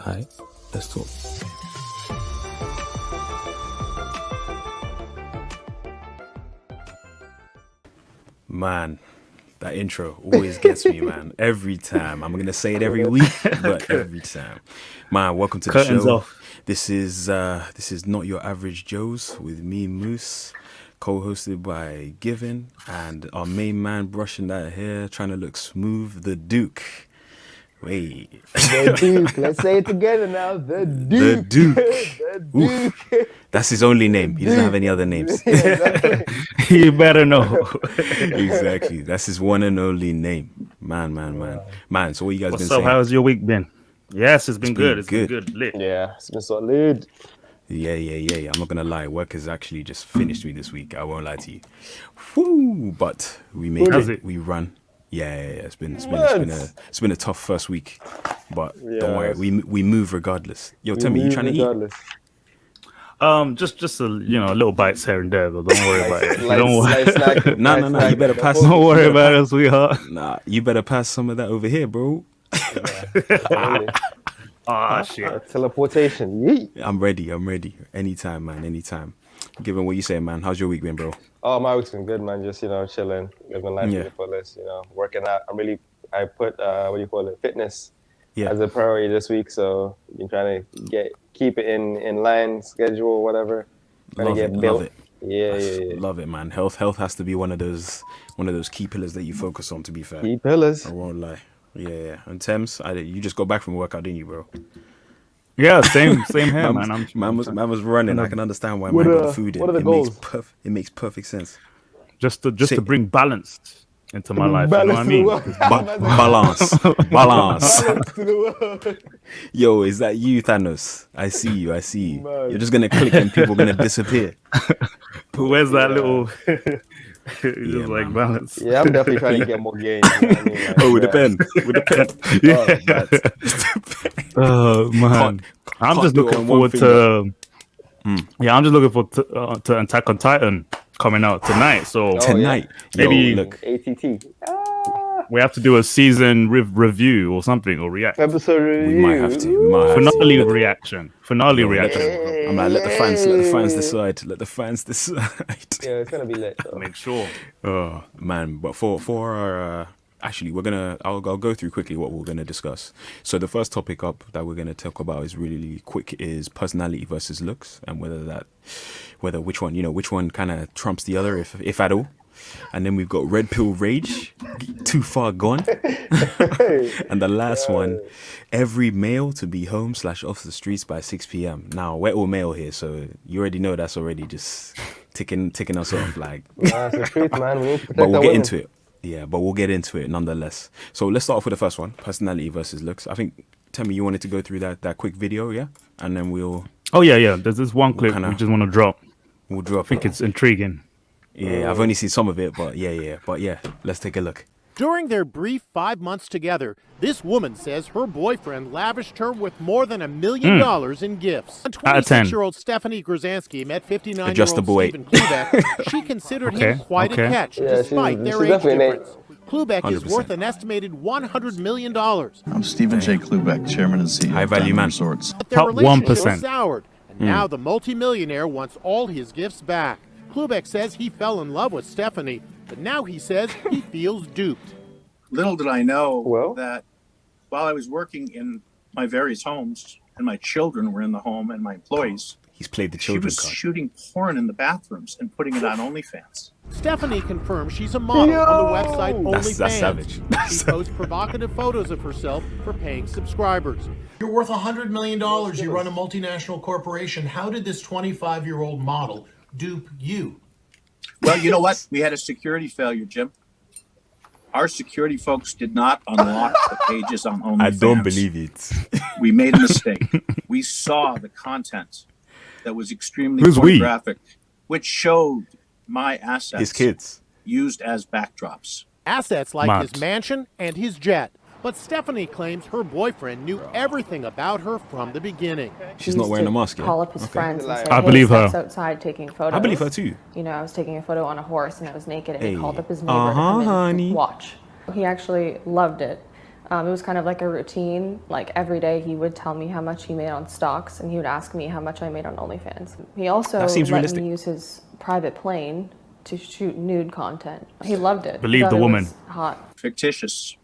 Alright, let's talk. Man, that intro always gets me, man. Every time. I'm gonna say it every week, but every time. Man, welcome to the Curtains show. off. This is Not Your Average Joes with me, Moose, co-hosted by Given, and our main man brushing that hair, trying to look smooth, the Duke. Wait. The Duke. Let's say it together now. The Duke. The Duke. The Duke. That's his only name. He doesn't have any other names. Yeah, exactly. You better know. Exactly. That's his one and only name. Man. Man, so what you guys What's been up? saying? How's your week been? Yes, it's been good. It's good. been good. Lit. Yeah, it's been solid. Yeah. I'm not gonna lie. Work has actually just finished me this week. I won't lie to you. Woo! But we made How's it. it? We run. Yeah. It's been a tough first week, but don't worry. We move regardless. Yo, tell me, you trying to eat? Just a little bites here and there, but don't worry about it. Don't worry. No. You better pass. Don't worry about it, sweetheart. Nah, you better pass some of that over here, bro. Shit. Teleportation. Yeet. I'm ready. Anytime, man. Anytime. Given what you say, man. How's your week been, bro? Oh, my week's been good, man. Just, chilling, living life to the fullest, working out. I put, fitness as a priority this week. So been trying to keep it in line, schedule, whatever. Trying to get built. Love it. Yeah. Love it, man. Health has to be one of those key pillars that you focus on, to be fair. Key pillars. I won't lie. Yeah. And Thames, you just got back from workout, didn't you, bro? Yeah, same here, man. Man was running. I can understand why man got the food in. What are the goals? It makes perfect sense. Just to bring balance into my life. You know what I mean? Balance. To the world. Yo, is that you, Thanos? I see you. Man. You're just gonna click and people gonna disappear. Where's that little Yeah, man. balance? Yeah, I'm definitely trying to get more gains. You know what I mean? Like, Oh, with the pen. Oh man, I'm just looking forward to. Yeah, I'm just looking forward to Attack on Titan coming out tonight. So Tonight, Maybe- Yo, look. ATT. we have to do a season review or something, or react. Episode review. We might have to. Finale reaction. I'm like, let the fans decide. Let the fans decide. Yeah, it's gonna be lit. Though. Make sure. Oh man, but for our actually, I'll go through quickly what we're gonna discuss. So the first topic up that we're gonna talk about is really quick is personality versus looks, and which one kind of trumps the other, if at all. And then we've got red pill rage, too far gone. And the last one, every male to be home / off the streets by 6 p.m. Now, we're all male here, so you already know that's already just ticking us off. Like, That's the truth, man. We need to protect but we'll our get women. into it. Yeah, but we'll get into it nonetheless. So let's start off with the first one, personality versus looks. I think, Tammy, you wanted to go through that quick video, yeah? And then we'll Oh yeah. There's this one clip we just want to drop. drop I think it. it's intriguing. Yeah, I've only seen some of it, but yeah, let's take a look. During their brief 5 months together, this woman says her boyfriend lavished her with more than $1 million in gifts. When Out of 10. 26-year-old Stephanie Grzelski met 59-year-old Adjustable weight. Stephen Klubeck, she considered him quite a catch, Yeah, despite she's their age definitely an difference. Klubeck is 100%. worth an estimated $100 million. I'm Stephen J. Klubeck, Chairman and CEO High of value Diamond man. Resorts. But their Top relationship 1%. soured, and now the multimillionaire wants all his gifts back. Klubeck says he fell in love with Stephanie, but now he says he feels duped. Little did I know Well? that while I was working in my various homes and my children were in the home and my employees, He's played the she children was card. shooting porn in the bathrooms and putting it on OnlyFans. Stephanie confirms she's a model on the website OnlyFans. That's savage. She posts provocative photos of herself for paying subscribers. You're worth $100 million. You run a multinational corporation. How did this 25-year-old model dupe you? Well, you know what? We had a security failure, Jim. Our security folks did not unlock the pages on OnlyFans. I don't believe it. We made a mistake. We saw the content that was extremely Who's we? pornographic, which showed my assets His kids. used as backdrops. Assets like Mad. his mansion and his jet. But Stephanie claims her boyfriend knew everything about her from the beginning. She's not wearing a mask, yeah? Call up his friends and say, I hey, believe her. Steph's outside taking photos. I believe her too. You know, I was taking a photo on a horse and I was naked and Hey. he called up his neighbor to come in honey. and watch. He actually loved it. It was kind of like a routine. Like every day he would tell me how much he made on stocks and he would ask me how much I made on OnlyFans. He also That seems let realistic. me use his private plane to shoot nude content. He loved it. Believe He thought the it woman. was hot. Fictitious.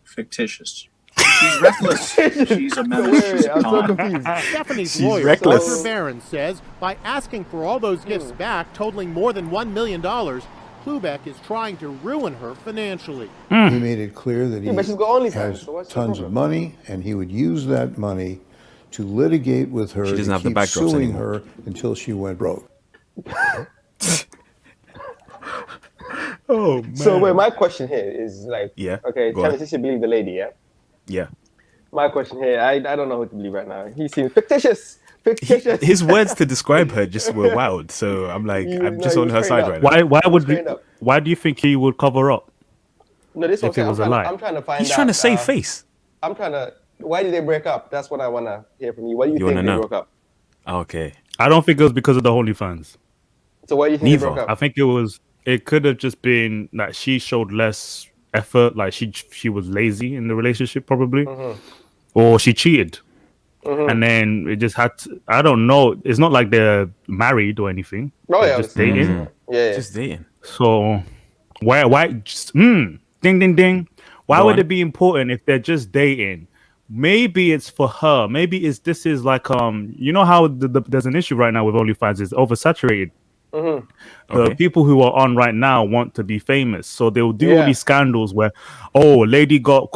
She's reckless. She's a menace. She's a I'm so con. confused. Stephanie's She's lawyer, reckless. Roger Barron, says by asking for all those gifts back, totaling more than $1 million, Klubeck is trying to ruin her financially. He made it clear that Yeah, but she's got OnlyFans, has so what's the tons of problem? money, and he would use that money to litigate with her, She doesn't to have the keep backdrops suing anymore. her until she went broke. Oh man. So wait, my question here is like, Yeah, okay, go tell me on. since you believe the lady, yeah? Yeah. My question here, I don't know who to believe right now. He seems fictitious. Fictitious. His words to describe her just were wild. So I'm like, I'm just on her side right now. Why do you think he would cover up? No, this if one it was a I'm lie? trying to find out. He's trying to save face. I'm trying to. Why did they break up? That's what I want to hear from you. What do you You think wanna they know? broke up? Okay. I don't think it was because of the OnlyFans. So why do you think Neither. they broke up? I think it could have just been that she showed less effort, like she was lazy in the relationship probably, or she cheated. And then it just had to, I don't know. It's not like they're married or anything. Oh, They're yeah, just obviously. dating. Yeah. Just dating. So why just ding ding ding. Why Go would on. it be important if they're just dating? Maybe it's for her. Maybe this is like you know how there's an issue right now with OnlyFans is oversaturated. The Okay. people who are on right now want to be famous, so they'll do all Yeah. these scandals where, oh, a lady got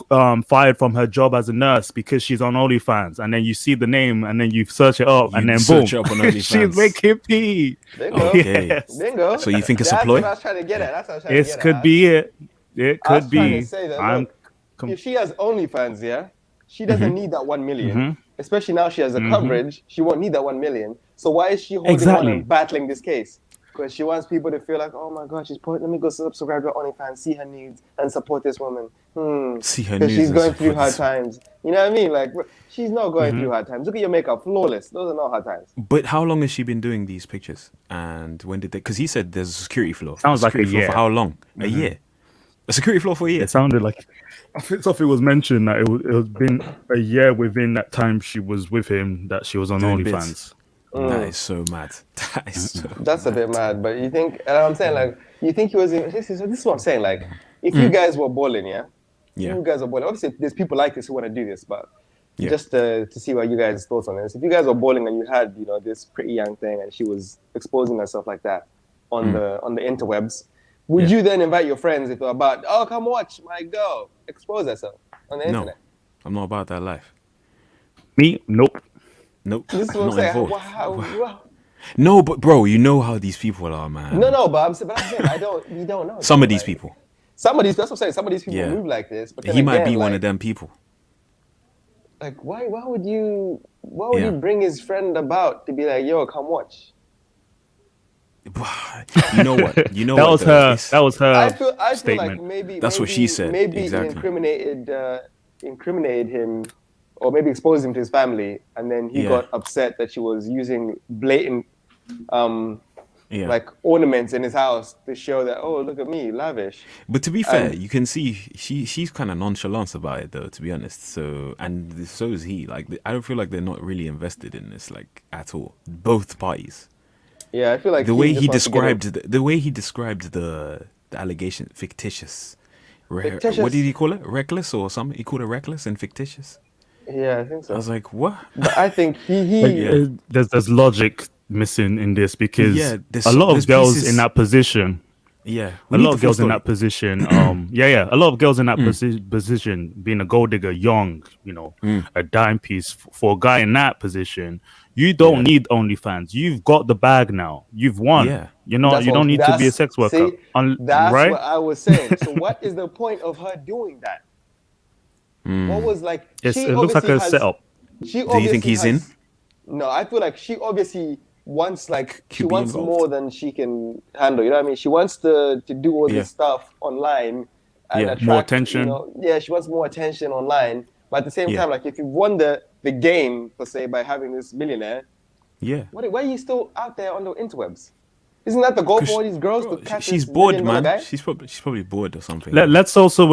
fired from her job as a nurse because she's on OnlyFans, and then you see the name, and then you search it up, You and then search boom, it up on OnlyFans. she's making pee. Bingo. Okay. Yes. Bingo. So you think it's a That's ploy? what I was trying to get at. That's what I was trying It to get could at. be it. It I was could trying be. to say that, I'm look, if she has OnlyFans, yeah, she doesn't need that 1 million. Especially now she has a coverage. She won't need that 1 million. So why is she holding Exactly. on and battling this case? Because she wants people to feel like, oh my God, let me go subscribe to OnlyFans, see her needs, and support this woman. See her Because news she's and going through support hard this- times. You know what I mean? Like, she's not going through hard times. Look at your makeup, flawless. Those are not hard times. But how long has she been doing these pictures? And when did they? Because he said there's a security floor. Sounds like a security floor year. for how long? A year. A security floor for a year. It sounded like I think something was mentioned that it was been a year within that time she was with him that she was on Doing OnlyFans. bits. That is so mad. That is so. That's a bit mad. But you think, and I'm saying, like, you think he was in, this is what I'm saying. Like, if you guys were balling, yeah? Yeah. You guys are balling. Obviously, there's people like this who want to do this, but Yeah. just to see what you guys' thoughts on this. If you guys were balling and you had, this pretty young thing and she was exposing herself like that on the interwebs, would you then invite your friends if they're about, oh, come watch my girl expose herself on the No, internet? I'm not about that life. Me, nope. Nope. This is what I'm not saying. involved. Wow. No, but bro, you know how these people are, man. No, but I'm saying, we don't know. Some of these Like, people. that's what I'm saying. Some of these people Yeah. move like this. But then He might again, be one like, of them people. Like, why would you Yeah. bring his friend about to be like, yo, come watch? You know what? You know That what? was though? her. It's- That was her I feel like statement. maybe That's what she said, Maybe exactly. he incriminated him, or maybe exposed him to his family, and then he Yeah. got upset that she was using blatant, Yeah. like ornaments in his house to show that, oh, look at me, lavish. But to be fair, you can see she's kind of nonchalant about it, though. To be honest, and so is he. Like, I don't feel like they're not really invested in this, like, at all. Both parties. Yeah, I feel like The way he just wants to get described the allegation, fictitious. Fictitious. What did he call it? Reckless or something? He called it reckless and fictitious. Yeah, I think so. I was like, what? But I think he Yeah. There's logic missing in this because Yeah, a lot there's of girls pieces- in that position. Yeah, A lot of girls in that position. A lot of girls in that position, being a gold digger, young, a dime piece for a guy in that position. You don't need OnlyFans. You've got the bag now. You've won. Yeah. You don't need to be a sex worker. See, that's right? what I was saying. So what is the point of her doing that? What was like? It looks like a setup. She Do you think he's in? No, I feel like she obviously wants she Could be wants involved. more than she can handle. You know what I mean? She wants to do all Yeah. this stuff online and Yeah, attract more attention. She wants more attention online. But at the same Yeah. time, like if you won the game per se by having this millionaire, Yeah. why are you still out there on the interwebs? Isn't that the goal for all these girls to catch She's this bored, $1 million man. guy? She's probably bored or something. Let's also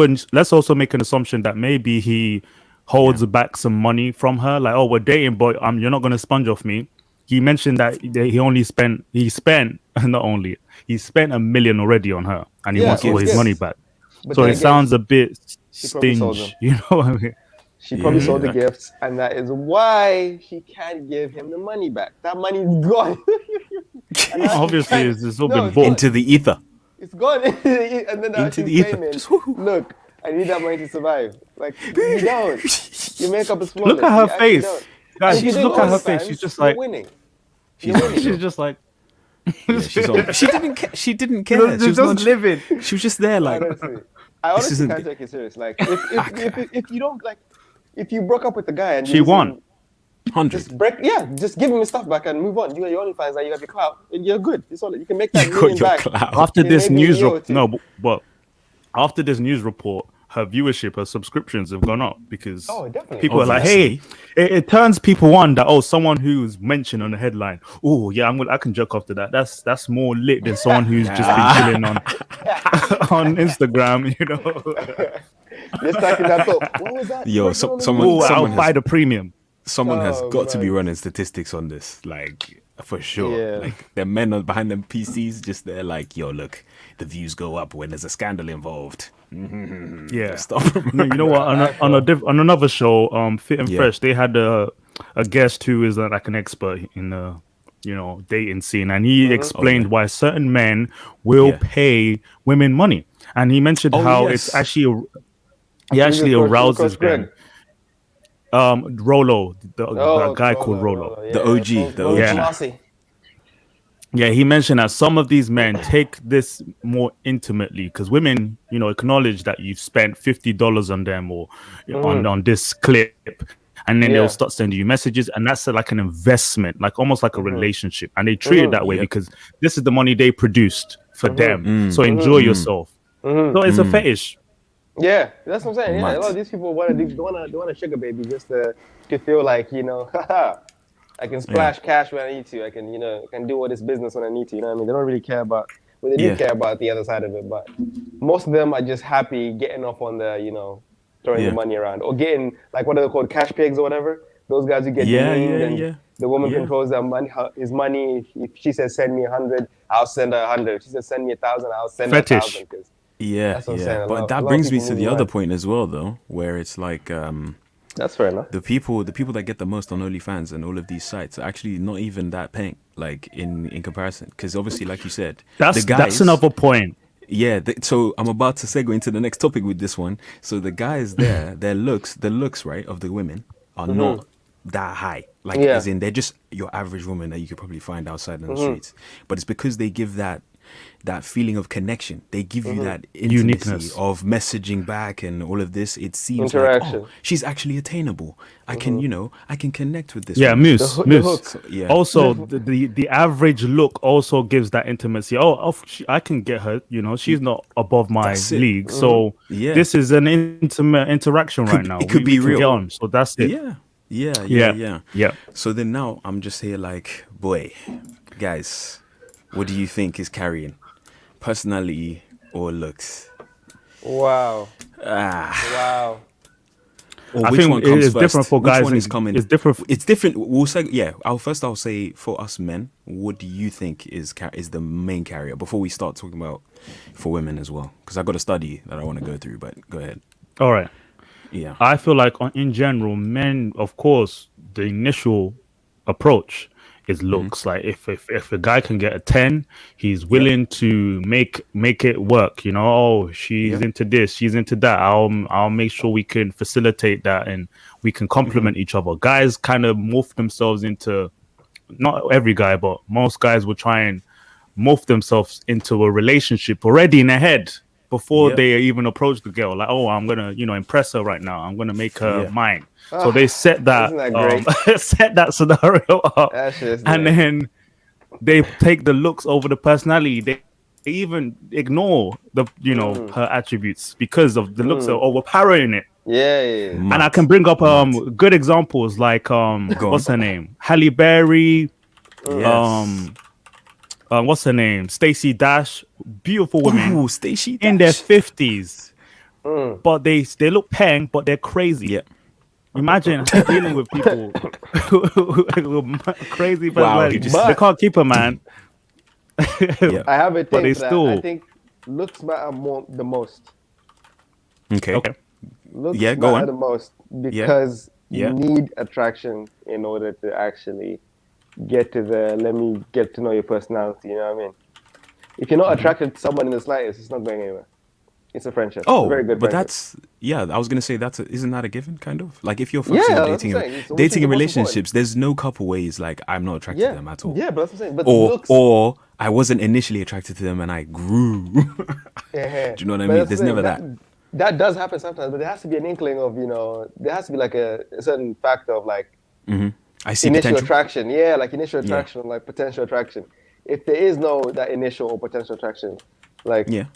make an assumption that maybe he holds back some money from her. Like, oh, we're dating, but you're not gonna sponge off me. He mentioned that he spent $1 million already on her, and he wants all his money back. But so then it again, sounds a bit probably sold stingy, them. you know what I mean? She probably sold the gifts, and that is why she can't give him the money back. That money's gone. Obviously, it's all been bought into the ether. It's gone. And then now Into she's the ether. claiming, look, I need that money to survive. Like, you don't. Your makeup is flawless. Look at her You actually face. don't. Guys, And if you look do at her OnlyFans, face. She's just you're like winning. she's just like She didn't care. She didn't care. She was just living. She was just there, like. I honestly isn't- can't take it serious. Like, if you don't like, if you broke up with the guy and She won. 100. Just give him his stuff back and move on. You got your OnlyFans, and you have your clout, and you're good. It's all you can make that You got million your back. clout. After in this maybe a news year or report, two. no, but after this news report, her viewership, her subscriptions have gone up because definitely. people are like, hey, it turns people on that someone who's mentioned on the headline. Oh yeah, I can jerk off to that. That's more lit than someone who's just been chilling on on Instagram, you know. Just like that thought. What was that? Yo, someone I'll has, buy the premium. someone has got to be man. running statistics on this, like for sure. Yeah. Like the men behind them PCs, just there, like, yo, look, the views go up when there's a scandal involved. Yeah. Stop. You know what? On another show, Fit and Fresh, they had a guest who is like an expert in the dating scene, and he explained why certain men will pay women money, and he mentioned how it's actually arouses them. Rolo, the guy called Rolo. Yeah. The OG, the OG. Yeah. Yeah, he mentioned that some of these men take this more intimately because women, acknowledge that you've spent $50 on them or on this clip, and then they'll start sending you messages, and that's like an investment, like almost like a relationship, and they treat it that way because this is the money they produced for them. So enjoy yourself. So it's a fetish. Yeah, that's what I'm saying. Yeah, Mad. a lot of these people want a sugar baby just to feel like, I can splash cash when I need to. I can do all this business when I need to. You know what I mean? They don't really care about. Well, they do care about the other side of it, but most of them are just happy getting off on the, throwing the money around or getting, like, what are they called, cash pigs or whatever. Those guys who get demeaned and the woman controls their money. His money. If she says send me 100, I'll send her 100. If she says send me 1,000, I'll send her 1,000. Yeah, That's what I'm saying. But that a lot brings of me people to the move other mad. point as well, though, where it's like That's fair enough. the people that get the most on OnlyFans and all of these sites are actually not even that paying, like in comparison, because obviously, like you said, That's another point. Yeah, so I'm about to segue into the next topic with this one. So the guys there, the looks right of the women are not that high, like as in they're just your average woman that you could probably find outside in the streets, but it's because they give that feeling of connection. They give you that intimacy Uniqueness of messaging back and all of this. It seems Interaction. like, she's actually attainable. I can, I can connect with this. Yeah, woman. Moose. So, yeah. Also, the average look also gives that intimacy. I can get her. She's not above my That's it. league. So this is an intimate interaction right now. It could be we can real. get on. So that's it. Yeah. So then now I'm just here like, boy, guys, what do you think is carrying? Personality or looks? Wow. Or I which think one comes it's first? different for Which guys. one is coming? It's different. It's different. We'll say, I'll say for us men, what do you think is the main carrier before we start talking about for women as well? Because I got a study that I want to go through, but go ahead. All right. Yeah. I feel like in general, men, of course, the initial approach is looks. Like if a guy can get a 10, he's willing to make it work. She's into this, she's into that. I'll make sure we can facilitate that and we can complement each other. Guys kind of morph themselves into, not every guy, but most guys will try and morph themselves into a relationship already in their head before they even approach the girl. Like, I'm gonna impress her right now, I'm gonna make her mine. So they set that, set that scenario up, and then they take the looks over the personality. They even ignore the her attributes because of the looks. We're parroting it. Yeah. And I can bring up good examples like what's her name, Halle Berry, what's her name? Stacey Dash. Beautiful women. Ooh, Stacey in their Dash. 50s. But they look peng, but they're crazy. Yeah. Imagine dealing with people who crazy Wow, personality. he just- They can't keep a man. Yeah. I have a But thing they for that. still- I think looks matter the most. Okay. Looks Yeah, go matter on. the most because Yeah. you need attraction in order to actually get to the let me get to know your personality. You know what I mean? If you're not Mm-hmm. attracted to someone in the slightest, it's not going anywhere. It's a friendship. Oh, a very good but friendship. I was gonna say isn't that a given, kind of? Like if you're focusing Yeah, on that's what I'm saying. It's- which is dating the and most relationships, there's no couple ways like I'm not attracted to them at all. Yeah, but that's what I'm saying. But Or looks, or I wasn't initially attracted to them and I grew. Do yeah. you know what I But mean? that's There's the never thing, that. That does happen sometimes, but there has to be an inkling of, there has to be like a certain factor of like I see initial potential. attraction. Yeah, like initial attraction, like potential attraction. If there is no that initial or potential attraction, like Yeah.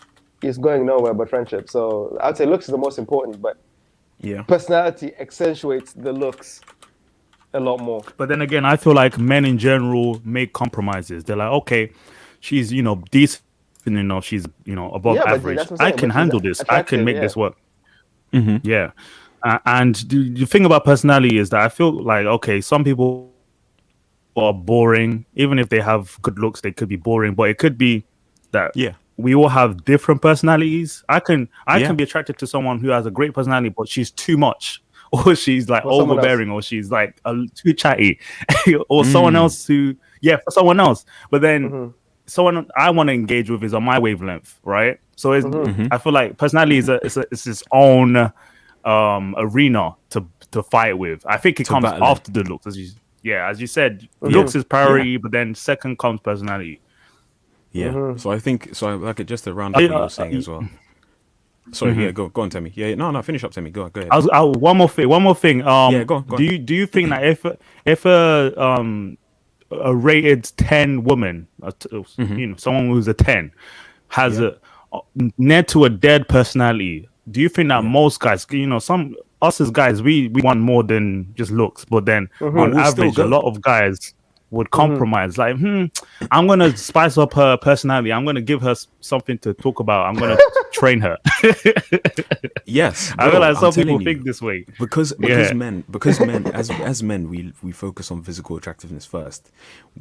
it's going nowhere but friendship. So I'd say looks is the most important, but Yeah. personality accentuates the looks a lot more. But then again, I feel like men in general make compromises. They're like, okay, she's decent enough, she's above Yeah, but average. that's what I'm I saying, can but she's handle this. I attractive, can make yeah. this work. Yeah. And the thing about personality is that I feel like, okay, some people are boring. Even if they have good looks, they could be boring. But it could be that we all have different personalities. I can be attracted to someone who has a great personality, but she's too much, or she's like For someone overbearing, or she's like too chatty, or someone else who, for someone else. But then someone I want to engage with is on my wavelength, right? So I feel like personality is it's its own arena to fight with. I think it comes battle after the looks, as you said. Looks is priority, but then second comes personality. Yeah. So I think like just to round up what you were saying as well. Sorry, yeah, go on, Temi. Yeah, no, finish up, Temi. Go ahead. One more thing. Go on. Do you think that if a rated 10 woman, someone who's a 10, has a near to a dead personality, do you think that most guys, some us as guys, we want more than just looks, but then on We'll still average, go. a lot of guys would compromise. Like, I'm gonna spice up her personality. I'm gonna give her something to talk about. I'm gonna train her. Yes, I feel like some I'm telling people you. think this way. because men as men we focus on physical attractiveness first.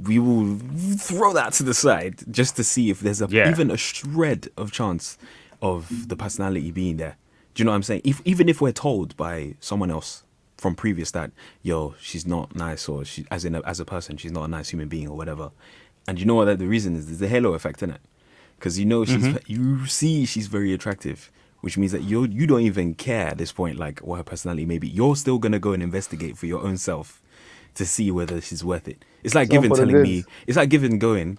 We will throw that to the side just to see if there's even a shred of chance of the personality being there. Do you know what I'm saying? Even if we're told by someone else from previous that she's not nice, or she as a person she's not a nice human being or whatever, and you know what the reason is? There's a halo effect in it, because she's very attractive, which means that you don't even care at this point like what her personality may be. You're still gonna go and investigate for your own self to see whether she's worth it. It's like Some for the goods.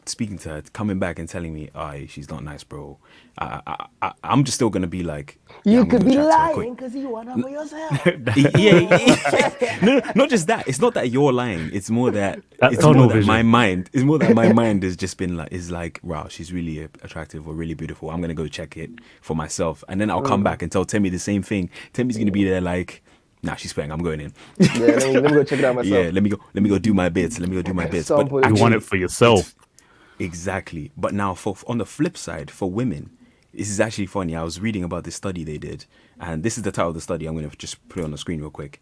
speaking to her, coming back and telling me, she's not nice, bro. I'm just still gonna be like, You I'm could gonna be chat to her lying quick. because you want her for yourself. No, not just that. It's not that you're lying. It's more that That's tunnel vision. my mind. It's more that my mind has just been like, wow, she's really attractive or really beautiful. I'm gonna go check it for myself, and then I'll come back and tell Temi the same thing. Temi's gonna be there like, nah, she's paying. I'm going in. Yeah, let me go check it out myself. Yeah, let me go do my bits. But You want it for yourself. Exactly. But now, on the flip side, for women, this is actually funny. I was reading about this study they did, and this is the title of the study. I'm going to just put it on the screen real quick.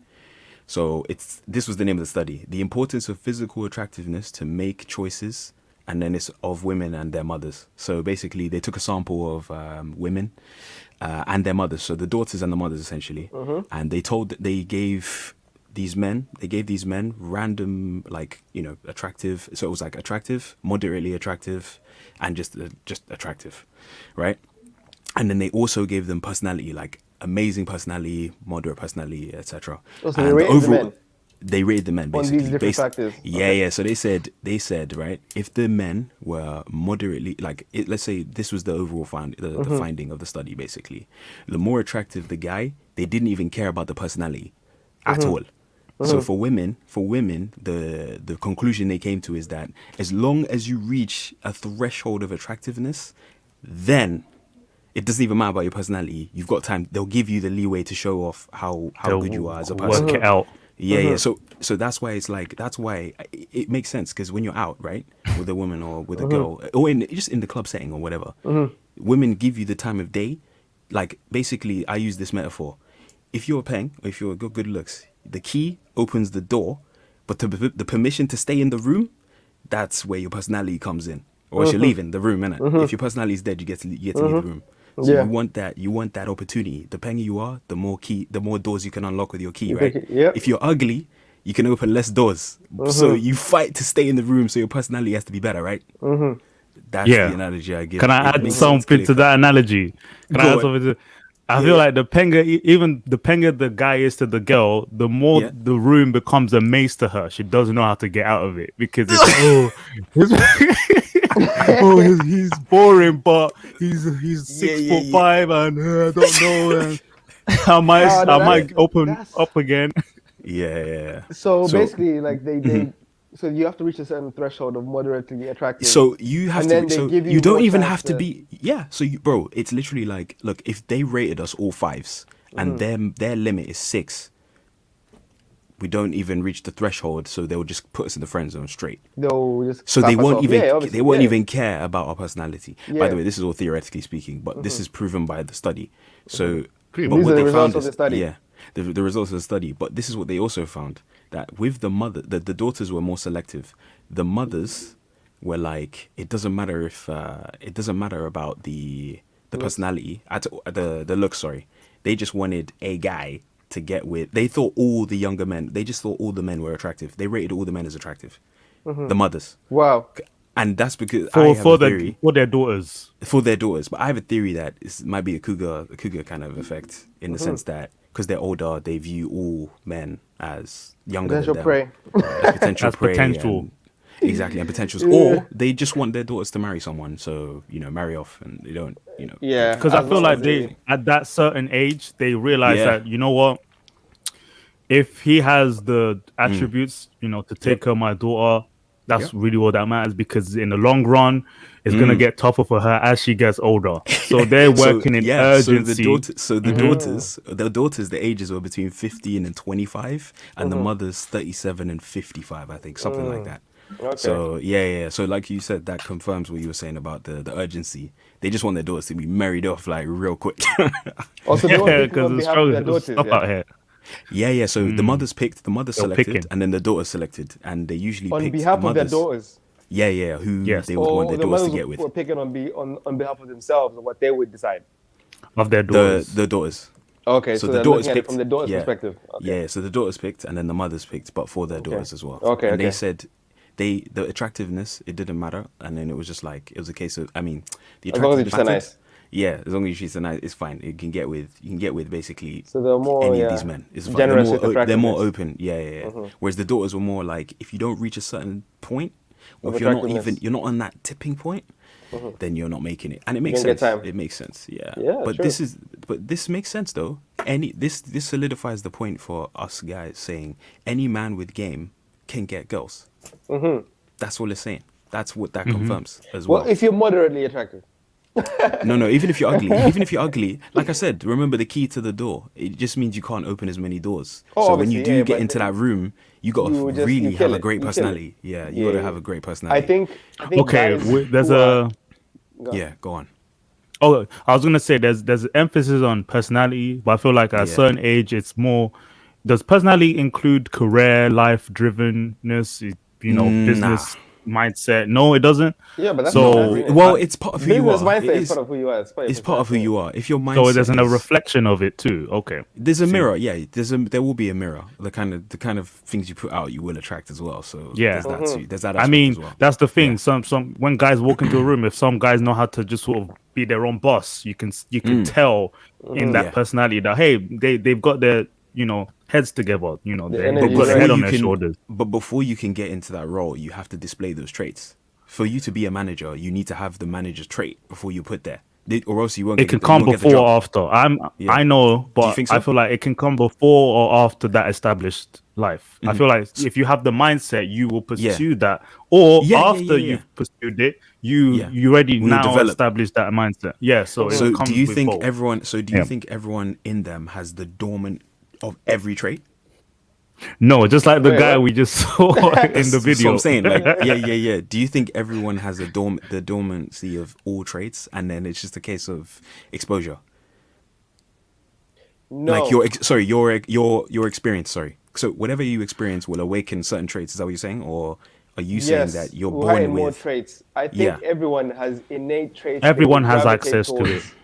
So this was the name of the study: the importance of physical attractiveness to make choices, and then it's of women and their mothers. So basically, they took a sample of women and their mothers, so the daughters and the mothers essentially, and they gave these men random, like, attractive. So it was like attractive, moderately attractive, and just attractive, right? And then they also gave them personality, like amazing personality, moderate personality, etc. Oh, so they rated the men? They rated the men basically On these different factors. Yeah, yeah. So they said, right, if the men were moderately, like, let's say this was the overall the finding of the study, basically, the more attractive the guy, they didn't even care about the personality at all. So for women, the conclusion they came to is that as long as you reach a threshold of attractiveness, then it doesn't even matter about your personality. You've got time. They'll give you the leeway to show off how good you are as a person. Work it out. Yeah, yeah. So So that's why it makes sense, because when you're out, right, with a woman or with a girl, or just in the club setting or whatever, women give you the time of day. Like, basically, I use this metaphor. If you're paying, if you're good looks, the key opens the door, but the permission to stay in the room, that's where your personality comes in. Or else you're leaving the room, innit? If your personality is dead, you get to leave the room. So you want that opportunity. The penger you are, the more doors you can unlock with your key, right? If you're ugly, you can open less doors. So you fight to stay in the room, so your personality has to be better, right? That's the analogy I give. Can I add something to that analogy? I feel like the penger, even the penger the guy is to the girl, the more the room becomes a maze to her. She doesn't know how to get out of it, because it's he's boring, but he's 6'5", and I don't know. And I might open up again. So basically, like they so you have to reach a certain threshold of moderately attractive. So you have to. So you don't even have to to be. Yeah. So bro, it's literally like, look, if they rated us all 5s and their limit is 6, we don't even reach the threshold. So they'll just put us in the friend zone straight. They'll just so they won't even obviously. even care about our personality. By the way, this is all theoretically speaking, but this is proven by the study. So but These what are the they found results of the study. the results of the study. But this is what they also found, that with the mother, the daughters were more selective. The mothers were like, it doesn't matter about the personality, the looks. Sorry, they just wanted a guy to get with. They thought all the younger men. They just thought all the men were attractive. They rated all the men as attractive. The mothers. Wow. And that's because for their daughters. For their daughters, but I have a theory that it might be a cougar kind of effect, in the sense that because they're older, they view all men as younger than them. Prey. Potential prey. Potential. Exactly, and potentials. Or they just want their daughters to marry someone, so marry off, and they don't, Yeah. Because I feel like they, at that certain age, they realize that, you know what, if he has the attributes, to take care of my daughter, that's really what that matters, because in the long run, it's gonna get tougher for her as she gets older. So they're working in urgency. The daughters, the ages were between 15 and 25, and the mothers 37 and 55, I think, something like that. Okay. So so like you said, that confirms what you were saying about the urgency. They just want their daughters to be married off like real quick. Also, because the struggle stuff out here. So the mothers picked, the mothers selected, and then the daughters selected, and they usually on picked behalf the of their mothers. daugers. Who they would want their daughters to get with. Were picking on behalf of themselves, or what they would decide. Of their daughters. The daughters. Okay, so the daughters picked from the daughter's perspective. Okay. So the daughters picked, and then the mothers picked, but for their daughters as well. Okay, and they said the attractiveness, it didn't matter, and then it was just like, it was a case of, the attractiveness. As long as you're nice. Yeah, as long as she's nice, it's fine. You can get with basically so they're more, any of these men. It's fine. Generous they're more open. Whereas the daughters were more like, if you don't reach a certain point, or if you're not on that tipping point, then you're not making it. And it makes sense. It makes sense. Yeah. But this makes sense though. This solidifies the point for us guys, saying any man with game can get girls. That's all it's saying. That's what that confirms as well. Well, if you're moderately attractive. No, even if you're ugly, like I said, remember the key to the door. It just means you can't open as many doors. So when you do get into that room, you got to really have a great personality. Yeah, you got to have a great personality. I think okay, there's a... Yeah, go on. Oh, I was gonna say there's emphasis on personality, but I feel like at a certain age, it's more. Does personality include career, life drivenness? Business mindset? No, it doesn't. Yeah, but that's it's part of who you are. Mindset is part of who you are. It's part of who you are. If your mindset, so there's a reflection of it too. Okay, there's a mirror. Yeah, there will be a mirror. The kind of things you put out, you will attract as well. So there's that too. There's that. I mean, as well. That's the thing. Some when guys walk into a room, if some guys know how to just sort of be their own boss, you can tell in that personality that they've got their heads together, they've got their head on their shoulders. But before you can get into that role, you have to display those traits. For you to be a manager, you need to have the manager's trait before you put there, or else you won't. It can come before or after. I know, but I feel like it can come before or after that established life. I feel like if you have the mindset, you will pursue that, or after you've pursued it, you already now establish that mindset. Yeah. So do you think everyone? So do you think everyone in them has the dormant of every trait? No, just like the Wait, guy what? we just saw in the So video. I'm saying, like, yeah. Do you think everyone has the dormancy of all traits, and then it's just a case of exposure? No. Like your experience. Sorry. So whatever you experience will awaken certain traits. Is that what you're saying, or are you saying that you're we're born hiding more with? traits. I think Yeah. everyone has innate traits. they Everyone would has gravitate access to towards. it.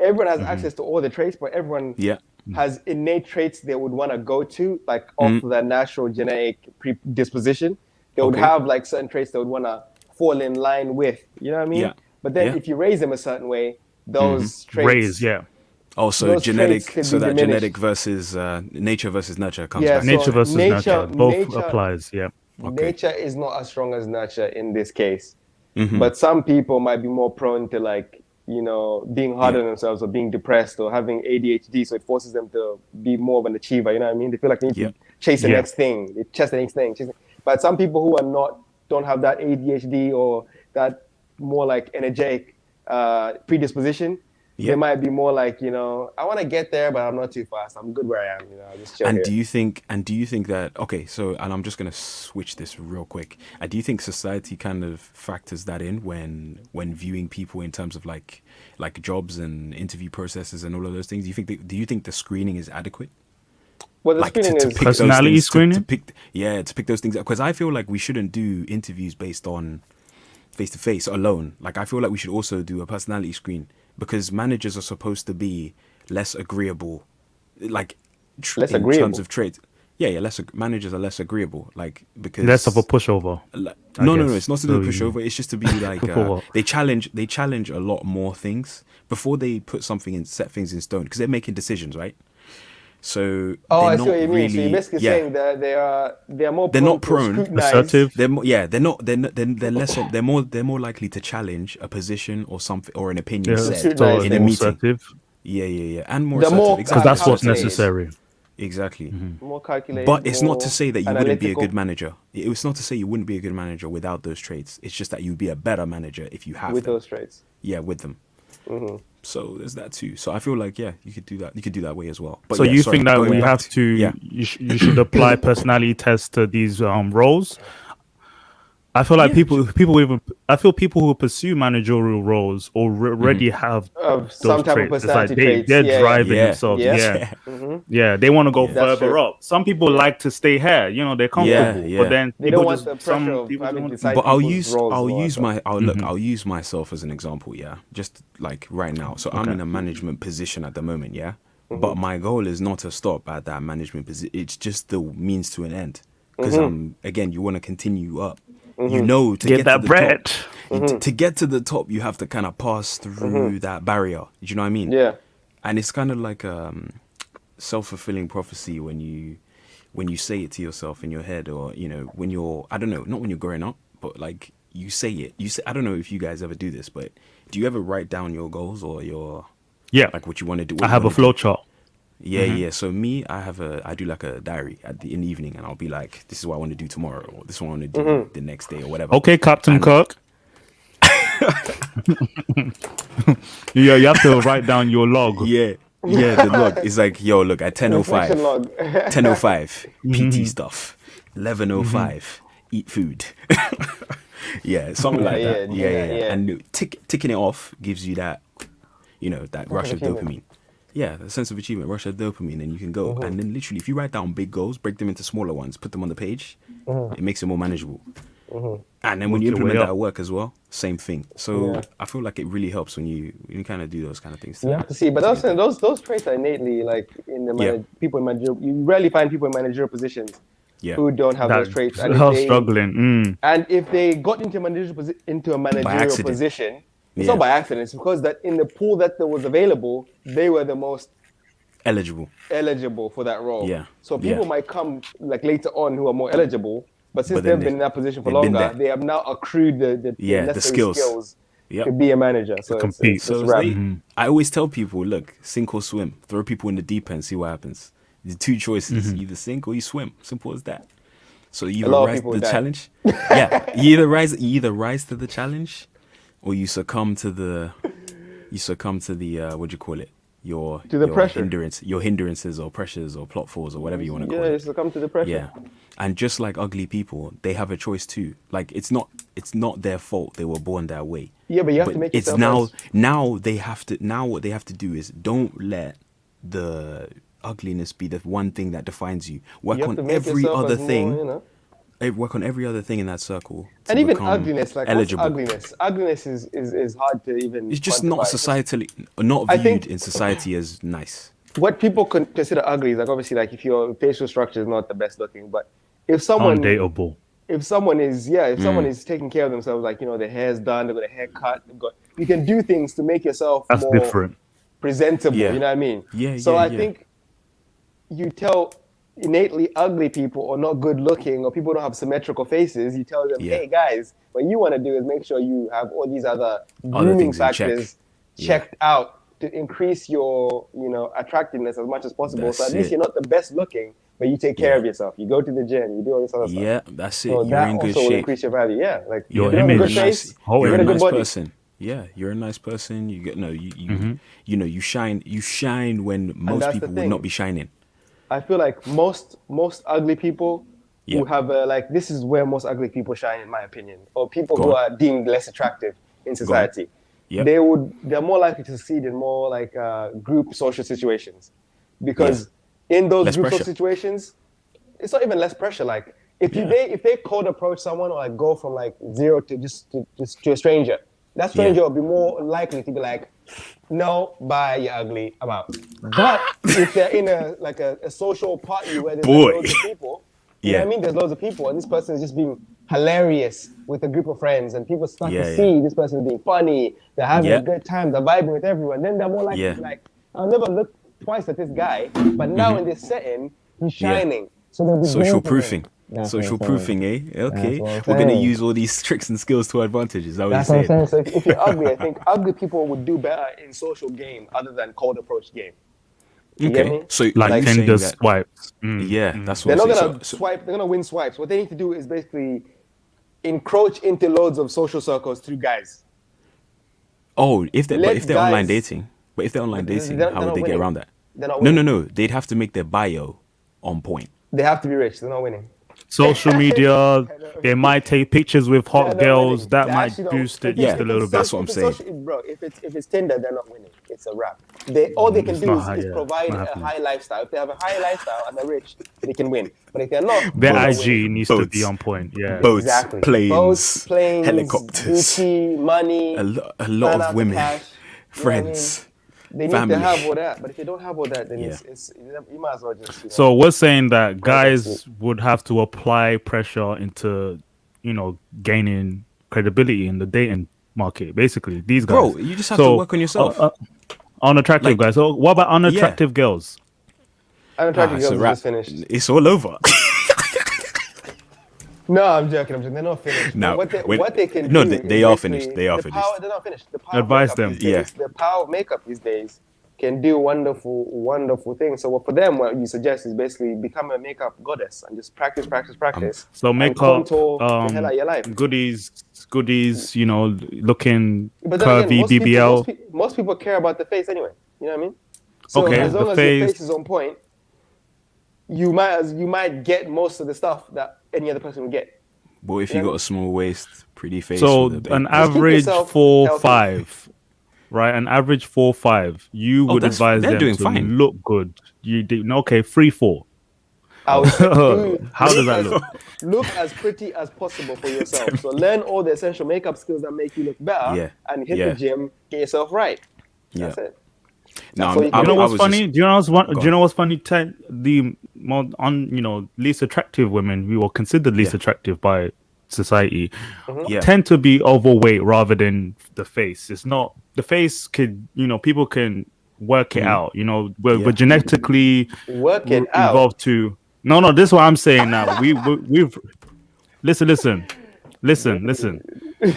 Everyone has access to all the traits, but everyone Yeah. has innate traits they would want to go to, like off their natural genetic predisposition. They would Okay. have like certain traits they would want to fall in line with. You know what I mean? Yeah. But then Yeah. if you raise them a certain way, those traits. Raise, yeah. Oh, so Those genetic. traits could So be that diminished. genetic versus nature versus nurture comes Yeah, back. so Nature versus nurture. Both nature- applies, yeah. Okay. Nature is not as strong as nurture in this case. Mm-hmm. But some people might be more prone to like, being hard on themselves or being depressed or having ADHD. So it forces them to be more of an achiever. You know what I mean? They feel like they need Yeah. to chase the Yeah. next thing. They chase the next thing. But some people who don't have that ADHD or that more like energetic predisposition, Yeah. they might be more like, I want to get there, but I'm not too fast. I'm good where I am. I'll just chill And here. do you think that, okay, so, and I'm just going to switch this real quick. And do you think society kind of factors that in when viewing people in terms of like jobs and interview processes and all of those things? Do you think the screening is adequate? Well, the Like screening to is pick those Personality things, screening? to pick those things up. Because I feel like we shouldn't do interviews based on face-to-face alone. Like I feel like we should also do a personality screen, because managers are supposed to be less agreeable, like Less in agreeable? terms of traits. Yeah, managers are less agreeable, like because Less of a pushover. No, guess. it's not to do with So you- pushover. It's just to be like For what? they challenge a lot more things before they put something in, set things in stone, because they're making decisions, right? So Oh, they're I see not what you mean. So really- you're basically yeah. saying that they're more They're prone not to prone. scrutinize. Assertive. They're less they're more likely to challenge a position or something or an opinion Yeah, said Scrutinize in a things. meeting. assertive. Yeah, and more They're assertive. more- exactly. Because that's what's calculated. necessary. Exactly. More calculated. But it's not more to say that you wouldn't be a analytical. good manager. It's not to say you wouldn't be a good manager without those traits. It's just that you'd be a better manager if you have with them. those traits. Yeah, with them. So there's that too. So I feel like you could do that. You could do that way as well. But So yeah, you sorry, think that going we back have to, yeah. you should apply personality tests to these roles? I feel like people who pursue managerial roles already have Of those some type of traits. It's like personality traits. they're Yeah, driving yeah. themselves. Yeah. Yeah, they want to go That's further true. up. Some people like to stay here. They're comfortable. Yeah. But then They people don't want just the pressure of people having don't- to decide But I'll people's roles or whatever. I'll use myself as an example, yeah. Just like right now. So I'm in a management position at the moment, yeah. But my goal is not to stop at that management position. It's just the means to an end. Because again, you want to continue up. You know, to Get get that to the bread. top, to get to the top, you have to kind of pass through that barrier. Do you know what I mean? Yeah. And it's kind of like self-fulfilling prophecy when you say it to yourself in your head, or when you're, I don't know, not when you're growing up, but like you say it. You say, I don't know if you guys ever do this, but do you ever write down your goals or your like what you want to do? I have a flow chart. Yeah. So me, I do like a diary in the evening, and I'll be like, this is what I want to do tomorrow, or this is what I want to do the next day, or whatever. Okay, Captain Kirk. You have to write down your log. Yeah, the log is like, yo, look, at 10:05, Reflection log. 10:05, PT stuff, 11:05, eat food. Yeah, something like that. Yeah. And ticking it off gives you that, that rush of achievement. dopamine. Yeah, the sense of achievement, rush of dopamine, and you can go. And then literally, if you write down big goals, break them into smaller ones, put them on the page, it makes it more manageable. And then when you Work your way implement that up. at work as well, same thing. So I feel like it really helps when you kind of do those kind of things. You have to see, but those traits are innately like in the people in managerial. You rarely find people in managerial positions who don't have those traits. And How if they- struggling. And if they got into a managerial accident. position, it's Yeah. not by accident. It's because that in the pool that was available, they were the most Eligible. for that role. Yeah. So people Yeah. might come like later on who are more eligible, but since But then they've been in that position for they've been longer, there. they have now accrued the necessary skills. Yep. to be a manager. So compete. It's So wrap. I always tell people, look, sink or swim. Throw people in the deep end, see what happens. The two choices, either sink or you swim. Simple as that. So you A lot of either rise people to the die. challenge. Yeah. You either rise to the challenge, or you succumb to the what do you call it? your To the pressure. your hindrances or pressures or plot flaws or whatever you want to call Yeah, it. you succumb to the pressure. Yeah, and just like ugly people, they have a choice too. Like it's not their fault they were born that way. Yeah, but you have to make it's yourself now they have to what they have to do is don't let the ugliness be the one thing that defines you. Work you have to on make every yourself other as more, thing. you know. Work on every other thing in that circle. And to even become ugliness, like eligible. what's ugliness? Ugliness is hard to even. It's just not quantify. societally not I viewed think- in society as nice. What people consider ugly is like obviously like if your facial structure is not the best looking, but if someone Undateable. if someone is someone is taking care of themselves, like you know their hair's done, they've got a haircut, you can do things to make yourself That's more different. presentable. Yeah. You know what I mean? Yeah, So yeah, I yeah. think you tell innately ugly people or not good looking or people who don't have symmetrical faces, you tell them, Yeah. hey guys, what you want to do is make sure you have all these other grooming things in check. factors Yeah. checked out to increase your attractiveness as much as possible. That's So at least it. you're not the best looking, but you take care Yeah. of yourself. You go to the gym, you do all this other stuff. Yeah, that's it. So You're that in good also will shape. increase your value. Yeah, like Your if you have a image. good You're a face, whole you you're got a a good nice body. person. Yeah, you're a nice person. You get you shine. You shine when most that's the people would thing. not be shining. I feel like most ugly people Yeah. who have this is where most ugly people shine, in my opinion, or people Go who on. are deemed less attractive in society. Yep. They're more likely to succeed in more like group social situations, because in those Less group pressure. social situations, it's not even less pressure. Like if they cold approach someone or like go from like zero to just to a stranger, that stranger will be more likely to be like, no, bye, you're ugly, I'm out. But if they're in a social party where there's Boy. loads of people, you Yeah. know what I mean? There's loads of people, and this person is just being hilarious with a group of friends, and people start Yeah, to yeah. see this person being funny, they're having Yeah. a good time, they're vibing with everyone. Then they're more likely to be like, I'll never look twice at this guy, but now in this setting, he's Yeah. shining. So they'll be Social going for him. proofing. That's Social what I'm proofing, eh? Okay. what I'm We're gonna saying. use all these tricks and skills to our advantage. Is that what That's you're what I'm saying? saying. So if you're ugly, I think ugly people would do better in social game other than cold approach game. You get me? Okay. So Like you saying Tinder that- swipes. Yeah, that's They're what not I'm gonna saying. So, swipe. They're gonna win swipes. What they need to do is basically encroach into loads of social circles through guys. if they're Let online guys- dating, but if they're online They're- dating, they're how not would they get winning. around that? They're not No, winning. no, no. They'd have to make their bio on point. They have to be rich. They're not winning. Social media, they might take pictures with They're hot not girls. winning. That They're might actually not- boost it if just it's a little bit. That's what I'm if it's saying. bro, if it's Tinder, they're not winning. It's a wrap. All they can It's do not is, high, is yeah. provide Not a happening. high lifestyle. If they have a high lifestyle and they're rich, they can win. But if they're not, Their they're not IG winning. needs to Boats. be on point. Yeah. Boats, Exactly. planes, Boats, planes, helicopters, Gucci, money, a lot plan of out the women, cash, you know what I friends. mean? They need family. to have all that. But if they don't have all that, then Yeah. it's you might as well just. So we're saying that guys that's would have to apply pressure into, gaining credibility in the dating market. Basically, these guys. Bro, you just have to work on yourself. Unattractive Like- guys. So what about unattractive girls? unattractive It's a girls are wrap. just finished. It's all over. No, I'm joking. They're not finished. No, But when- what they can no, do they is are basically- finished. They are the finished. They're not finished. The power of Advise makeup them. these days- Yeah. The power of makeup these days can do wonderful, wonderful things. So for them, what you suggest is basically become a makeup goddess and just practice. So and makeup, contour the hell out of your life. goodies, looking But then curvy, again, BBL. most people care about the face anyway. You know what I mean? So Okay, as long the as face- your face is on point, you might get most of the stuff that any other person would get. But if you got a small waist, pretty face, So with a big- an keep average yourself 4'5", right? An average 4'5". You would that's- advise they're them doing to fine. look good. You do okay, 3'4". I would say, How does that look? Look as pretty as possible for yourself. So learn all the essential makeup skills that make you look better, Yeah, and hit yeah. the gym, get yourself right. Yeah. That's it. No, That's all you can You know I what's was funny? just- Do you know what's Go do you know what's funny? The more least attractive women who are considered least attractive by society Yeah. tend to be overweight rather than the face. It's not the face. People can work it out. We're genetically Work it out. evolved to. No. This is what I'm saying now. We've listen.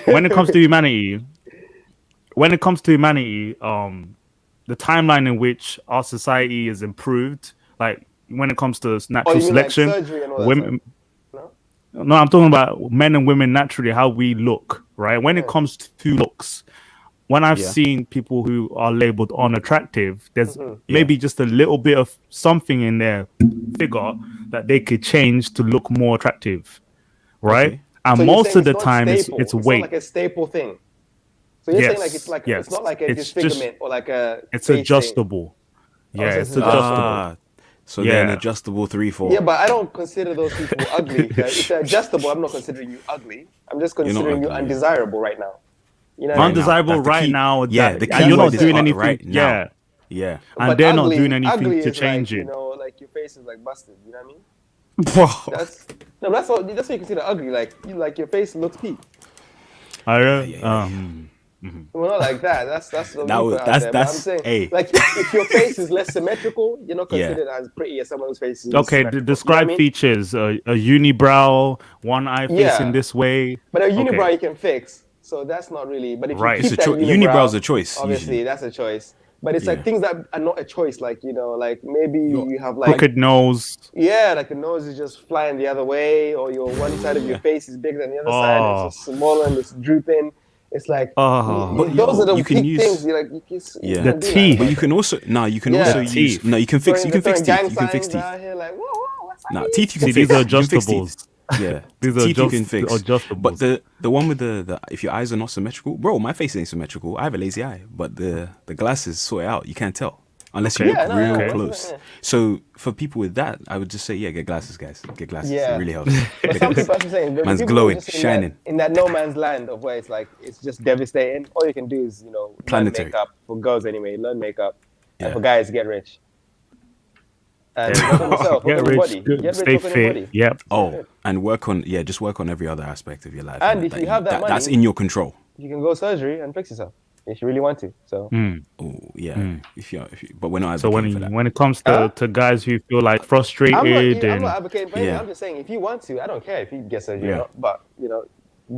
When it comes to humanity, the timeline in which our society is improved, like when it comes to natural you mean like selection, surgery and all that women. No? No, I'm talking about men and women naturally, how we look, right? When it comes to looks, when I've Yeah. seen people who are labeled unattractive, there's maybe just a little bit of something in their figure that they could change to look more attractive, right? Okay. And So you're most saying of the not time, staple. it's not weight. like a staple thing. So you're saying like Yes, it's like yes. it's not like a It's just- disfigurement or like a It's face thing. adjustable. Yeah, so it's it's adjustable. adjustable. So they're an Yeah. adjustable 3-4. Yeah, but I don't consider those people ugly. If they're adjustable, I'm not considering you ugly. I'm just not considering you ugly, yeah. undesirable right now. You know what I mean? Undesirable That's the right key. now. Yeah, that- the and key you're not word is doing up anything. right now. Yeah, Yeah. and But they're ugly, not doing anything ugly to is change like, it. You know, like your face is like busted. You know what I mean? Whoa. That's what you consider ugly. Like your face looks peaked. Well, not like that. That's what That we was- put out that's- there. But that's- I'm saying, hey. like, if your face is less symmetrical, you're not Yeah. considered as pretty as someone whose face is Okay, symmetrical. describe You know what I mean? features. A unibrow, one eye facing Yeah. this way. But a unibrow Okay. you can fix, so that's not really. But if Right. you keep It's a that cho- unibrow, unibrow's a choice, Obviously, usually. that's a choice. But it's Yeah. like things that are not a choice. Like like maybe you have like Crooked nose. yeah, like the nose is just flying the other way, or your one side of your face is bigger than the other side. Oh. It's just smaller and it's drooping. It's like Oh. But those are the you can big use- things. You're like, you Yeah. The can do that. teeth. But you can also you can Yeah. also The use teeth. you can fix teeth. You can Gang fix teeth. signs out here, like, what's that Nah, mean? teeth you can See, fix. these are You can fix teeth. adjustables. Yeah, These are teeth you can fix. adjustables. But the one with the if your eyes are not symmetrical, bro, my face ain't symmetrical. I have a lazy eye, but the glasses sort it out. You can't tell unless you Okay. look Yeah, no, real no, close. yeah. So for people with that, I would just say, yeah, get glasses, guys. Get glasses. Yeah. It really helps. But some people, I'm saying, the Man's people glowing, just shining. in that no man's land of where it's like it's just devastating. All you can do is learn Planetary. makeup for girls anyway. Learn makeup, Yeah. and for guys get rich. And work on yourself, work Get on your rich, body. good, Get rich, stay work on your fit. body. Yep. Oh, and just work on every other aspect of your life. And if you have that that's money- in your control. You can go surgery and fix yourself if you really want to. So Oh yeah, if you, but we're not So advocating for that. when it comes to guys who feel like frustrated I'm not advocating for anything. Yeah. I'm just saying if you want to, I don't care if you get surgery Yeah. or not. But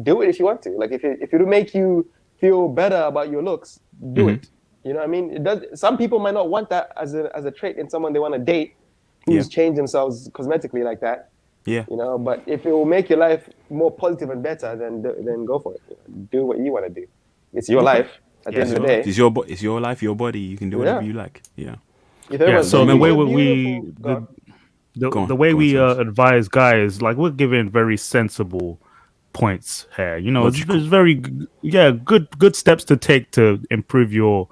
do it if you want to. Like if it'll make you feel better about your looks, do it. You know what I mean? It does. Some people might not want that as a trait in someone they want to date, who's Yeah. changed themselves cosmetically like that. Yeah. But if it will make your life more positive and better, then go for it. Do what you want to do. It's your life. At the end of the day, It's your life, your body. You can do whatever you like. Yeah. if Yeah, everyone's so the way beautiful, we go on. Go on, the way go on, we Charles. advise guys, like we're giving very sensible points here. It's very good steps to take to improve your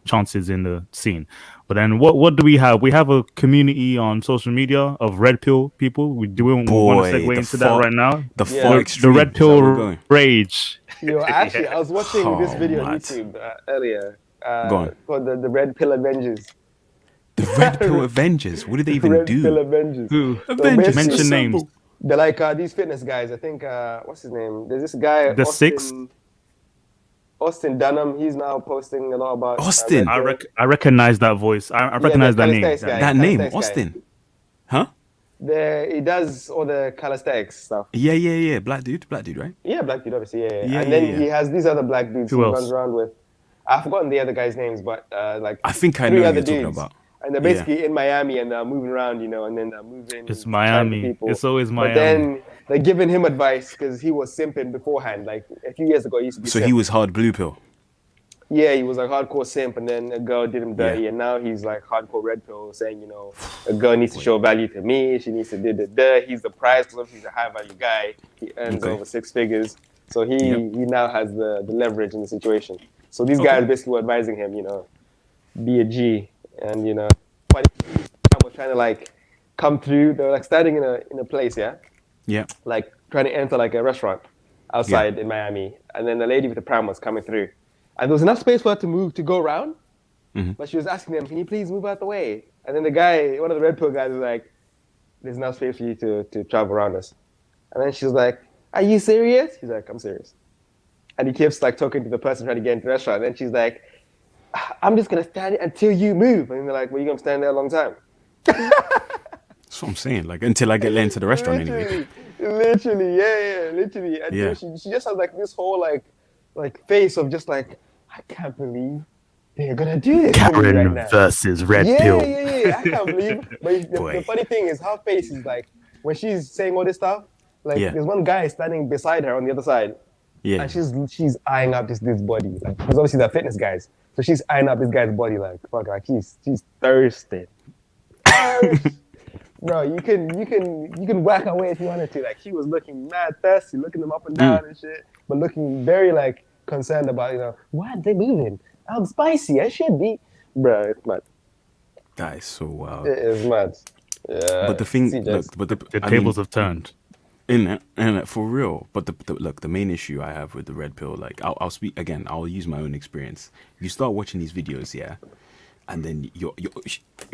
chances in the scene. But then what do we have? We have a community on social media of red pill people. We want to Boy, segue the into that far- right now. The Yeah. far The extreme. red is that where we're pill going? rage. Actually, I was watching this Oh, video on mad. YouTube earlier. Go on. Called the Red Pill Avengers. The Red Pill Avengers. What did they even Red Pill do? Avengers. Who? Avengers basically- Mention names. They're like these fitness guys. I think what's his name? There's this guy. The Six? Austin Dunham. He's now posting a lot about Austin? Red Pill. I recognize that voice. I recognize the that name. calisthenics guy. That name, Calisthenics guy. Austin. Huh? He does all the calisthenics stuff. Yeah. Black dude, right? Yeah, black dude, obviously. Yeah. Yeah, And then yeah. he has these other black dudes Who he else? runs around with. I've forgotten the other guys' names, but like I think I three know who other you're talking dudes. about. And they're basically in Miami and they're moving around, and then they're moving. It's chatting to Miami. people. It's always But Miami. then they're giving him advice because he was simping beforehand. Like a few years ago, he used to be So simp. he was hard blue pill. Yeah, he was like hardcore simp, and then a girl did him dirty, Yeah. and now he's like hardcore red pill, saying, a girl needs to show value to me. She needs to do. He's the prize because he's a high value guy. He earns Okay. over 6 figures, so he now has the leverage in the situation. So these Okay. guys basically were advising him, be a G, and funny was trying to like come through. They were like standing in a place, Yeah. like trying to enter like a restaurant outside in Miami, and then the lady with the pram was coming through, and there was enough space for her to go around, but she was asking them, "Can you please move out the way?" And then the guy, one of the red pill guys, was like, "There's enough space for you to travel around us," and then she was like, "Are you serious?" He's like, "I'm serious," and he keeps like talking to the person trying to get into the restaurant, and she's like, "I'm just gonna stand until you move," and they're like, "Well, you're gonna stand there a long time." That's what I'm saying. Like until I get into the restaurant anyway. Literally, literally. And Yeah. she just has like this whole like face of just like, I can't believe they're gonna do this to me right now. versus red Yeah. I can't believe. But the Boy. funny thing is, her face is like when she's saying all this stuff. Like Yeah. there's one guy standing beside her on the other side, Yeah. And she's eyeing up this body, like, because obviously they're fitness guys. So she's eyeing up this guy's body, like, fuck, like she's thirsty. Bro, you can whack away if you wanted to. Like, she was looking mad thirsty, looking them up and down and shit, but looking very like concerned about, why are they moving? I'm spicy. I should be. Bro, it's mad. That is so wild. It is mad. Yeah. But the thing, look, but the tables have turned. In it, for real. But the main issue I have with the red pill, like, I'll speak again. I'll use my own experience. You start watching these videos, yeah, and then your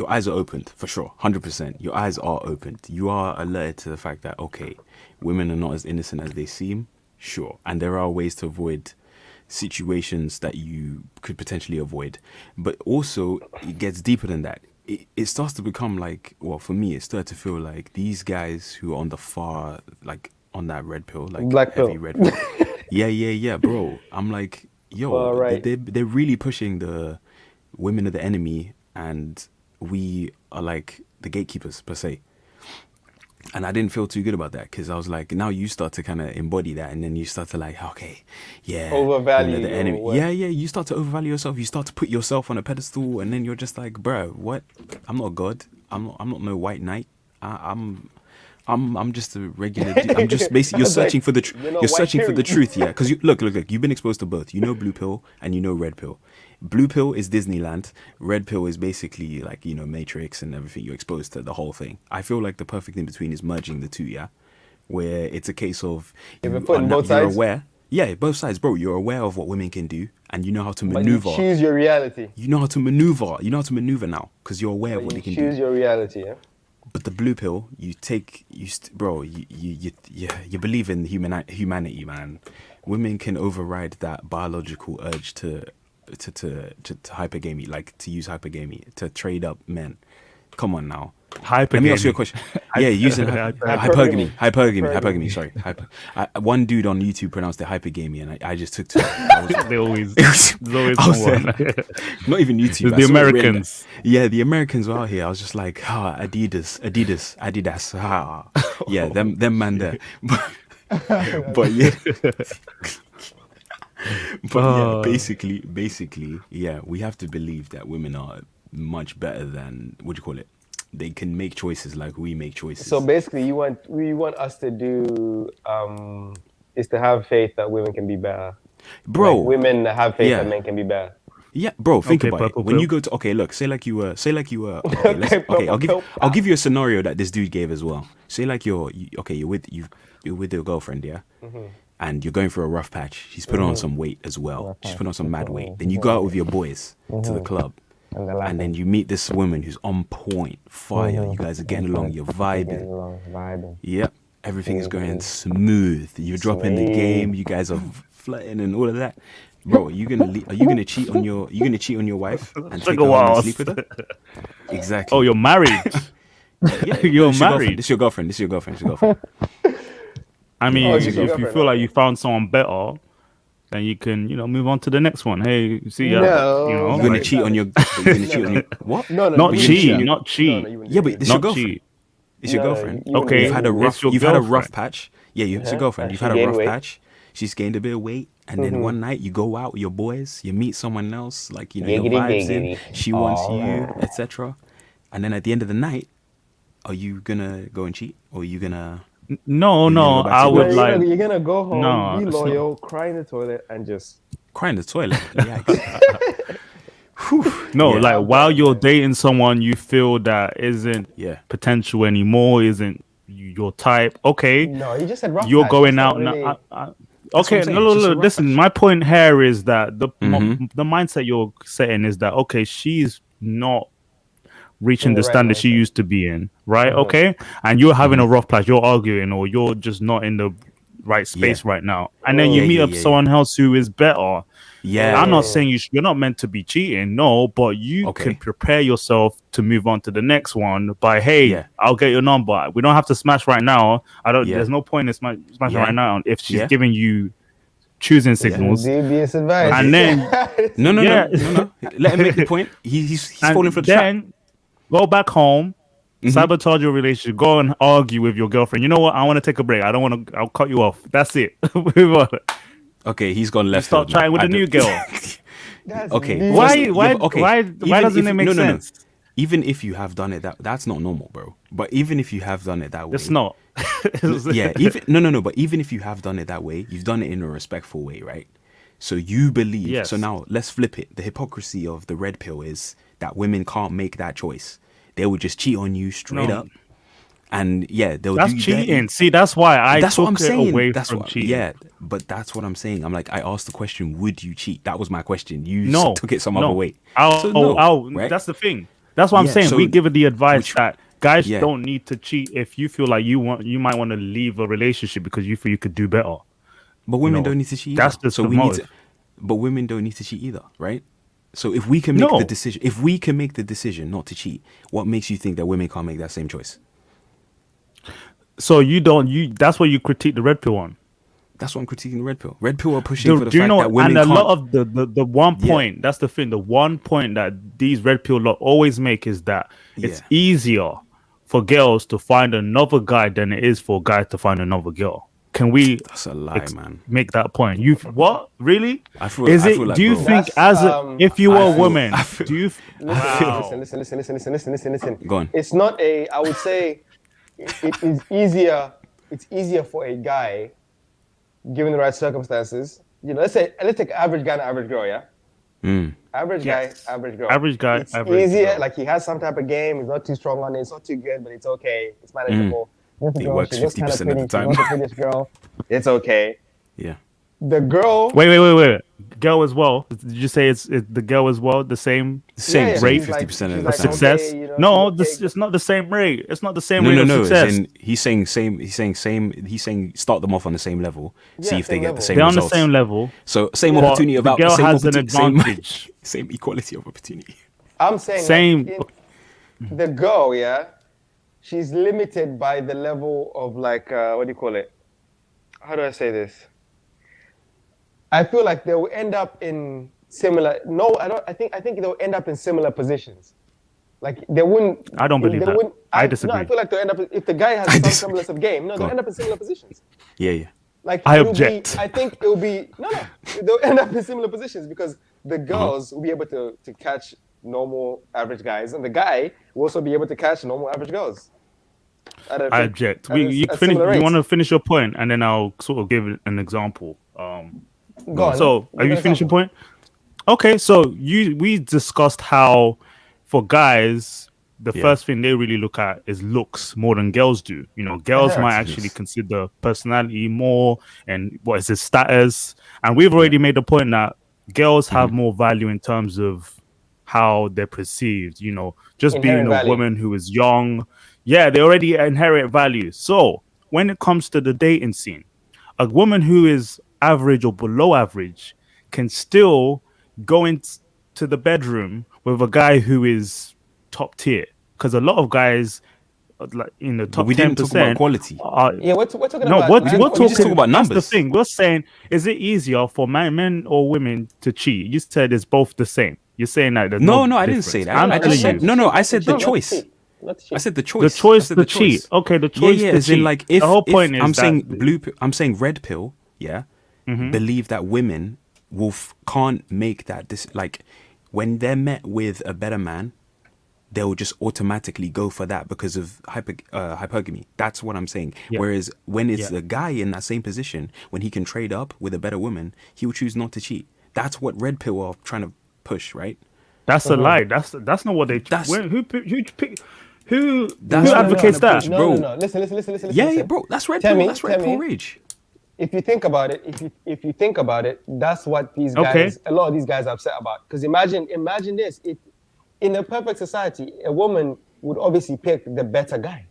eyes are opened for sure, 100%. Your eyes are opened. You are alerted to the fact that, okay, women are not as innocent as they seem, sure, and there are ways to avoid situations that you could potentially avoid. But also, it gets deeper than that. It starts to become like, well, for me, it started to feel like these guys who are on the far, like, on that red pill, like black heavy pill. red pill. yeah, bro. I'm like, yo, right. they're really pushing the women are the enemy, and we are like the gatekeepers per se. And I didn't feel too good about that, because I was like, now you start to kind of embody that, and then you start to like, okay, yeah, overvalue the enemy. Yeah, you start to overvalue yourself. You start to put yourself on a pedestal, and then you're just like, bro, what? I'm not God. I'm not no white knight. I'm just a regular dude. I'm just basically, you're searching for the you're searching for the truth, yeah. Because you look, you've been exposed to both. You know blue pill and you know red pill. Blue pill is Disneyland. Red pill is basically like, Matrix and everything. You're exposed to the whole thing. I feel like the perfect in between is merging the two, yeah, where it's a case of you're aware. Yeah, both sides, bro. You're aware of what women can do, and you know how to maneuver. But you choose your reality. You know how to maneuver. You know how to maneuver now, because you're aware of what they can do. You choose your reality, yeah. But the blue pill, you believe in humanity, man. Women can override that biological urge to hypergamy, like to use hypergamy, to trade up men. Come on now. Hypergamy. Let me ask you a question. Yeah, using hypergamy. Sorry, one dude on YouTube pronounced it hypergamy, and I just took to it. They always, there's always someone. Not even YouTube. The Americans. Yeah, the Americans were out here. I was just like, Adidas. Yeah, them man there. But yeah. But basically, yeah, we have to believe that women are much better than, what do you call it? They can make choices like we make choices. So basically, you want us to do is to have faith that women can be better, bro. Like women have faith that men can be better. Yeah, bro. Think about it. When you go to look, say like you were. I'll give you a scenario that this dude gave as well. Say like you're with your girlfriend, yeah. Mm-hmm. And you're going for a rough patch. She's putting on some weight as well. She's putting on some mad weight. Then you go out with your boys to the club. And then you meet this woman who's on point, fire. You guys are getting along. You're vibing. Yep. Everything is going smooth. You're dropping the game. You guys are flirting and all of that. Bro, are you gonna cheat on your wife and take her home and sleep with her? Exactly. Oh, you're married. Yeah, you're married. This is your girlfriend. I mean, if you feel like you found someone better, then you can, move on to the next one. Hey, see ya. No, you're gonna cheat on your. You're gonna cheat on your what? No, not cheat. No, yeah, but this is your girlfriend. It's your girlfriend. Okay, you've had a rough patch. Yeah, it's your girlfriend. You've had a rough patch. She's gained a bit of weight, and then one night you go out with your boys, you meet someone else, like your vibes in. She wants you, etc. And then at the end of the night, are you gonna go and cheat, or are you gonna? No, I would like. You're gonna go home, be loyal, cry in the toilet, and just cry in the toilet. Like while you're dating someone you feel that isn't potential anymore, isn't your type. Okay. No, you just said rough you're patch. going out really... now. Okay, no. Listen, my point here is that the mindset you're setting is that she's not reaching the standard she used to be in, right? Okay, and you're having a rough patch, you're arguing, or you're just not in the right space right now, and then you meet up someone else who is better. I'm not saying you're not meant to be cheating, no, but you can prepare yourself to move on to the next one by I'll get your number. We don't have to smash right now. There's no point in smashing right now if she's giving you choosing signals. Devious advice. And then no. Let him make the point. He's falling for the trap. Go back home, sabotage your relationship, go and argue with your girlfriend. You know what? I want to take a break. I'll cut you off. That's it. Move on. Okay, he's gone left. Start trying with a new girl. Okay. Why doesn't it make sense? No. Even if you have done it that's not normal, bro. But even if you have done it that way, it's not. Yeah. Even no. But even if you have done it that way, you've done it in a respectful way, right? So you believe. Yes. So now let's flip it. The hypocrisy of the red pill is that women can't make that choice. They would just cheat on you straight up. And yeah, they'll that's do cheating. See, that's why I that's took what I'm saying. away That's from what, cheating. yeah, but that's what I'm saying. I'm like, I asked the question, would you cheat? That was my question. You took it some other way. Right? That's the thing. That's what I'm saying. We give it the advice that guys don't need to cheat if you feel like you might want to leave a relationship because you feel you could do better. But women don't need to cheat. That's just but women don't need to cheat either, right? So if we can make the decision, not to cheat, what makes you think that women can't make that same choice? So that's what you critique the red pill on. That's what I'm critiquing the red pill. Red pill are pushing for the fact that women and a can't. lot of the one point, that's the thing, the one point that these red pill lot always make is that it's easier for girls to find another guy than it is for guys to find another girl. Can we? That's a lie, man. Make that point. You what? Really? Do you think if you were a woman, do you? Listen. Go on. It's not a. I would say it is easier. It's easier for a guy, given the right circumstances. You know, let's take average guy and average girl. Yeah. Average guy, average girl. It's easier. Girl. Like he has some type of game. He's not too strong on it. It's not too good, but it's okay. It's manageable. He works 50% of the time. Prettiest girl. It's okay. Yeah. The girl. Wait. Girl as well. Did you say it's the girl as well? The same rate, 50% of the of success. Okay, it's not the same rate. It's not the same rate of success. He's saying same. He's saying start them off on the same level. See if they get the same They're results. on the same level. So same opportunity the girl has an advantage. Same equality of opportunity. I'm saying same. The girl, she's limited by the level of like what do you call it? How do I say this? I feel like they will end up in similar. No, I don't. I think they'll end up in similar positions. Like they wouldn't. I don't believe that. I disagree. No, I feel like they'll end up if the guy has some semblance of game. No, they'll end up in similar positions. Yeah. Like I object. I think it will be no. They'll end up in similar positions because the girls will be able to catch normal average guys, and the guy will also be able to catch normal average girls. I object. You want to finish your point, and then I'll sort of give an example. Go on. So, are you finished your point? Okay, so we discussed how for guys, the first thing they really look at is looks more than girls do. You know, girls might actually consider personality more and what is his status. And we've already made the point that girls have more value in terms of how they're perceived. You know, just Inherent being a woman who is young. Yeah, they already inherit value. So when it comes to the dating scene, a woman who is average or below average can still go into the bedroom with a guy who is top tier, because a lot of guys like in the top 10%. We didn't talk about quality. We're talking about. We're talking about numbers. That's the thing. We're saying, is it easier for men or women to cheat? You said it's both the same. You're saying that there's no I didn't say that. I said the choice. I said the choice. The choice to cheat. Okay, the choice to cheat. Like the whole point is I'm saying red pill. Yeah. Believe that women can't make that. Like when they're met with a better man, they'll just automatically go for that because of hypergamy. That's what I'm saying. Yeah. Whereas when it's a guy in that same position, when he can trade up with a better woman, he will choose not to cheat. That's what red pill are trying to push, right? That's a lie. That's not what they. Who advocates that, bro? No. Listen. Yeah, bro. That's red pill. That's red pill rage. If you think about it, that's what these guys, a lot of these guys are upset about. Because imagine this: if in a perfect society, a woman would obviously pick the better guy.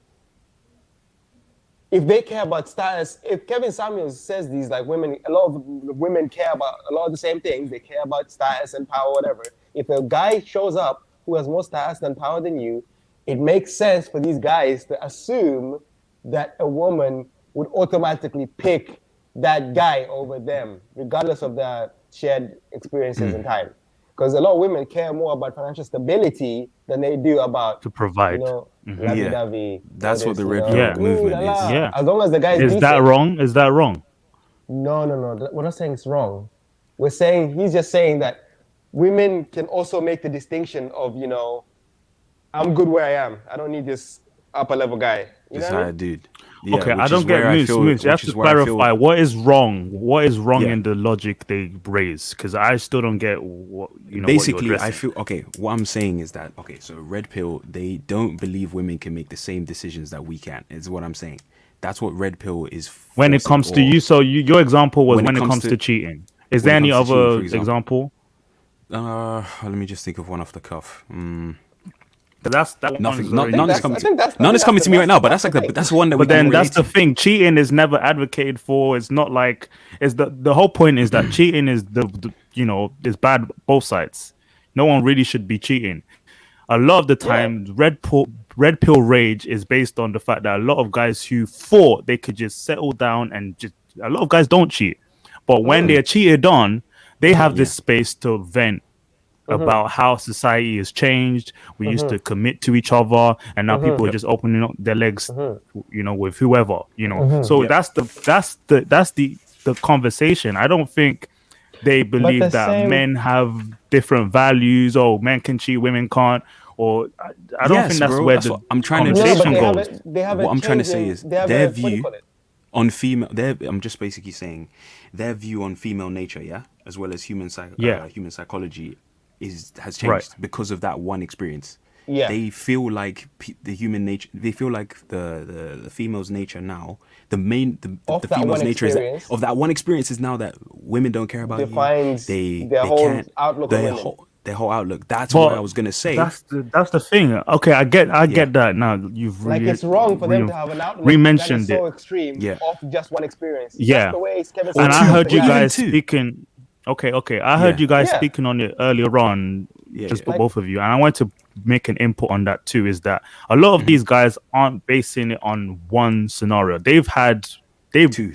If they care about status, if Kevin Samuels says these, like women, a lot of women care about a lot of the same things. They care about status and power, whatever. If a guy shows up who has more status and power than you, it makes sense for these guys to assume that a woman would automatically pick that guy over them, regardless of their shared experiences and time. Because a lot of women care more about financial stability than they do about to provide. Lovey-dovey. That's what the red pill movement is. Yeah. As long as the guy is that wrong? Is that wrong? No. We're not saying it's wrong. We're saying he's just saying that women can also make the distinction of, you know, I'm good where I am. I don't need this upper level guy. You know what I mean? Dude. Yeah, Okay, which I don't is get where I Moose. feel- Moose, you have which to is where I feel- clarify what is wrong. What is wrong Yeah. in the logic they raise? Because I still don't get what you know. Basically, what you're I addressing. feel okay. What I'm saying is that so Red Pill, they don't believe women can make the same decisions that we can. Is what I'm saying. That's what Red Pill is. When it comes to you, so your example was when it comes to cheating. Is there any other example? Let me just think of one off the cuff. That Nothing. one's None is coming. None is coming to me right now. But that's like that's one that. But we can then that's relate the thing. Cheating is never advocated for. It's not like it's the whole point is that cheating is the you know is bad both sides. No one really should be cheating. A lot of the time, red pill rage is based on the fact that a lot of guys who thought they could just settle down and just a lot of guys don't cheat, but when they're cheated on, they have this space to vent about how society has changed. We used to commit to each other, and now people are just opening up their legs, you know, with whoever, you know. So that's the conversation. I don't think they believe that men have different values. Oh, men can cheat, women can't. Or I don't think that's where the I'm trying conversation to goes. What I'm trying to say is their view on female. I'm just basically saying their view on female nature, as well as human psychology, has changed because of that one experience. They feel like the human nature. They feel like the female's nature now. The female's nature is of that one experience is now that women don't care about defines you. Their whole outlook. Their whole outlook. That's what I was gonna say. That's the thing. Okay, I get that. Now you've like it's wrong for them to have an outlook re-mentioned that is so extreme off just one experience. Yeah, that's the way Kevin and I heard you guys too. speaking. Okay. I heard you guys speaking on it earlier on, just for both of you, and I want to make an input on that too. Is that a lot of these guys aren't basing it on one scenario? They've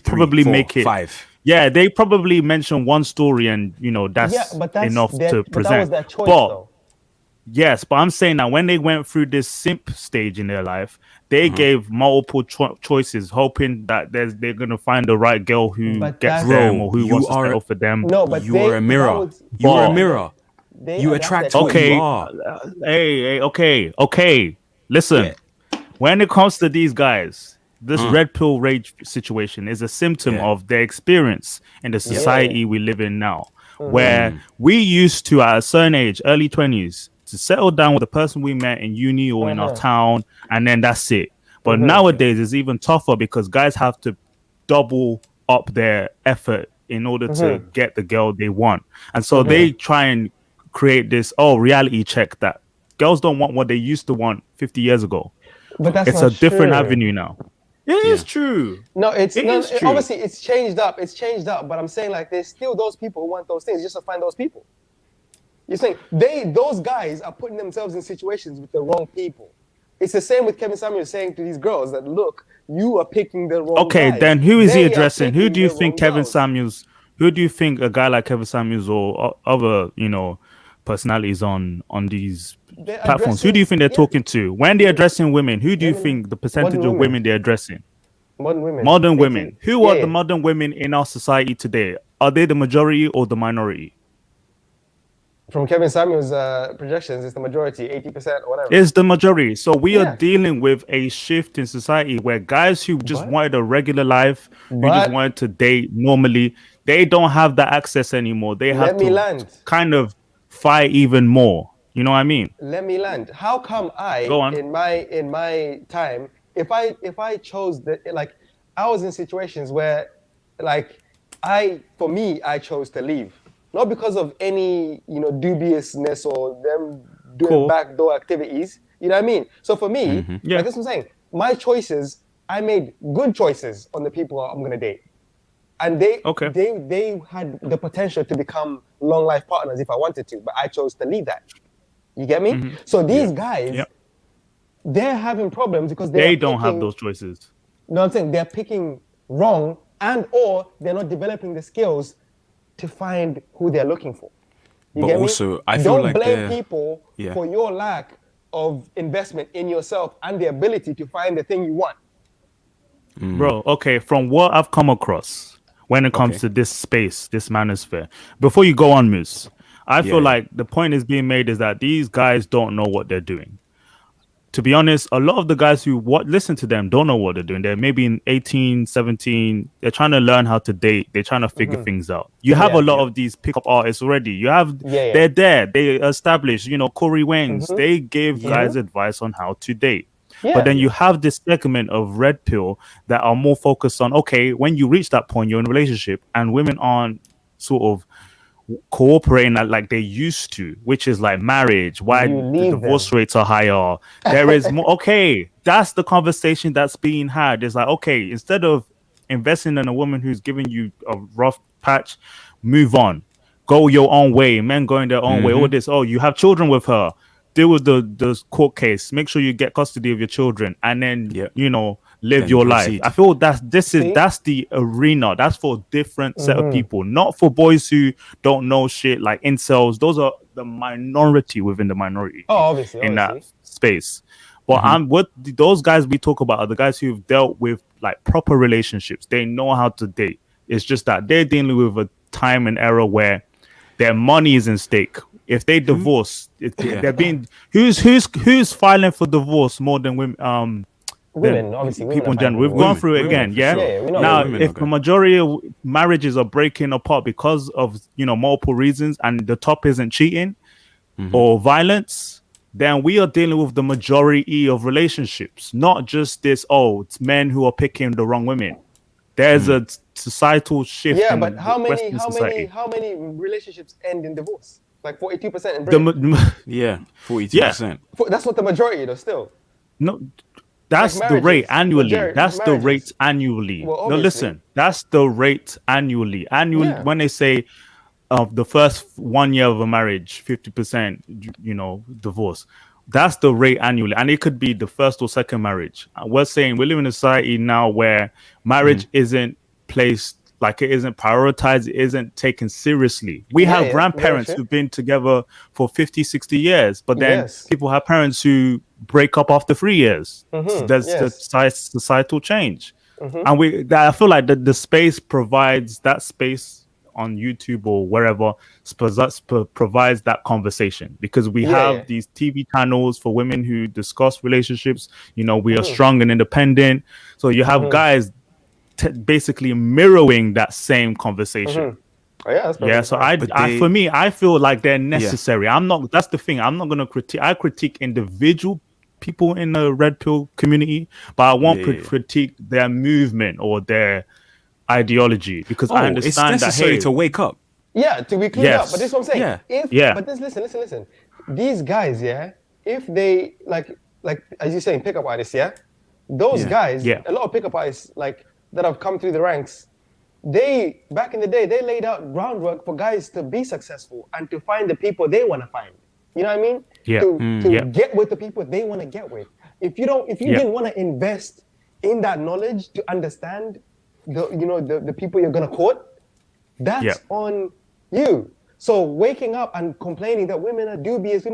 probably make it 5. Yeah, they probably mention one story, and you know that's enough to present. But that was their choice, though. Yes, but I'm saying that when they went through this simp stage in their life, they gave multiple choices, hoping that they're gonna find the right girl who gets them or who wants to settle for them. No, but you are a mirror. You are a mirror. You attract what you are. Hey, okay. Listen, when it comes to these guys, this red pill rage situation is a symptom of their experience in the society we live in now, where we used to, at a certain age, early 20s, to settle down with the person we met in uni or in our town, and then that's it. But nowadays, it's even tougher because guys have to double up their effort in order to get the girl they want. And so they try and create this reality check that girls don't want what they used to want 50 years ago. But that's it's a different avenue now. It is true. No, it's true. Obviously it's changed up. But I'm saying like there's still those people who want those things just to find those people. You're saying those guys are putting themselves in situations with the wrong people. It's the same with Kevin Samuels saying to these girls that look, you are picking the wrong guys. Then who is he addressing? Who do you think Kevin Samuels? Who do you think a guy like Kevin Samuels or other personalities on these platforms? Who do you think they're talking to when they're addressing women? Who do you think the percentage of women they're addressing? Modern women. Who are the modern women in our society today? Are they the majority or the minority? From Kevin Samuels' projections, it's the majority, 80% or whatever. It's the majority. So we are dealing with a shift in society where guys who just wanted a regular life, who just wanted to date normally, they don't have that access anymore. They have to kind of fight even more. You know what I mean? Let me land. How come in my time, if I chose I was in situations where I chose to leave. Not because of any, dubiousness or them doing backdoor activities. You know what I mean? So for me, like that's what I'm saying. My choices, I made good choices on the people I'm gonna date. And they had the potential to become long life partners if I wanted to, but I chose to leave that. You get me? So these guys, they're having problems because they don't have those choices. No, I'm saying they're picking wrong or they're not developing the skills to find who they're looking for. You get me? I feel don't blame people for your lack of investment in yourself and the ability to find the thing you want. Bro, okay, from what I've come across, when it comes to this space, this manosphere. Before you go on, Moose, I feel like the point is being made is that these guys don't know what they're doing. To be honest, a lot of the guys who listen to them don't know what they're doing. They're maybe in 18, 17. They're trying to learn how to date. They're trying to figure things out. You have a lot of these pickup artists already. You have, they're there. They established, Corey Waynes. They give guys advice on how to date. But then you have this segment of Red Pill that are more focused on, okay, when you reach that point, you're in a relationship and women aren't sort of cooperating like they used to, which is like marriage, why the divorce rates are higher. There is more. Okay, that's the conversation that's being had. It's like, okay, instead of investing in a woman who's giving you a rough patch, move on, go your own way. Men going their own way. All this, you have children with her, deal with the court case, make sure you get custody of your children, and then live your life. I feel that's the arena. That's for a different set of people, not for boys who don't know shit like incels. Those are the minority within the minority. Obviously. That space. But what those guys we talk about are the guys who've dealt with like proper relationships. They know how to date. It's just that they're dealing with a time and era where their money is in stake. If they divorce, they're being who's filing for divorce more than women? Women, obviously. People in general. We've gone through it again. Now, if the majority of marriages are breaking apart because of multiple reasons, and the top isn't cheating or violence, then we are dealing with the majority of relationships, not just this. It's men who are picking the wrong women. There's a societal shift. Yeah, but how many relationships end in divorce? Like 42% in break. 42%. That's not the majority, though. Still. No. That's the rate annually. That's the rate annually. Well, no, listen. That's the rate annually. When they say of the first 1 year of a marriage, 50%, divorce. That's the rate annually, and it could be the first or second marriage. We're saying we live in a society now where marriage isn't placed like it isn't prioritized, it isn't taken seriously. We have grandparents who've been together for 50, 60 years, but then people have parents who break up after 3 years. So there's the societal change. And I feel like the space provides that space on YouTube or wherever provides that conversation, because we have these TV channels for women who discuss relationships. We are strong and independent. So you have guys basically mirroring that same conversation. So for me, I feel like they're necessary. That's the thing. I'm not going to critique. I critique individual people in the Red Pill community, but I won't critique their movement or their ideology, because I understand it's necessary to wake up. To be cleaned up. But this is what I'm saying. But listen. These guys, if they like as you're saying, pickup artists, those guys, a lot of pickup artists that have come through the ranks, they back in the day, they laid out groundwork for guys to be successful and to find the people they want to find. You know what I mean? To get with the people they want to get with. If you didn't want to invest in that knowledge to understand the people you're gonna court, that's on you. So waking up and complaining that women are dubious.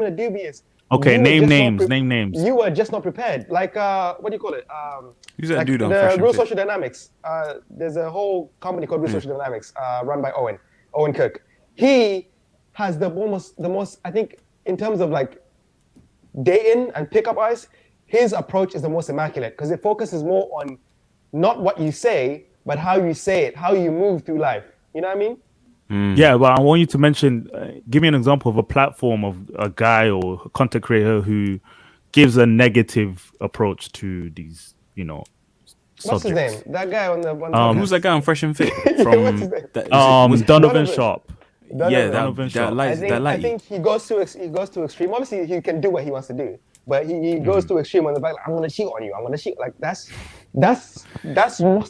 Okay, name names. You were just not prepared. Like what do you call it? Who's that dude on the Real FreshAndFit? Social Dynamics. There's a whole company called Real Social Dynamics, run by Owen Kirk. He has the most I think in terms of like dating and pickup artists, his approach is the most immaculate, because it focuses more on not what you say, but how you say it, how you move through life. You know what I mean? Yeah, well, I want you to mention, give me an example of a platform of a guy or a content creator who gives a negative approach to these, What's his subjects. name? That guy on the Who's that guy on Fresh and Fit? What's his name? DonovanSharpe. I think he goes to extreme. Obviously, he can do what he wants to do, but he goes to extreme on the back. Like, I'm gonna cheat on you. I'm gonna cheat. Like that's lost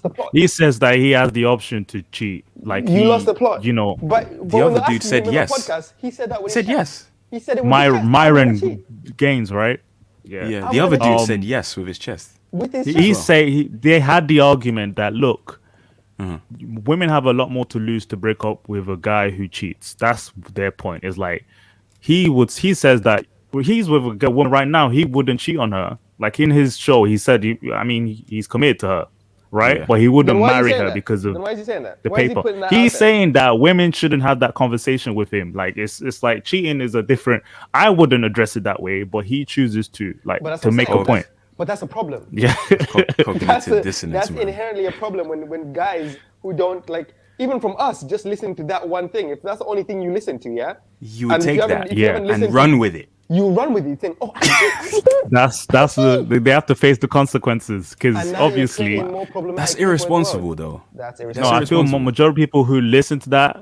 the plot. He says that he has the option to cheat. Like you lost the plot. But the other dude said yes. Podcast, he said that. He said yes. He said it. Myron Gaines, right? Yeah. The other dude said yes with his chest. With his chest. They had the argument that look, women have a lot more to lose to break up with a guy who cheats. That's their point. It's like he says that he's with a woman right now, he wouldn't cheat on her. Like in his show, he said he's committed to her, right? Yeah. But he wouldn't Then why is he marry saying her that? because of Then why is he saying that? the Why is he paper. putting that He's out there? saying that women shouldn't have that conversation with him. Like it's like cheating is a different. I wouldn't address it that way, but he chooses to like But that's to what I'm make saying. a point. But that's a problem. Yeah, Cognitive dissonance, That's man. inherently a problem when guys who don't like, even from us, just listening to that one thing. If that's the only thing you listen to, yeah, You would And if take you haven't- that if you haven't listened and to- run with it. you run with it. You think, oh, I that's they have to face the consequences because And now you're obviously. creating more problematic That's people in the world. irresponsible, though. That's No, irresponsible. I feel irresponsible. majority of people who listen to that.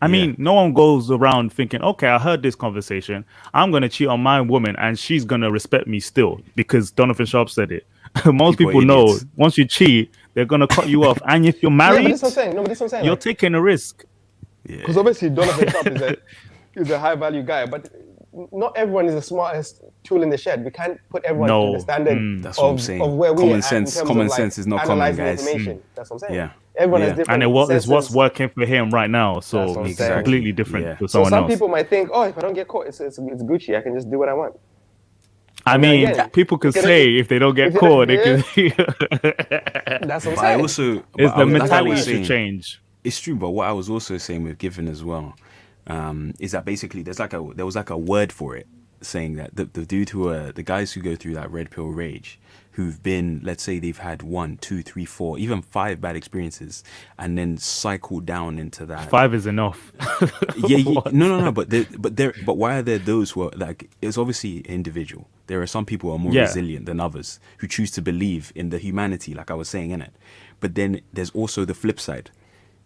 I mean, no one goes around thinking, okay, I heard this conversation. I'm going to cheat on my woman and she's going to respect me still because DonovanSharpe said it. Most People people are know idiots. once you cheat, they're going to cut you off. And if you're Yeah, married, but this is what I'm saying. No, but this is what I'm saying. you're taking a risk. Because obviously DonovanSharpe is a high value guy, but not everyone is the smartest tool in the shed. We can't put everyone to the standard That's what I'm of saying. where we Common are at in sense- terms common of, like, sense is not common, analyzing guys. information. That's what I'm saying. Yeah. Everyone Yeah. has different And it's senses. what's working for him right now. That's So what I'm it's saying. completely different Yeah. to So someone some else. people might think, oh, if I don't get caught, it's Gucci. I can just do what I want. I And then mean, again, people could if you say don't- if they don't get if you caught, don't- they could. That's what I'm But I saying. also, It's but the like I mentality was should saying, change. It's true, but what I was also saying with Given as well, is that basically there was like a word for it, saying that the dude who are the guys who go through that red pill rage, who've been, let's say they've had 1, 2, 3, 4, even 5 bad experiences, and then cycle down into that. 5 is enough. No, but why are there those who are like? It's obviously individual. There are some people who are more resilient than others who choose to believe in the humanity, like I was saying in it. But then there's also the flip side.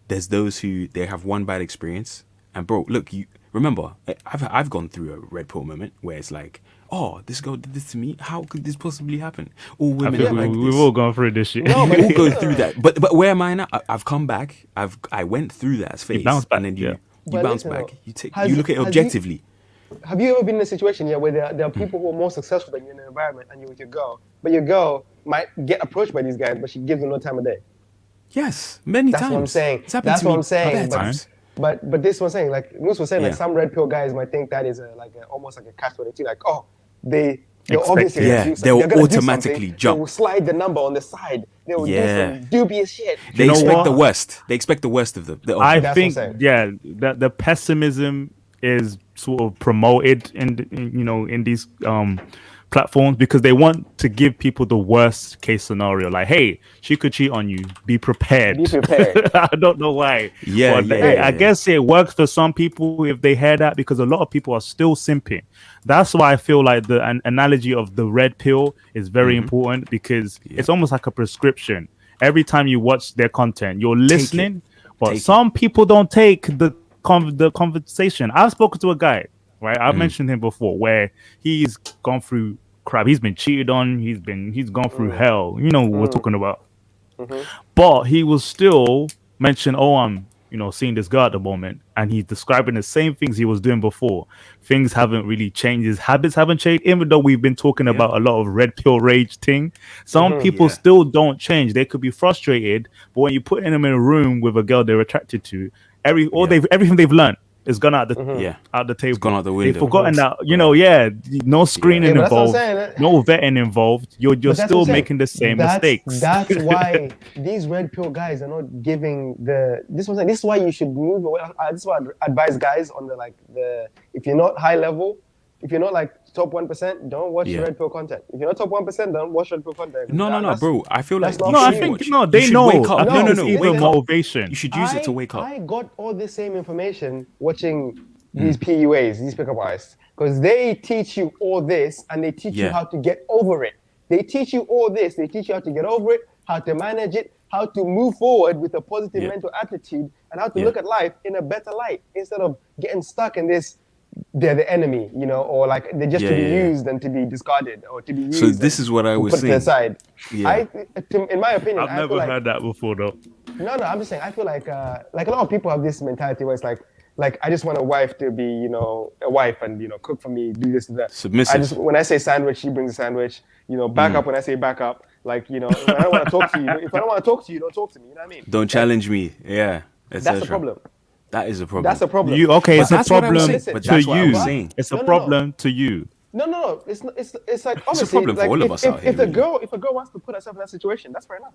There's those who they have one bad experience, and bro, look, you remember, I've gone through a red pill moment where it's like, oh, this girl did this to me. How could this possibly happen? All I women think are like we've this. all gone through this shit. No, We but all go through that. But where am I now? I've come back. I went through that phase, bounce back, and then you But bounce listen, back. has- You look at it has objectively. Have you ever been in a situation where there are people who are more successful than you in an environment and you're with your girl, but your girl might get approached by these guys, but she gives them no time of day? Yes, many That's times. what I'm saying. It's happened That's to what me I'm saying. many But, times. but this was saying, like Moose was saying, like Yeah. some red pill guys might think that is almost like a catch-22. Like, oh, they're Expect obviously it. gonna Yeah, do something. they'll They're gonna do automatically something. jump. They will slide the number on the side. They will Yeah. do some dubious shit. They know expect what? the worst. They expect the worst of the. I That's think, what I'm saying. yeah, that the pessimism is sort of promoted in these platforms because they want to give people the worst case scenario. Like, hey, she could cheat on you. Be prepared. Be prepared. I don't know why. Yeah, But, yeah, hey, yeah. I guess it works for some people if they hear that because a lot of people are still simping. That's why I feel like the analogy of the red pill is very important because it's almost like a prescription. Every time you watch their content, you're listening, but Take it. some people don't take the conversation. I've spoken to a guy, right? I've mentioned him before, where he's gone through crap. He's been cheated on. He's gone through hell. You know what we're talking about. But he was still mentioned, oh, I'm seeing this girl at the moment, and he's describing the same things he was doing before. Things haven't really changed. His habits haven't changed, even though we've been talking about a lot of red pill rage thing. Some people still don't change. They could be frustrated, but when you put them in a room with a girl they're attracted to, everything they've learned is gone out the out the table. It's gone out the window. They've forgotten that no screening Yeah, but that's what I'm involved, saying. no vetting involved. You're But that's what still I'm saying. making the same That's- mistakes. That's why these red pill guys are not giving this is why you should move away. This is why I advise guys on the if you're not high level, if you're not like top 1%, don't watch Yeah. red pill content. If you're not top 1%, don't watch red pill content. No, That's- bro. I feel like that's not you No, I should think watch. no, You they should know. wake up. I No, think no, it's no. even Wake up. motivation. You should use it to wake up. I got all the same information watching these PUAs, these pickup artists, because they teach you all this and they teach you Yeah. how to get over it. They teach you all this. They teach you how to get over it, how to manage it, how to move forward with a positive Yeah. mental attitude, and how to Yeah. look at life in a better light instead of getting stuck in this. They're the enemy, or like they're just to be Yeah. used and to be discarded or to be used. So this is what I and was put to the saying. side. Yeah. In my opinion, I've I never feel like, heard that before, though. no, I'm just saying. I feel like a lot of people have this mentality where it's like I just want a wife to be, a wife and cook for me, do this and that. Submissive. When I say sandwich, she brings a sandwich. Back up when I say back up. Like when I don't want to talk to you, if I don't want to talk to you, don't talk to me. You know what I mean? Don't challenge me. Yeah. That's the etc. problem. That is a problem. That's a problem. It's a that's what I'm problem saying. to But that's what I you. was saying. It's a No. problem to you. No. It's like It's a obviously problem for like all of us out here, if a really. girl wants to put herself in that situation, that's fair enough.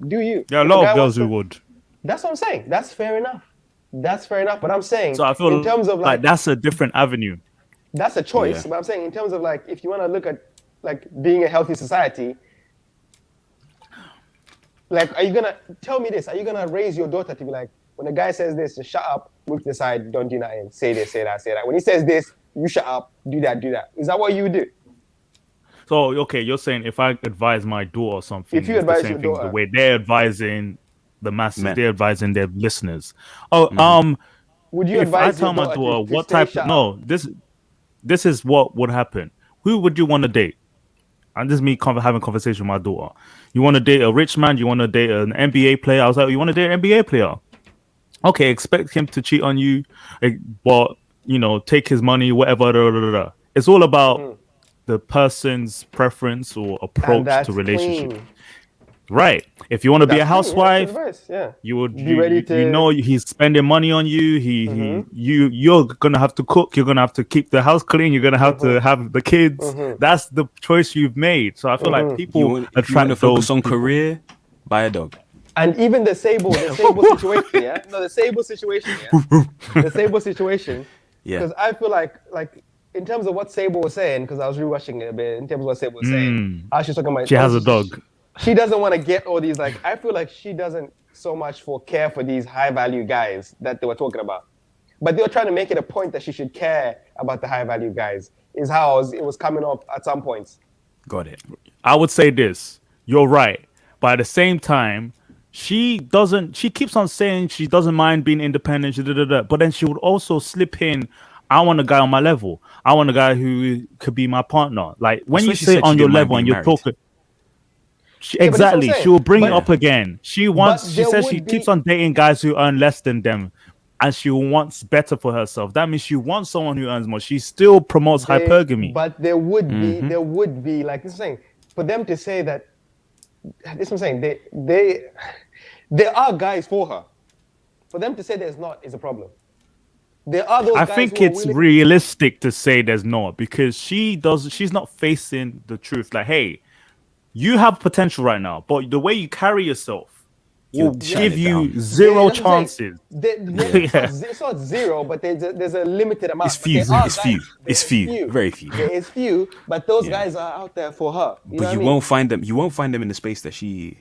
Do you? There are a If a lot guy of girls wants who to- would. That's what I'm saying. That's fair enough. But I'm saying So I feel in terms of like that's a different avenue. that's a choice. Yeah. But I'm saying in terms of like if you want to look at like being a healthy society, like are you gonna tell me this? Are you gonna raise your daughter to be like when a guy says this, just shut up, move to the side, don't do nothing, say this, say that, say that. When he says this, you shut up, do that. Is that what you do? So okay, you're saying if I advise my daughter something, If you it's advise the same your thing daughter- the way they're advising the masses, Men. they're advising their listeners. Oh, Would you if I advise tell your my daughter daughter to what stay type shut of up? this is what would happen. Who would you want to date? And this is me having a conversation with my daughter. You want to date a rich man? You want to date an NBA player? I was like, you want to date an NBA player? Okay, expect him to cheat on you, but take his money, whatever. Da, da, da, da. It's all about the person's preference or And approach that's to relationship. clean. Right. If you want to be a That's clean, housewife, yeah, that's advice, yeah. you would Be ready to- he's spending money on you. You're gonna have to cook. You're gonna have to keep the house clean. You're gonna have to have the kids. That's the choice you've made. So I feel like people You want attract to focus those on people. career, buy a dog. And even the Sable situation, yeah. No, the Sable situation, yeah. The Sable situation. Yeah. Because I feel like in terms of what Sable was saying, because I was rewatching it a bit. In terms of what Sable was saying, I was just talking about. She has a dog. She doesn't want to get all these like. I feel like she doesn't so much care for these high value guys that they were talking about, but they were trying to make it a point that she should care about the high value guys. Is how it was coming up at some points. Got it. I would say this. You're right, but at the same time, she keeps on saying she doesn't mind being independent. But then she would also slip in. I want a guy on my level. I want a guy who could be my partner. Like when That's you what she say said on she your didn't mind level and being you're married. talking. but that's what I'm Exactly. saying. She will bring But- it up again. She wants. She there says she would keeps be- on dating guys who earn less than them, and she wants better for herself. That means she wants someone who earns more. She still promotes hypergamy. But there would be like this is saying for them to say that. This is what I'm saying. There are guys for her. For them to say there's not is a problem. There are those I guys think who are it's willing- realistic to say there's not because she's not facing the truth. Like, hey, you have potential right now, but the way you carry yourself will shutting give it you down. zero that's what I'm saying. chances. It's not zero, but there's a limited amount. It's But few. there are It's guys- few. there It's is few. Very few. There is few, but those Yeah. guys are out there for her. You know But what you I mean? won't find them. You won't find them in the space that she's.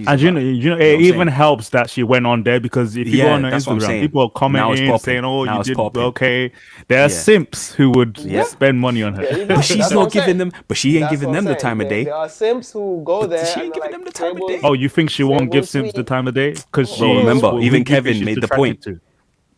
And you know, about. it what I'm even saying? helps that she went on there because if you go Yeah, on her that's what I'm Instagram, saying. people are Now it's commenting popping. saying, "Oh, Now you it's did popping. okay." There are Yeah. simps who would Yeah. spend money on her. Yeah, you know, But she's that's not what I'm giving saying. them. But she ain't That's giving what I'm them the saying. time of day. There are simps who go there. she ain't and giving like, them the time of Sable's- day. Oh, you think she won't Sable's give simps sweet. the time of day? Because Bro, remember, who even do you think Kevin she's made the attracted point. to?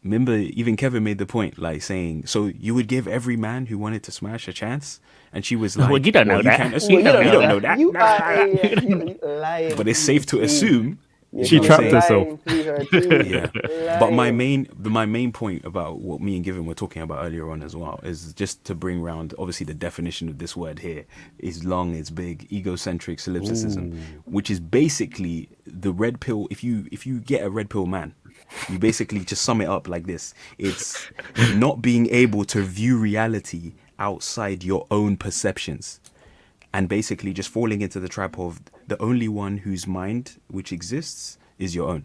Remember, even Kevin made the point, like saying, "So you would give every man who wanted to smash a chance?" And she was like, Well, you don't know that. can't Well, assume. you don't You know don't know that. You are a lying. But it's safe to thief. assume. Yeah, She you're trapped lying herself. through her too. Yeah. But my Lying. main point about what me and Given were talking about earlier on as well is just to bring round, obviously the definition of this word here is long, it's big, egocentric solipsism, which is basically the red pill. If you get a red pill man, you basically just sum it up like this. It's not being able to view reality outside your own perceptions. And basically just falling into the trap of the only one whose mind which exists is your own.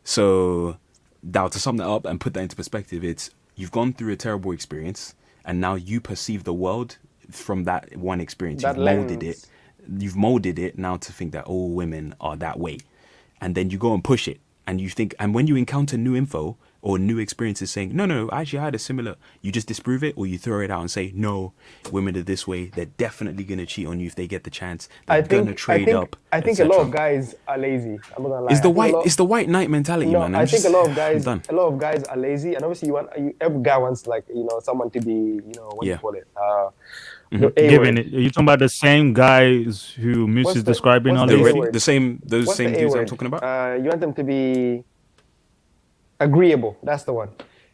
So now to sum that up and put that into perspective, it's you've gone through a terrible experience and now you perceive the world from that one experience. That You've molded it now to think that all women are that way. And then you go and push it and you think, and when you encounter new info or new experiences saying, no, actually I had a similar, you just disprove it or you throw it out and say, no, women are this way. They're definitely going to cheat on you if they get the chance. They're going to trade up. I think a lot of etc. guys are lazy. I'm not gonna lie. It's the I think a white, lot- it's the white knight mentality, No, man. I think a lot of I'm done. guys are lazy, and obviously every guy wants like someone to be what do you Yeah. call it? Mm-hmm. The A Given word. it, are you talking about the same guys who Moose What's is the- describing? what's Are the they A Already, word? those same What's the A dudes I'm word? talking about. You want them to be agreeable. That's the one.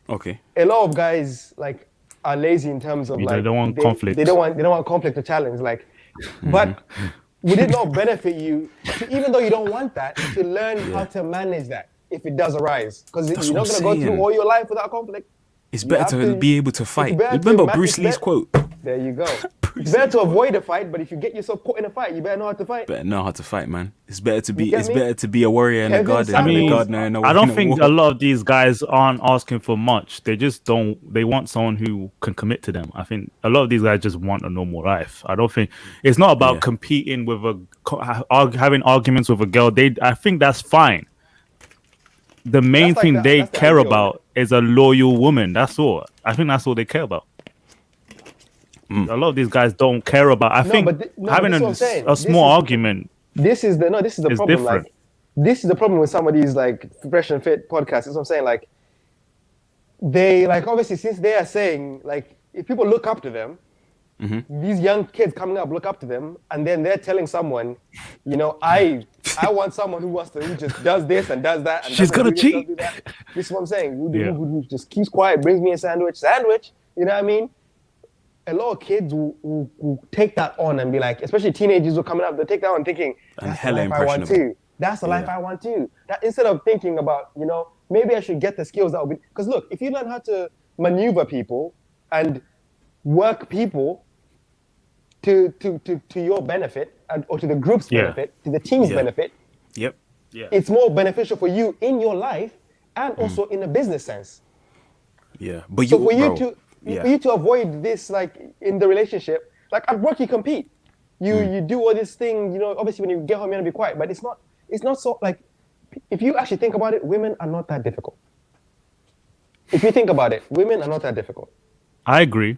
Okay. A lot of guys like are lazy in terms of They like don't want conflict. They don't want conflict or challenge. Like, but would it not benefit you, even though you don't want that, to learn how to manage that if it does arise? Because That's you're not what going I'm to go through saying. all your life without conflict. It's You better have to be able to fight. better to Remember ma- Bruce it's Lee's bet- quote? There you go. It's better to avoid a fight, but if you get yourself caught in a fight, you better know how to fight. Better know how to fight, man. It's better to be. You get It's me? better to be a warrior in a Kevin garden Samuels. than a gardener in a I don't in a think war. a lot of these guys aren't asking for much. They just don't. They want someone who can commit to them. I think a lot of these guys just want a normal life. I don't think it's not about competing with having arguments with a girl. I think that's fine. The main thing they care about is a loyal woman. That's all. I think that's all they care about. A lot of these guys don't care about. I think having a small argument. This is the problem. Different. Like, this is the problem with some of these like Fresh and Fit podcasts. Is what I'm saying. Like, they like obviously since they are saying like if people look up to them, these young kids coming up look up to them, and then they're telling someone, you know, I want someone who just does this and does that. And she's gonna cheat. This is what I'm saying. Who just keeps quiet, brings me a sandwich. You know what I mean? A lot of kids will take that on and be like, especially teenagers who are coming up, they take that on thinking, that's the life I want too. That's the life I want too. That instead of thinking about, you know, maybe I should get the skills that will be, because look, if you learn how to maneuver people and work people to your benefit or to the group's benefit, to the team's benefit, it's more beneficial for you in your life and also in a business sense. Yeah, but so for you to avoid this, like in the relationship, like at work you compete, you do all this thing, you know. Obviously, when you get home, you have to be quiet, but it's not so like. If you actually think about it, women are not that difficult. If you think about it, women are not that difficult. I agree.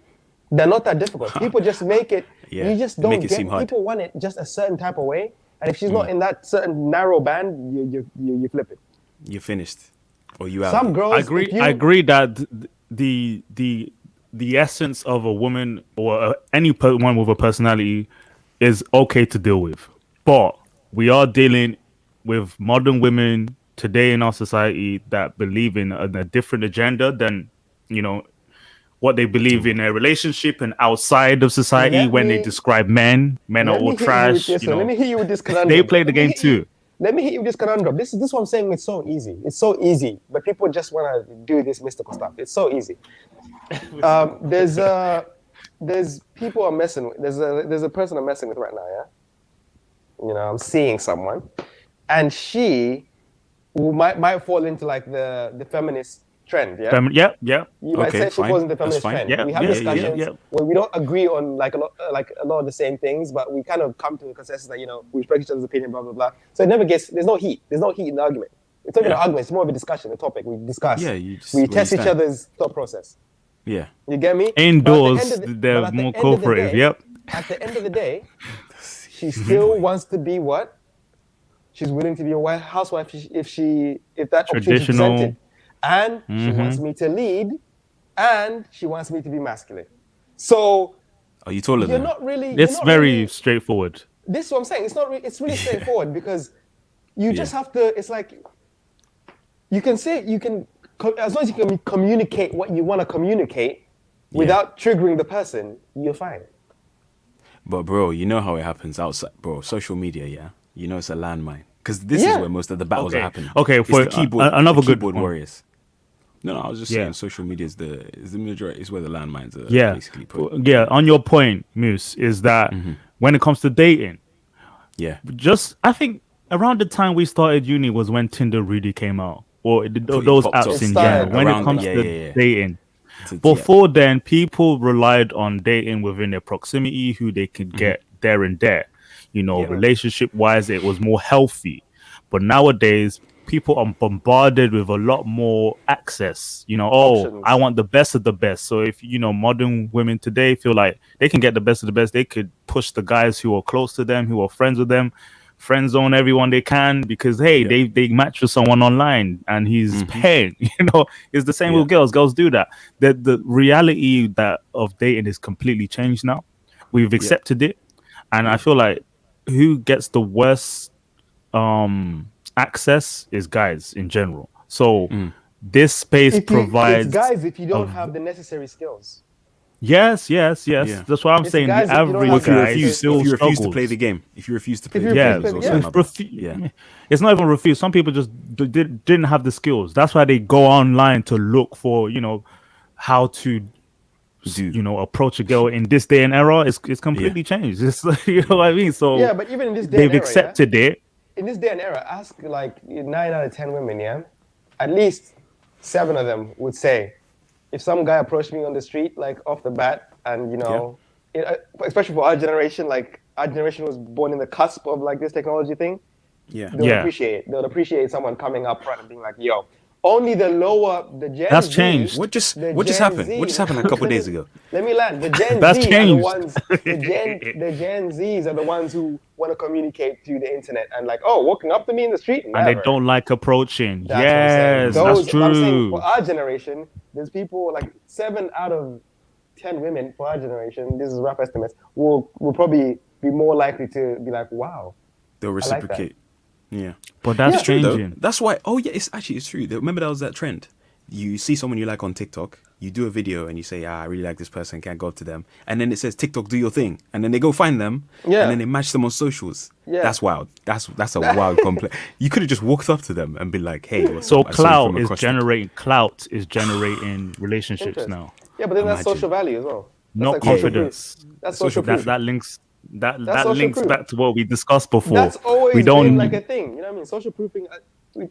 They're not that difficult. People just make it. You just don't make it get. seem hard. People want it just a certain type of way, and if she's not in that certain narrow band, you flip it. You're finished, or you out. Some girls. I agree that the essence of a woman or anyone with a personality is okay to deal with, but we are dealing with modern women today in our society that believe in a different agenda than, you know, what they believe in a relationship and outside of society. When they describe men are all trash. You know, let me hit you with this conundrum. They play the game too. Let me hit you with this conundrum. This is what I'm saying. It's so easy. It's so easy, but people just want to do this mystical stuff. It's so easy. There's people I'm messing with. There's a person I'm messing with right now. Yeah, you know, I'm seeing someone, and she might fall into like the feminist trend. Yeah. You might say she falls into the feminist trend. Yeah, we have discussions where we don't agree on like a lot of the same things, but we kind of come to a consensus that, you know, we respect each other's opinion, blah blah blah. So it never gets. There's no heat. There's no heat in the argument. It's not even an argument. It's more of a discussion, a topic. We discuss. We test each other's thought process. Yeah. You get me? Indoors, they're more cooperative. At the end of the day, she still wants to be what? She's willing to be a housewife if that opportunity is presented. And she wants me to lead, and she wants me to be masculine. So are you taller than her? Not really. It's very straightforward. This is what I'm saying. It's not. It's really straightforward because you just have to. It's like you can as long as you can communicate what you want to communicate without triggering the person, you're fine. But bro, you know how it happens outside, bro. Social media, yeah. You know it's a landmine because this is where most of the battles are happening. Okay, it's for the keyboard, another the good keyboard one. warriors. No, I was just saying social media is the majority. Is where the landmines are basically put. Yeah, on your point, Moose, is that when it comes to dating, I think around the time we started uni was when Tinder really came out, or those apps in general. When it comes to dating, before then, people relied on dating within their proximity, who they could get there and there. You know, relationship-wise, it was more healthy. But nowadays, people are bombarded with a lot more access. You know, options. I want the best of the best. So if, you know, modern women today feel like they can get the best of the best, they could push the guys who are close to them, who are friends with them, friend zone everyone they can, because they match with someone online and he's paying. You know, it's the same with girls. Girls do that. The reality of dating is completely changed now. We've accepted it, and I feel like who gets the worst access is guys in general. So this space provides it's guys if you don't have the necessary skills. Yes. That's what I'm saying. The average guy if you refuse to play the game. If you refuse to play the game. It's not even refuse. Some people just didn't have the skills. That's why they go online to look for, you know, how to approach a girl in this day and era, it's completely changed. It's you know what I mean. So yeah, but even in this day they've and era, accepted it. In this day and era, ask like 9 out of 10 women, at least 7 of them would say, if some guy approached me on the street, like off the bat, and especially for our generation, like our generation was born in the cusp of like this technology thing. Yeah, they would appreciate someone coming up front and being like, yo. Only the Gen That's Z, changed. What just happened? What just happened a couple days ago? Let me land. The Gen That's Z changed. are the ones. The Gen Zs are the ones who want to communicate through the internet and like, walking up to me in the street, never. And they don't like approaching. That's That's true. I'm saying for our generation, there's people like 7 out of 10 women for our generation. This is rough estimates. Will probably be more likely to be like, wow. They'll reciprocate. Like but that's changing. That's why. Oh yeah, it's true. Remember that was that trend. You see someone you like on TikTok, you do a video and you say, I really like this person, can't go up to them, and then it says TikTok, do your thing, and then they go find them, and then they match them on socials. That's wild. That's a wild complex. You could have just walked up to them and be like, hey. Clout is generating relationships now. Yeah, but then that's social value as well. Not like confidence. That's social proof. That links back to what we discussed before. That's always been like a thing. You know what I mean? Social proofing,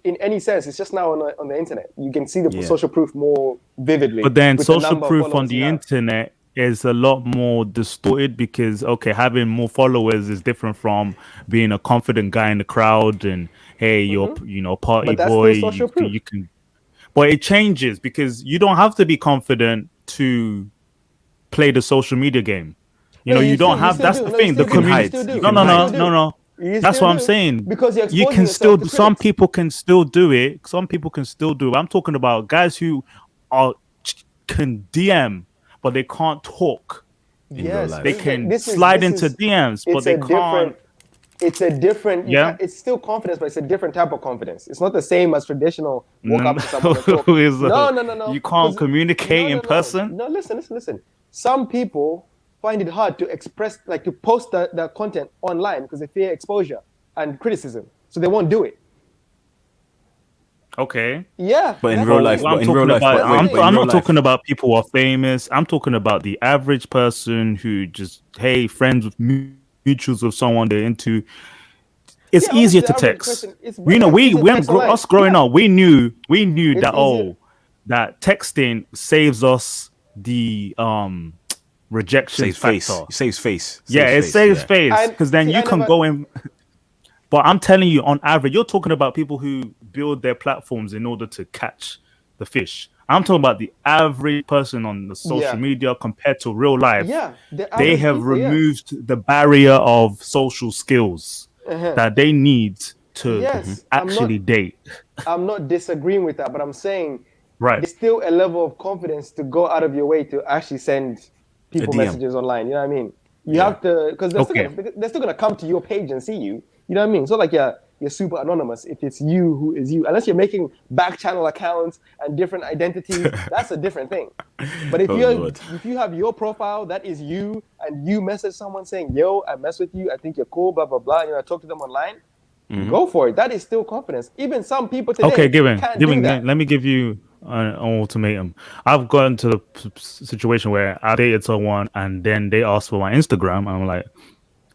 in any sense, it's just now on the internet. You can see the social proof more vividly. But then social proof on the internet is a lot more distorted because having more followers is different from being a confident guy in the crowd and hey, you're party boy. You can, but it changes because you don't have to be confident to play the social media game. You don't have. That's the thing. The community. No. That's what I'm saying. Because you can still. Some people can still do it. Some people can still do it. I'm talking about guys who can DM, but they can't talk. Yes, they can slide into DMs, but they can't. It's a different. It's still confidence, but it's a different type of confidence. It's not the same as traditional walk up to someone and talk. No. You can't communicate in person. No, listen. Some people find it hard to express, like to post the content online because they fear exposure and criticism, so they won't do it. Okay. Yeah. But in real life, I'm not talking about people who are famous. I'm talking about the average person who just friends with mutuals with someone they're into. It's easier to text. Us growing up, we knew that that texting saves us the rejection factor. Saves face. It saves face because then you can go in. But I'm telling you, on average, you're talking about people who build their platforms in order to catch the fish. I'm talking about the average person on the social media compared to real life. Yeah, they have removed the barrier of social skills that they need to actually date. I'm not disagreeing with that, but I'm saying there's still a level of confidence to go out of your way to actually send people messages online. You know what I mean? You have to, because they're still gonna come to your page and see you. You know what I mean? It's not like you're super anonymous if it's you who is you. Unless you're making back channel accounts and different identities, that's a different thing. But if you have your profile, that is you, and you message someone saying, yo, I mess with you, I think you're cool, blah, blah, blah, and I talk to them online, go for it. That is still confidence. Even some people today can't do that. Let me give you an ultimatum. I've gotten to the situation where I dated someone and then they asked for my Instagram and I'm like,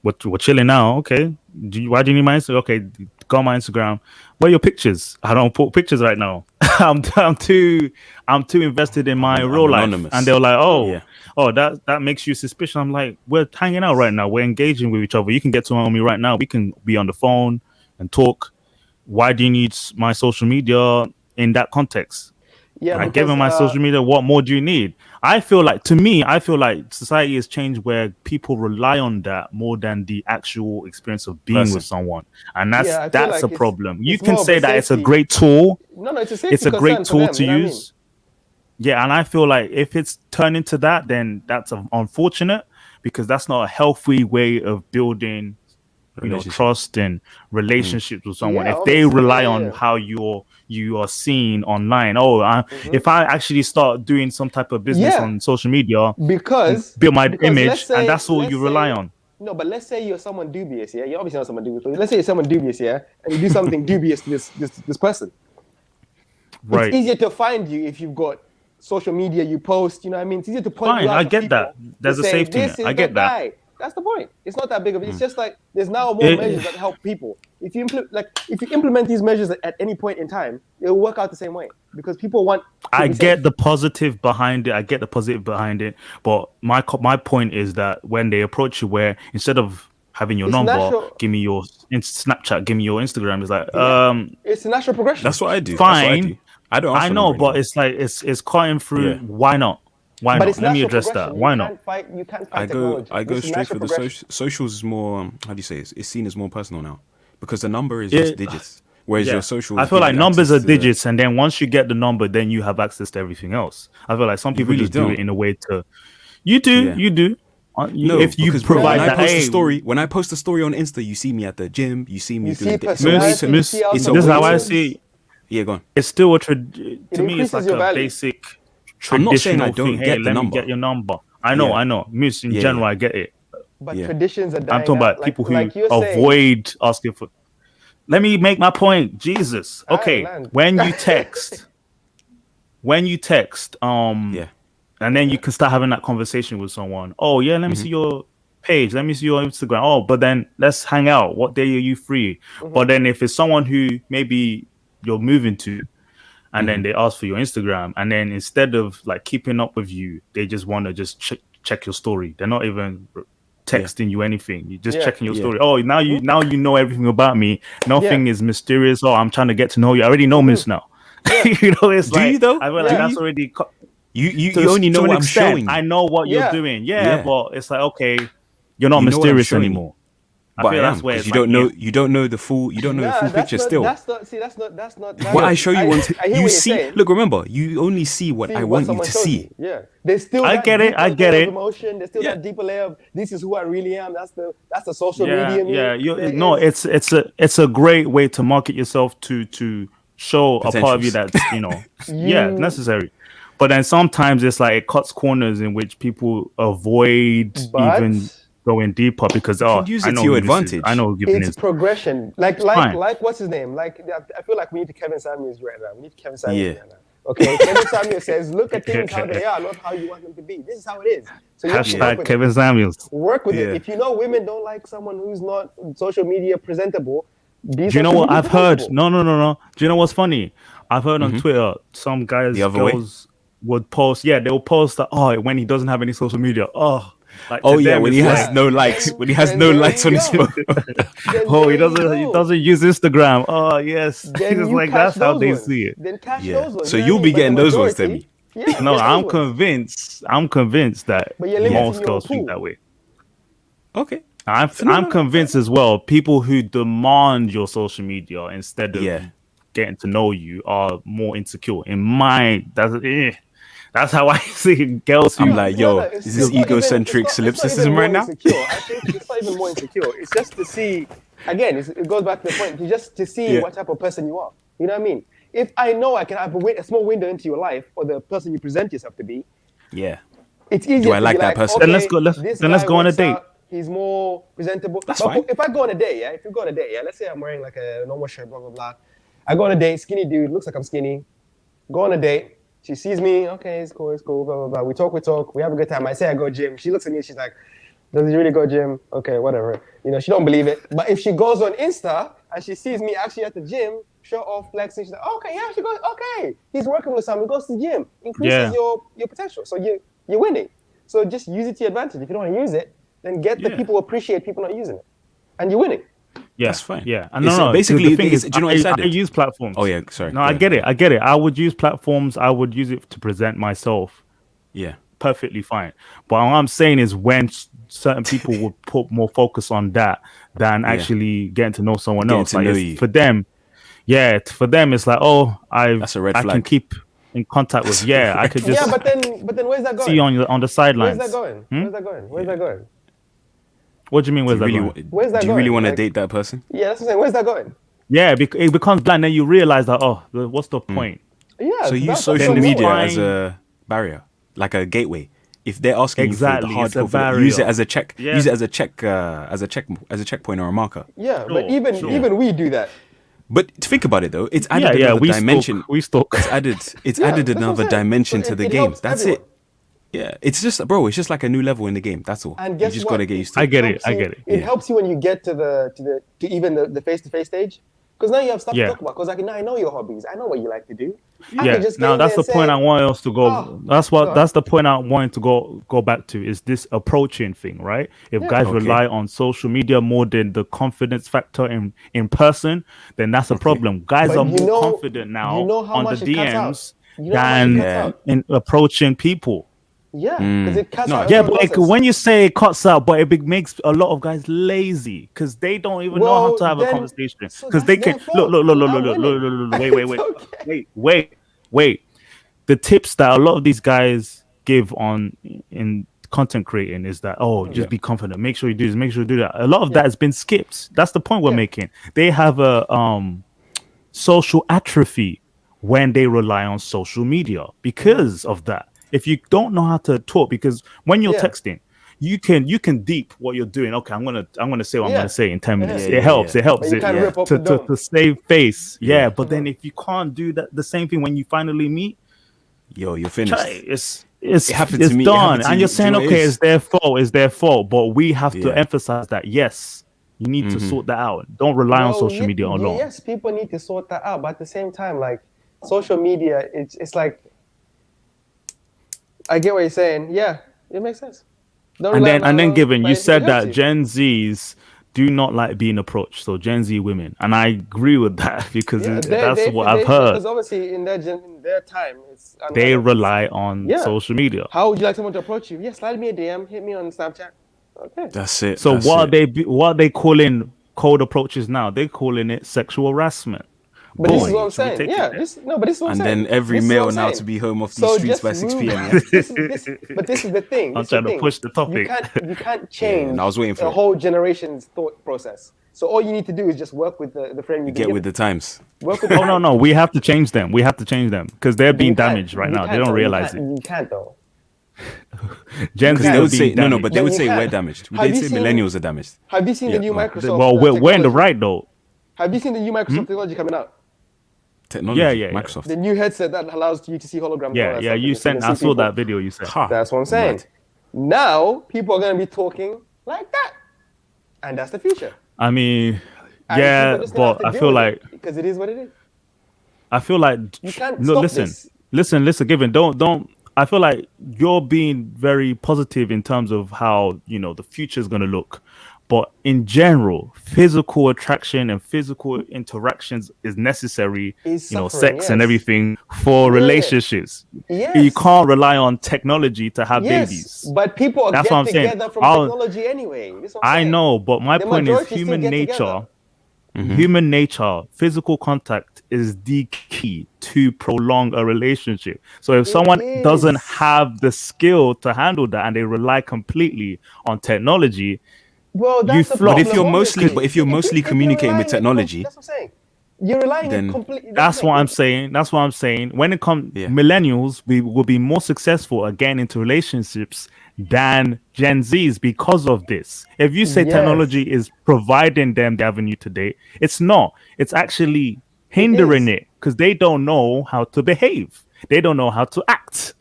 we're chilling now. Okay. Why do you need my Instagram? Okay, go on my Instagram. Where are your pictures? I don't put pictures right now. I'm too invested in my real life. And they're like, that makes you suspicious. I'm like, we're hanging out right now. We're engaging with each other. You can get to know me right now. We can be on the phone and talk. Why do you need my social media in that context? Yeah, I give them my social media. What more do you need? I feel like society has changed where people rely on that more than the actual experience of being with someone, and that's a problem. You can say that it's a great tool. No, it's a great tool to use. Yeah, and I feel like if it's turned into that, then that's unfortunate because that's not a healthy way of building, trust and relationships with someone. If they rely on how you are seen online, if I actually start doing some type of business on social media, because build my image, and that's all you rely on. No, but let's say you're someone dubious, You're obviously not someone dubious, but let's say you're someone dubious, and you do something dubious to this person. Right. It's easier to find you if you've got social media you post. You know what I mean? It's easier to point Fine, you out I to get people that. There's to a say, safety this net. is I get the that. guy. That's the point. It's not that big of it. It's just like there's now more It- measures that help people. If you implement these measures at any point in time, it'll work out the same way because people want. I get the positive behind it. I get the positive behind it. But my point is that when they approach you, where instead of having your It's number, natural. give me your Snapchat, give me your Instagram. It's like, It's a natural progression. That's what I do. fine. That's what I do. I don't. Ask I for know, number but anymore. it's like it's cutting through. Yeah. Why not? Why But not? it's Let me natural address that. progression. Why not? You can't fight I technology. go This is straight for natural the progression. socials is more. How do you say it? It's seen as more personal now because the number is just digits, whereas your social. I feel like numbers are digits, and then once you get the number, then you have access to everything else. I feel like some people really just do don't. it in a way to. You do, Yeah. you do. No, if you because bro, provide when I that, post a hey, story, when I post a story on Insta, you see me at the gym, you see me You doing see this. personality, you see this how is how I moves. see. Yeah, go on. It's still a to me. It's increases like your a value. basic I'm not saying traditional I don't thing. get Hey, the let me number. get your number. I know, Yeah. I know. Moose in Yeah, general, yeah. I get it. But Yeah. traditions are dying I'm talking out. about people who like you're saying. avoid asking for. Let me make my point. Jesus. I Okay, land. when you text, Yeah. and then you can start having that conversation with someone. Oh yeah, let me see your page. Let me see your Instagram. Oh, but then let's hang out. What day are you free? But then if it's someone who maybe you're moving to, and then they ask for your Instagram, and then instead of like keeping up with you, they just want to just check your story. They're not even texting you anything. You're just Yeah. checking your Yeah. story. Oh, now you know everything about me. Nothing is mysterious. Oh, I'm trying to get to know you. I already know Miss now. You know, it's Do like you though? I feel Do like that's you? already. You only know to an what I'm extent, showing. I know what Yeah. you're doing. Yeah, Yeah. but it's like okay, you're not You know what I'm mysterious showing you. anymore. But I feel am that's where because it's you like, don't know. yeah. You don't know the full. You don't know the full picture still. That's not. See, that's not. What I show you once I hear you what see. you're saying. Look, remember, you only see what See I what want you someone to shows see. you. Yeah, there's still. I that get it, deeper I get layer it. of emotion. There's still Yeah. that deeper layer of this is who I really am. That's the social Yeah, media. me. yeah. There No, is- it's a great way to market yourself to show a part of you Potentials. that's necessary. But then sometimes it's like it cuts corners in which people avoid But even going deeper because can use I it to know your who this is. advantage. I know who giving it's this. progression. Like fine. what's his name? Like I feel like we need to Kevin Samuels right now. We need Kevin Samuels Yeah. right now. Okay, Kevin Samuels says, "Look at things how they are, not how you want them to be. This is how it is." So you have to work Hashtag with Kevin Samuels. Work with it. Yeah. If you know women don't like someone who's not social media presentable, be Do you know social what media I've heard? presentable. No. Do you know what's funny? I've heard on Twitter some guys, The other way? girls would post. Yeah, they'll post that. Oh, when he doesn't have any social media. Oh, like Oh to yeah, them when it's he has like, no likes, when he has Then no there likes you on his go. phone. Then oh, there he you doesn't go. use Instagram. Oh yes, Then it's you like catch that's how those they ones. see it. Then catch Yeah. those ones. So you know you'll what I be mean? But getting the those ones, majority- Demi. Yeah, No, get I'm those ones. convinced. I'm convinced that But you're limiting most your girls pool. think that way. Okay. I'm convinced as well. People who demand your social media instead of Yeah. getting to know you are more insecure. In my that's how I see girls who I'm like, yo, it's is this not even- egocentric it's not even solipsism more right now? insecure. I think it's not even more insecure. It's just to see, again, it goes back to the point, just to see Yeah. what type of person you are. You know what I mean? If I know I can have a small window into your life or the person you present yourself to be, Yeah. it's easier I to like be that like, person? okay, Then let's go- let's- this then let's guy go on a works date. out, he's more presentable. That's But fine. if I go on a date, yeah, if you go on a date, yeah, let's say I'm wearing like a normal shirt, blah, blah, blah. I go on a date, skinny dude, looks like I'm skinny. Go on a date. She sees me, okay, it's cool, blah, blah, blah. We talk, we have a good time. I say I go gym. She looks at me, she's like, does he really go gym? Okay, whatever. You know, she don't believe it. But if she goes on Insta and she sees me actually at the gym, show off, flexing, she's like, okay, yeah, she goes, okay. He's working with someone, goes to the gym, increases your potential. So you're winning. So just use it to your advantage. If you don't want to use it, then get the people who appreciate people not using it. And you're winning. Yeah, That's fine. Yeah, and It's no. basically, the thing it's- is, do you know what I said? I use platforms. Oh yeah, sorry. No, Go I ahead. get it. I would use platforms. I would use it to present myself. Yeah. Perfectly fine. But what I'm saying is when certain people would put more focus on that than actually getting to know someone Getting else. to Like know it's- you. for them, it's like, oh, That's a red I can flag. keep in contact with. Yeah, I could just Yeah, but then where's that going? see you on the sidelines. Where's that going? Where's that going? Where's that going? What do you mean? Where's Do that you going? really, Where's that do you really going? want to Like- date that person? Yeah, that's what I'm saying. Where's that going? Yeah, it becomes bland. Then you realize that what's the point? Yeah. So use that's social what I'm media saying. as a barrier, like a gateway. If they're asking Exactly, you it's for a the hardcore, use it barrier. as a check. Yeah. Use it as a checkpoint or a marker. Yeah, Sure, but even sure. even we do that. But think about it though. It's added another dimension. We stalk. It's added another dimension to the game. helps That's everyone. it. Yeah, it's just, bro. It's just like a new level in the game. That's all. And You guess just what? gotta get used to. I it. get it. I get it. It helps you when you get to even the face-to-face stage, because now you have stuff to talk about. Because now I know your hobbies. I know what you like to do. Yeah. Now that's the point I want us to go. That's the point I wanted to go back to, is this approaching thing, right? If guys rely on social media more than the confidence factor in person, then that's a problem. Guys are more confident now on the DMs than in approaching people. Yeah, because it cuts out. Yeah, but like, when you say it cuts out, but it makes a lot of guys lazy because they don't even know how to have a conversation. Because they can look. Wait. The tips that a lot of these guys give in content creating is that just be confident. Make sure you do this. Make sure you do that. A lot of that has been skipped. That's the point we're making. They have a social atrophy when they rely on social media because of that. If you don't know how to talk, because when you're texting, you can deep what you're doing. Okay, I'm gonna say what I'm gonna say in 10 minutes. It helps to save face. Yeah, but then if you can't do that, the same thing when you finally meet, you're finished. It's happened to me. done, and you're saying, okay, it's their fault. But we have to emphasize that yes, you need to sort that out. Don't rely on social media alone. Yes, people need to sort that out, but at the same time, like social media, it's like. I get what you're saying. Yeah, it makes sense. And then, given you said that Gen Zs do not like being approached, so Gen Z women, and I agree with that because that's what I've heard. Because obviously in their time, they rely on social media. How would you like someone to approach you? Yeah, slide me a DM, hit me on Snapchat. Okay, that's it. So what are they calling cold approaches now? They're calling it sexual harassment. But this is what I'm saying. Yeah, but this is what I'm saying. And then every male now to be home off these streets by 6 p.m. Yeah? But this is the thing. I'm trying to push the topic. You can't change I was waiting for a whole generation's thought process. So all you need to do is just work with the frame you get with the times. Work with no. We have to change them. Because they're being damaged right now. They don't realize it. You can't though. Gen Z they would say damaged. but they would say we're damaged. They'd say millennials are damaged. Have you seen the new Microsoft? Well, we're in the right though. Have you seen the new Microsoft technology coming out? Technology, yeah. Microsoft. The new headset that allows you to see holograms. Yeah. You sent. I saw that video you sent. That's what I'm saying. Now people are going to be talking like that, and that's the future. I mean, but I feel like because it is what it is. I feel like you can't listen. Given don't. I feel like you're being very positive in terms of how the future is going to look. But in general, physical attraction and physical interactions is necessary, sex and everything for relationships. Yes. You can't rely on technology to have babies. But people get together from technology anyway. I know, but my point is human nature. Human nature, physical contact is the key to prolong a relationship. So if someone doesn't have the skill to handle that and they rely completely on technology, well, that's the problem. But if you're mostly communicating with technology, that's what I'm saying. You're relying completely. That's what I'm saying. When it comes, millennials will be more successful again into relationships than Gen Zs because of this. If you say technology is providing them the avenue to date, it's not. It's actually hindering it because they don't know how to behave. They don't know how to act.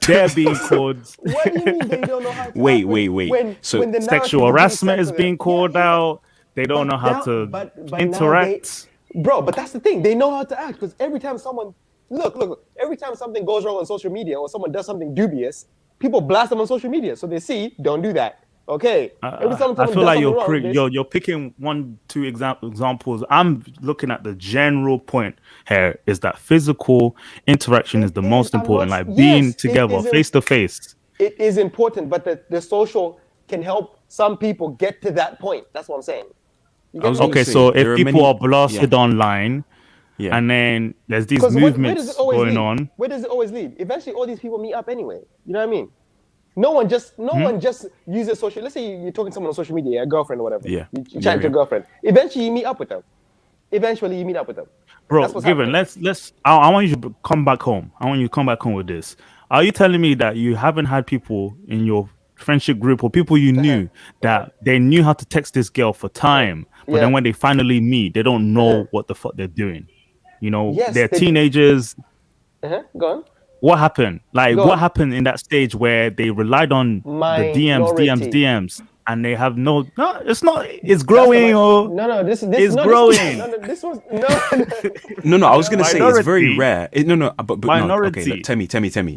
They're being called. What do you mean they don't know how to wait. So sexual harassment is being called out. They don't know how to interact. But that's the thing. They know how to act because every time someone every time something goes wrong on social media or someone does something dubious, people blast them on social media. So they see, don't do that. Okay. I feel like you're picking 1-2 examples. I'm looking at the general point here is that physical interaction is the most important, like being together face to face. It is important, but the social can help some people get to that point. That's what I'm saying. Okay, so if people are blasted online, and then there's these movements going on. Where does it always lead? Eventually, all these people meet up anyway. You know what I mean? No one just uses social. Let's say you're talking to someone on social media, a girlfriend or whatever. Yeah. You chat to your girlfriend. Eventually, you meet up with them. Bro, given let's. I want you to come back home. I want you to come back home with this. Are you telling me that you haven't had people in your friendship group or people you knew that they knew how to text this girl for time, but then when they finally meet, they don't know what the fuck they're doing. You know, they're teenagers. Go on. What happened? Like, what happened in that stage where they relied on the DMs, and they have no, it's not, it's growing this it's growing. This was no. I was gonna say it's very rare. But minority. No, okay, tell me.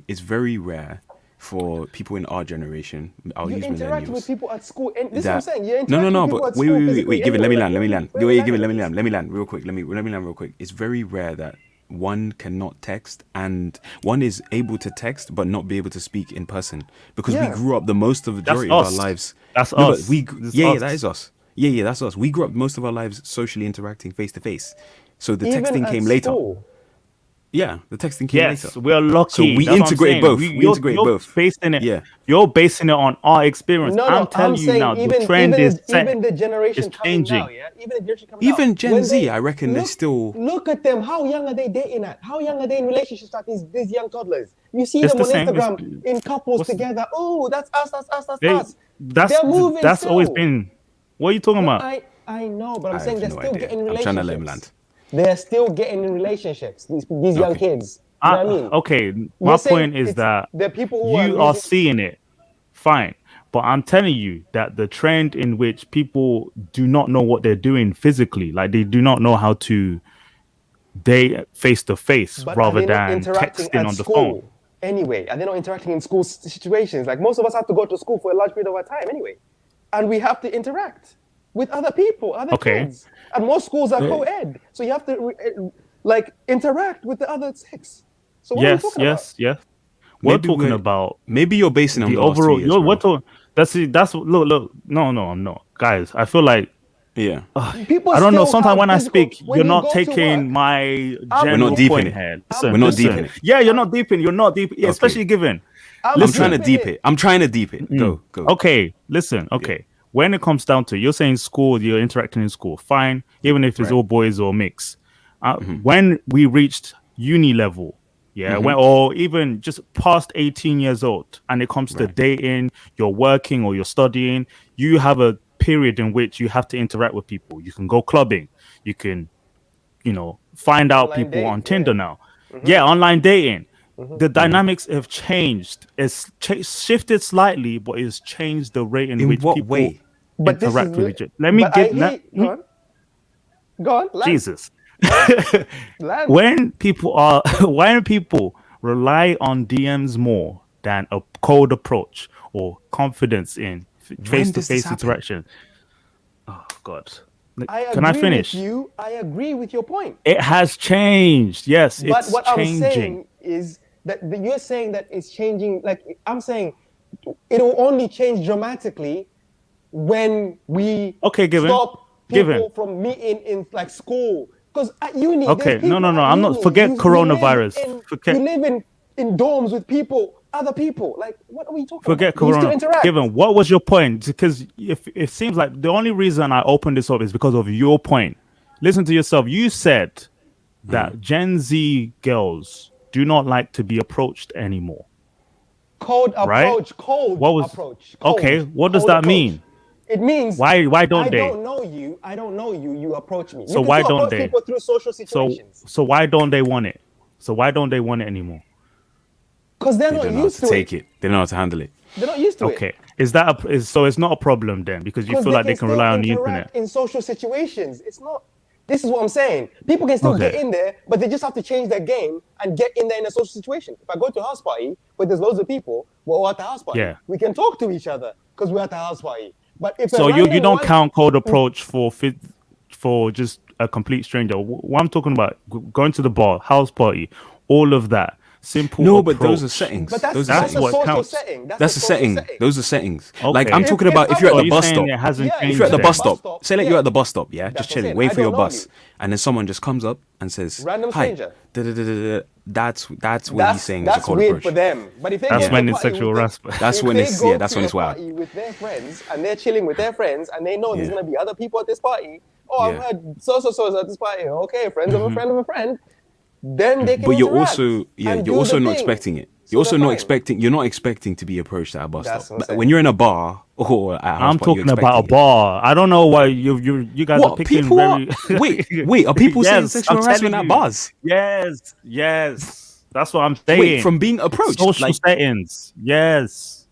It's very rare for people in our generation. I'll use interact millennials. with people at school, and this is what I'm saying. You interact No. with people But at school wait. Give it. Let me land. Wait, Let me land real quick. Let me land real quick. It's very rare that one cannot text and one is able to text but not be able to speak in person because we grew up the majority of our lives. That's us. That is us. Yeah, that's us. We grew up most of our lives socially interacting face to face. So the texting came later. Yeah, the texting came later. Yes, we're lucky. So we integrate both. You're basing it. Yeah. You're basing it on our experience. No, I'm telling you now, the trend is even the generation changing. Now, yeah? Even the generation coming even out. Gen Z, I reckon they're still. Look at them. How young are they dating at? How young are they in relationships at these young toddlers? You see It's them on the same. Instagram in couples together. Oh, that's us. They're moving. That's still. Always been. What are you talking about? I know, but I'm saying they're still getting relationships. I'm trying to let him land. They're still getting in relationships. These young kids. You know what I mean? Okay, my point is that the people who you are seeing it, fine. But I'm telling you that the trend in which people do not know what they're doing physically, like they do not know how to date face to face rather than texting on the phone. Anyway, are they not interacting in school situations? Like most of us have to go to school for a large period of our time anyway. And we have to interact with other people, other kids. And most schools are co-ed. So you have to interact with the other sex. So what are we talking about? Yes. We're talking about maybe you're basing on the overall. Look. No, I'm not, guys. I feel like people. I don't know. Sometimes when I speak, you're not taking my general point here. We're not deep in it. Yeah, you're not deep in. You're not deep, especially given. I'm trying to deep it. I'm trying to deep it. Go. Okay, listen. Okay, when it comes down to you're saying school, you're interacting in school, fine. Even if it's all boys or mix. When we reached uni level. Yeah, or even just past 18 years old, and it comes to dating, you're working or you're studying, you have a period in which you have to interact with people. You can go clubbing, you can, find out online people on Tinder now. Yeah, online dating. The dynamics have changed. It's shifted slightly, but it's changed the rate in which people interact with each other. Let me get Go on. Jesus. when people rely on DMs more than a cold approach or confidence in face-to-face interaction. Oh God. Can I finish? I agree with your point. It has changed. Yes, but it's what changing. I'm saying is that you're saying that it's changing. Like I'm saying, it will only change dramatically when we stop people from meeting in like school. Because at uni, no. I'm not. Forget coronavirus. You live in dorms with people, other people. Like, what are we talking about? Forget corona. Given, what was your point? Because if it seems like the only reason I opened this up is because of your point. Listen to yourself. You said that Gen Z girls do not like to be approached anymore. Cold approach. Okay, what does that mean? It means why don't they? I don't know you. You approach me. So why don't they? People through social situations. So why don't they want it? So why don't they want it anymore? Because they're not used to take it. They don't know how to handle it. They're not used to it. Okay, so it's not a problem then because you feel like they can rely on the internet in social situations. It's not. This is what I'm saying. People can still get in there, but they just have to change their game and get in there in a social situation. If I go to a house party where there's loads of people, we're all at the house party. We can talk to each other because we're at the house party. But if you don't count cold approach for just a complete stranger. What I'm talking about, going to the bar, house party, all of that. Simple. No, approach. but those are settings. But that's what social counts. setting. That's a setting. Those are settings. Okay. Like I'm talking about if you're at the bus stop. If you're at the bus stop, say like you're at the bus stop, just chilling, wait for your bus, and then someone just comes up and says, "Random stranger." That's what he's saying. That's weird for them. But if they that's when it's sexual harassment. That's when it's it's wild. With their friends and they're chilling with their friends and they know there's gonna be other people at this party. Oh, I've heard so at this party. Okay, friends of a friend of a friend. Then they can. But you're also not expecting it. You're also they're not fine. expecting. You're not expecting to be approached at a bus That's stop. what I'm But saying. when you're in a bar or at a house I'm party, you're talking about a expecting it. bar. I don't know why you guys are What picking people are? very. Wait. Are people saying Yes, sexual I'm harassment telling at you. bars? Yes. That's what I'm saying. Wait, from being approached? Social Like, settings. Yes.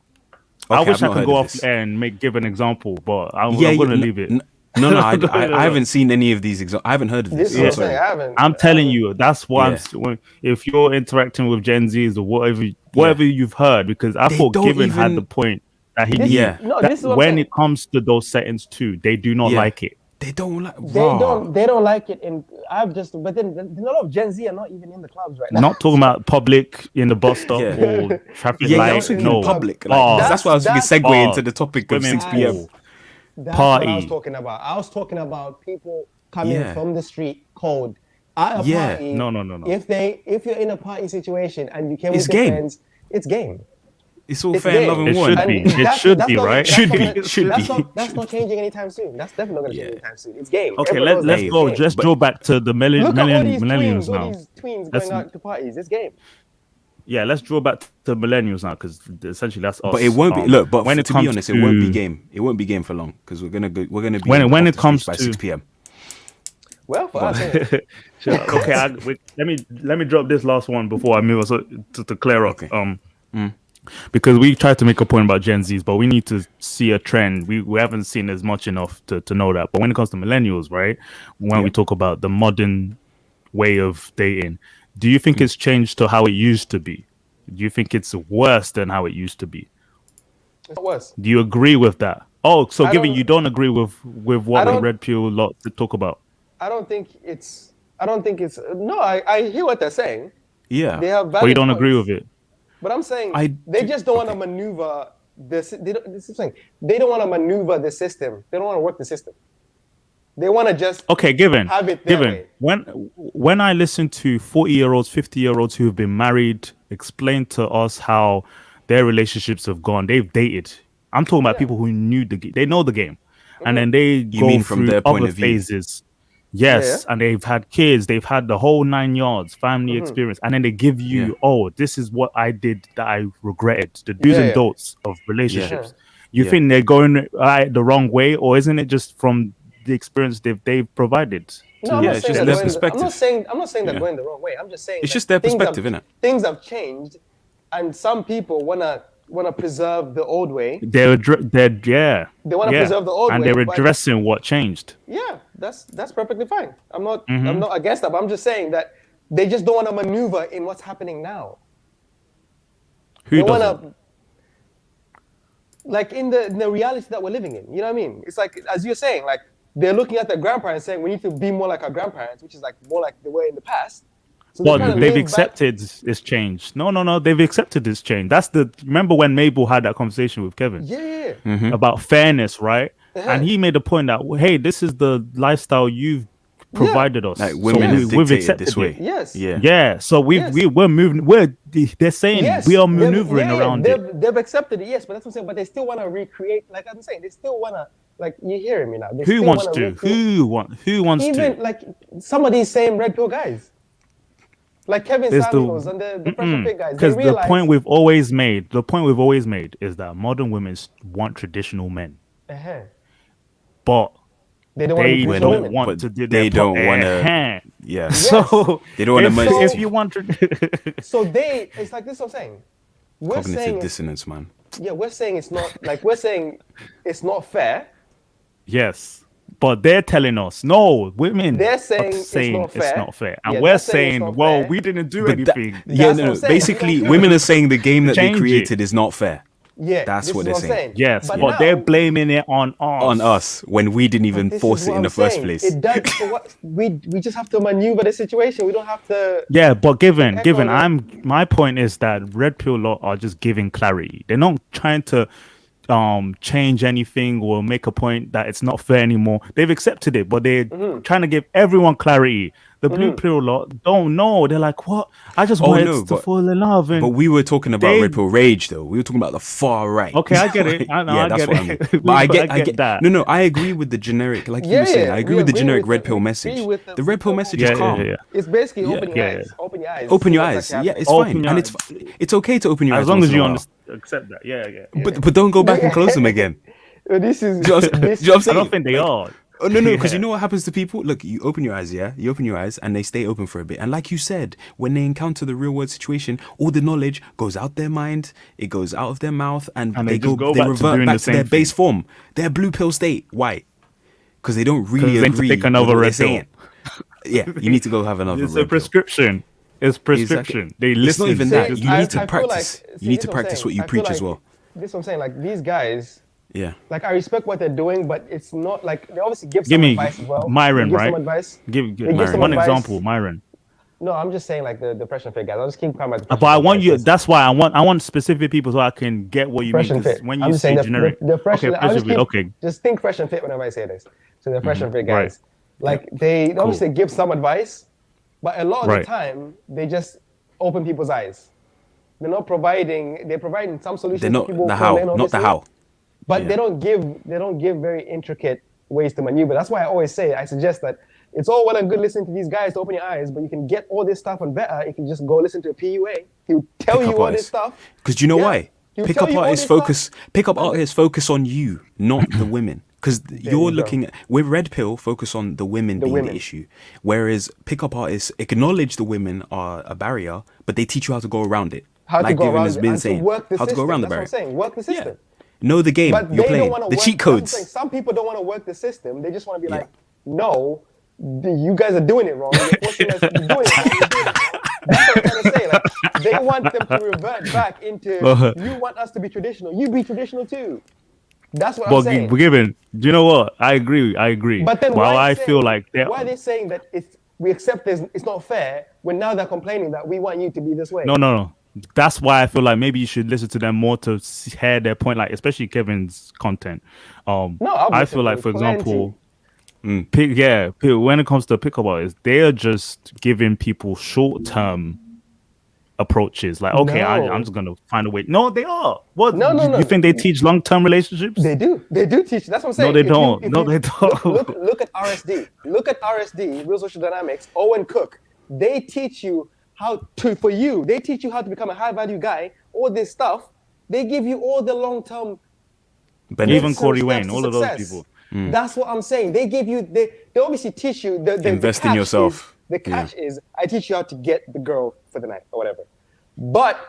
I okay, wish I've I not could heard go of off this. and give an example, but I'm Yeah, going to leave it. No, I haven't seen any of these examples. I haven't heard of this. This is I'm what I'm saying. sorry. I haven't. I'm telling you, that's why Yeah. if you're interacting with Gen Zs or whatever you've heard, because I They thought don't Given had even- the point that This- Yeah. No, that this is what I'm when saying. it comes to those settings too, they do not Yeah. like it. They don't like. They don't like it. And but then a lot of Gen Z are not even in the clubs right now. Not talking about public in the bus stop Yeah. or traffic Yeah, I light. was thinking No, public. Like, bars, that's why I was thinking segue bars, into the topic of swimming 6 p.m. pool. That's what I was Party. talking about. I was talking about people coming Yeah. from the street cold at a Yeah. party. No. If you're in a party situation and you came It's with your game. friends, it's game. It's all It's fair and game. love and It war. should And be. It that's- should that's be, not- right? that's Should not be. gonna- Should that's be. That's not changing anytime soon. That's definitely not going to change anytime soon. It's game. Okay, Everyone knows let's it's go. game. Let's draw back to the Look at all these millennials tweens, now. all these tweens Let's- going out to parties. It's game. Yeah, let's draw back to millennials now because essentially that's us. But it won't be. Look, but when to be honest, it won't be game. It won't be game for long because we're gonna be When in the it office comes by to- 6 p.m. Well, for us, Sure. Okay, let me drop this last one before I move on to clear up. Okay. Because we tried to make a point about Gen Zs, but we need to see a trend. We haven't seen as much enough to know that. But when it comes to millennials, right? When we talk about the modern way of dating, do you think it's changed to how it used to be? Do you think it's worse than how it used to be? it's worse. Do you agree with that? Oh, so I given don't- you don't agree with what I the don't- Red Pill lot to talk about? I don't think it's. No, I hear what they're saying. Yeah. They have valid But you don't agree points. with it? But I'm saying I they do- just don't want to maneuver this. This is saying they don't want to maneuver the system. They don't want to work the system. They want to just Okay, given have it their way. when I listen to 40-year-olds, 50-year-olds who have been married explain to us how their relationships have gone, they've dated. I'm talking about people who knew they know the game, and then they go mean from through their point other of view? phases. Yes, and they've had kids, they've had the whole 9 yards, family experience, and then they give you, oh, this is what I did that I regretted, the do's and don'ts of relationships. You think they're going the wrong way, or isn't it just from the experience they've provided? No, I'm Yeah, not it's saying just they're their going. perspective. I'm not saying they're Yeah. going the wrong way. I'm just saying It's that just their things perspective, have- innit? Things have changed, and some people wanna preserve the old way. They want to preserve the old and way, they're but- addressing what changed. Yeah, that's perfectly fine. I'm not Mm-hmm. against that. But I'm just saying that they just don't want to maneuver in what's happening now. Who They doesn't? wanna, like in the reality that we're living in. You know what I mean? It's like as you're saying, like they're looking at their grandparents saying we need to be more like our grandparents, which is like more like they were in the past. So Well, kinda they've live accepted this change. No. They've accepted this change. Remember when Mabel had that conversation with Kevin Yeah. about fairness, right? Uh-huh. And he made a point that, hey, this is the lifestyle you've provided us. Like So women is we've dictated accepted this way. it. Yes. Yeah. Yeah. So Yes. we're moving. They're saying Yes, we are they've- maneuvering around it. They've accepted it, yes, but that's what I'm saying. But they still want to recreate, like I'm saying, they still want to, like, you're hearing me now. They Who still wants wanna to? recreate- Who wants Even to? like some of these same Red Pill guys, like Kevin There's Samuels and the Fresh and Fit guys. Because They the realize, point we've always made is that modern women want traditional men, uh-huh, but they don't want to they be We're don't not- women. want but to do they their don't wanna- uh-huh. Yeah. So They don't wanna if, merge. if you want to, So it's like this. What I'm saying. We're saying Cognitive it's, dissonance, man. we're saying it's not like we're saying it's not fair. yes, but they're telling us no. Women They're are saying it's not fair. and Yeah, we're they're saying it's saying, not well, fair. we didn't do But that- anything. yeah, That's no, what no. I'm saying. Basically, You don't women are saying the game that they Change it. created is not fair. Yeah, That's this what is they're saying. Yes, But but now- they're blaming it on us. On us when we didn't even This force is it what in the I'm first saying. place. It does. So what we just have to maneuver the situation. We don't have to. Yeah, but given Echo that. my point is that Red Pill lot are just giving clarity. They're not trying to change anything or make a point that it's not fair anymore. They've accepted it, but they're trying to give everyone clarity. the blue pill lot don't know. They're like, what? I just Oh, wanted no, to but- fall in love. And But we were talking about they- red pill rage, though. We were talking about the far right. Okay, I get it. I know, I that's get what it. I mean. But I get that. No, I agree with the generic, like you Yeah, were saying. yeah, I agree we with the agree generic with red the- pill we message. agree with The red pill message Yeah, is calm. yeah. It's basically Yeah, open your yeah, eyes. Open your eyes. Open See your what's eyes. actually Yeah, happening. it's Open fine, your and eyes. it's okay to open your eyes As long once as in a you while. accept that. Yeah. But don't go back and close them again. This is Do you know what I'm this, saying? I don't think they are. Oh no, because Yeah. you know what happens to people. Look, you open your eyes, yeah. You open your eyes, and they stay open for a bit. And like you said, when they encounter the real world situation, all the knowledge goes out their mind, it goes out of their mouth, and And they they just go they back to revert doing back the to their same base form, their blue pill state. Why? Because they don't really 'Cause they agree take with another what they're red pill. saying. Yeah, you need to go have another. It's red a pill. prescription. It's prescription. Exactly. They It's listen. not even See, that. You I- need to I feel practice. like- You see, need this to is what I'm practice saying. what you I feel preach as like- well. This is what I'm saying. Like these guys, Yeah. like I respect what they're doing, but it's not like they obviously give Give some me advice as well. Myron, They give right? some advice. Give They give some one advice. example, Myron. No, I'm just saying like the Fresh and Fit guys. I'll just keep coming about the But I want you. Fresh That's why I want specific people so I can get what you Fresh mean. and 'cause Fit. when I'm you just say saying generic, the Fresh okay, and I'll just, specific, keep, okay, just think Fresh and Fit whenever I say this. So the Fresh and Fit Right. guys, like they obviously give some advice, but a lot of Right. the time they just open people's eyes. They're not providing. They're providing some solutions. They're for not people the who come how, in, not the obviously. how. But Yeah. they don't give very intricate ways to maneuver. That's why I always say, I suggest that it's all well and good listening to these guys to open your eyes, but you can get all this stuff and better if you just go listen to a PUA. He'll tell you Pickup all artists. this stuff. Because you know Yeah. why? He'll Pickup tell you all artists this focus. stuff. Pickup artists focus on you, not the women. Because you're you go. looking at with red pill, focus on the women being women. the issue. Whereas pickup artists acknowledge the women are a barrier, but they teach you how to go around it. How like to go Given around has it been and saying, to work the how system. to go around the That's barrier. what I'm saying. Work the system. Know the game But you're they playing. don't want to The work. cheat that's what I'm codes. saying. Some people don't want to work the system. They just want to be Yeah. like, no, you guys are doing it wrong. You're forcing us to be doing it wrong. You're doing it wrong. That's what I'm trying to say. Like, they want them to revert back into, you want us to be traditional. You be traditional too. That's what I'm but saying. given, do you know what? I agree. But then while why I are they feel saying- like they're why are they saying that we accept this, it's not fair, when now they're complaining that we want you to be this way? no. That's why I feel like maybe you should listen to them more to hear their point, like especially Kevin's content. I've I listened feel to like, for plenty. example, when it comes to pickup artists, they are just giving people short-term approaches. Like, okay, No. I'm just gonna find a way. No, they are. What? No. You think they teach long-term relationships? They do teach. That's what I'm saying. they If you- don't. if No, you- they don't. Look at RSD. Look at RSD, Real Social Dynamics, Owen Cook. They teach you they teach you how to become a high value guy, all this stuff. They give you all the long-term Even steps Corey to Wayne, all of those success. people. That's what I'm saying. They give you, they obviously teach you. The Invest in catch yourself. The catch is, I teach you how to get the girl for the night or whatever. But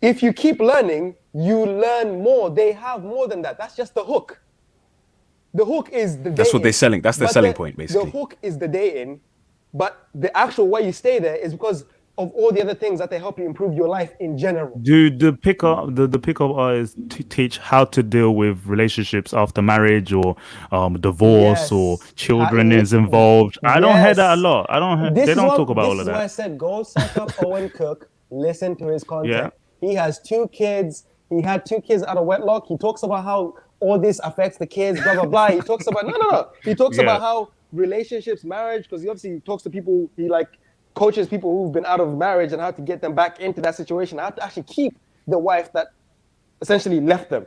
if you keep learning, you learn more. They have more than that. That's just the hook. The hook is the day That's what they're in. selling. That's their But selling point, basically. The hook is the day in, but the actual way you stay there is because of all the other things that they help you improve your life in general. Do the pickup artists teach how to deal with relationships after marriage or divorce Yes. or children How- is involved? I don't hear that a Yes. lot. They don't talk about all of This is why I that. said go suck up Owen Cook, listen to his content. Yeah. He has 2 kids. He had 2 kids out of wedlock. He talks about how all this affects the kids, blah, blah, blah. He talks about, no. He talks Yeah. about how relationships, marriage, because he obviously talks to people, he like coaches people who've been out of marriage and how to get them back into that situation, how to actually keep the wife that essentially left them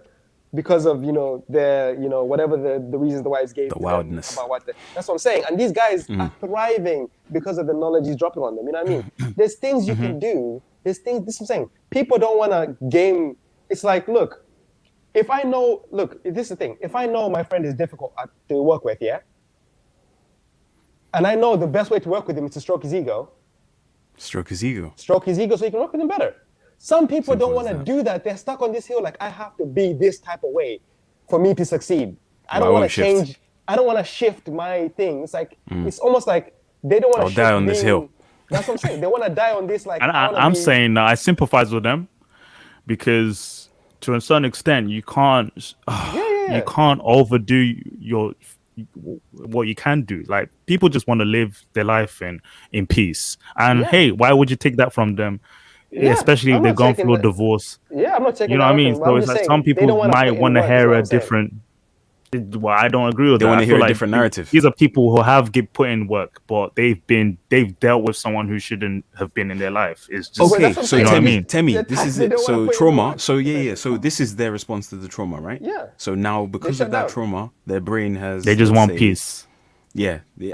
because of, their, whatever the reasons the wives gave The to them wildness. about that's what I'm saying. And these guys are thriving because of the knowledge he's dropping on them. You know what I mean? There's things you can do. There's things, this is what I'm saying. People don't want to game. It's like, look, this is the thing. If I know my friend is difficult to work with, yeah? And I know the best way to work with him is to stroke his ego. Stroke his ego. Stroke his ego so you can work with him better. Some people Simple don't want as to that. do that. They're stuck on this hill like, I have to be this type of way for me to succeed. I Well, don't I want to won't shift. change. I don't want to shift my thing. It's like, it's almost like they don't want I'll to die on this hill. That's what I'm saying. They want to die on this like, And I wanna I'm be- saying that I sympathize with them because to a certain extent you can't you can't overdo what you can do. Like people just want to live their life in peace. And hey, why would you take that from them? Yeah, Especially if I'm they've not gone taking through a that- divorce. Yeah, I'm not taking You know that what I mean? from them, So I'm it's just like saying some they people don't wanna put might in want to work, is hear what a I'm saying. different. Well, I don't agree with They that. want I to hear feel a like different narrative. These are people who have put in work, but they've dealt with someone who shouldn't have been in their life. It's just Okay, so you know what I mean. Temi, They this is don't it. wanna So put in the trauma. work. So yeah. So this is their response to the trauma, right? Yeah. So now because shut of that down. trauma, their brain has. They just let's want say- peace. Yeah. Then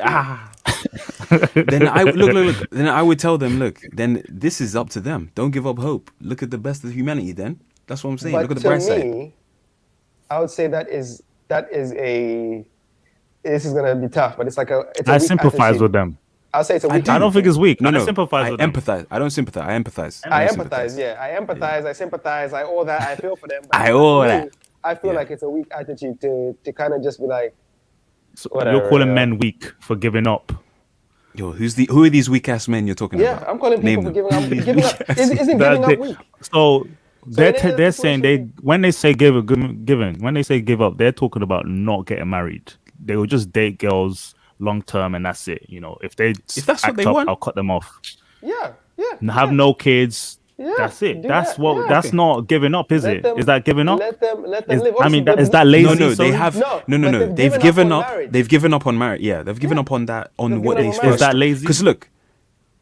I look. Then I would tell them, look. Then this is up to them. Don't give up hope. Look at the best of humanity. Then that's what I'm saying. But Look at the to bright me, side. I would say that is a. This is gonna be tough, but it's like a. It's a I weak sympathize attitude. with them. I'll say it's a weak. I don't think it's weak. No, I sympathize I with them. empathize. I don't sympathize. I empathize. I don't empathize, yeah. I empathize, I sympathize, I all that, I feel for them. But I all for me, that. I feel Yeah. like it's a weak attitude to kind of just be like, So whatever, you're calling yeah. men weak for giving up. Yo, who are these weak ass men you're talking yeah, about? I'm calling people Name for them. giving up. Giving up isn't giving That- up weak. So they're in a they're saying they situation- when they say when they say give up, they're talking about not getting married. They will just date girls long term and that's it. You know, if that's what act they up, want. I'll cut them off. Yeah. And have no kids. Yeah, That's it. do That's that, what. yeah. That's not giving up, is Let it? them- Is that giving up? Let them Is- live. I mean, Obviously, is that lazy? No, they sorry? have No, no. but They've given up. marriage. They've given up on marriage. Yeah, they've given up on that. On what given they up on marriage. Is that lazy? Because look,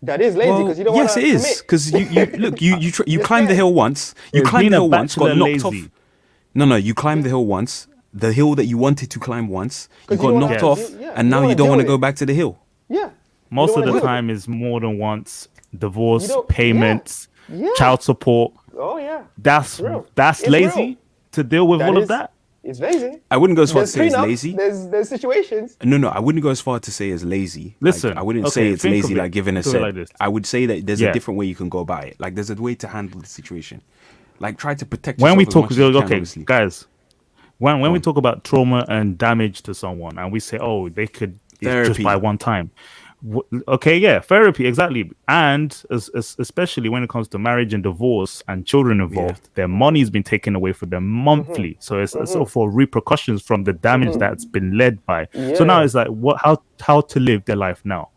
That is lazy because you don't yes, want it to is. commit. Because you look, you climbed the hill once. You Is climbed being the a hill once, got bachelor knocked lazy? off. No, you climbed the hill once. The hill that you wanted to climb once, you 'Cause you got don't knocked wanna- off, yeah, and you now don't you don't wanna want to deal go with back to the hill. Yeah. Most don't of the wanna do it. time is more than once. Divorce, don't- payments, yeah. child support. Oh yeah. That's real. that's It's lazy real. to deal with all is- of that. It's lazy. I wouldn't go as far as to say it's prenups, lazy. There's situations. No, I wouldn't go as far to say it's lazy. Listen, Like, I wouldn't okay, say it's think lazy of it. like giving a Think of it set. like this. I would say that there's Yeah. a different way you can go about it. Like there's a way to handle the situation. Like try to protect When yourself we as talk, much as you can, okay, obviously. guys, when we talk about trauma and damage to someone, and we say, oh, they could it's just Therapy. by one time. Okay, yeah, therapy, exactly. And especially when it comes to marriage and divorce and children involved, their money's been taken away from them monthly. So it's sort of for repercussions from the damage that's been led by. So now it's like, how to live their life now?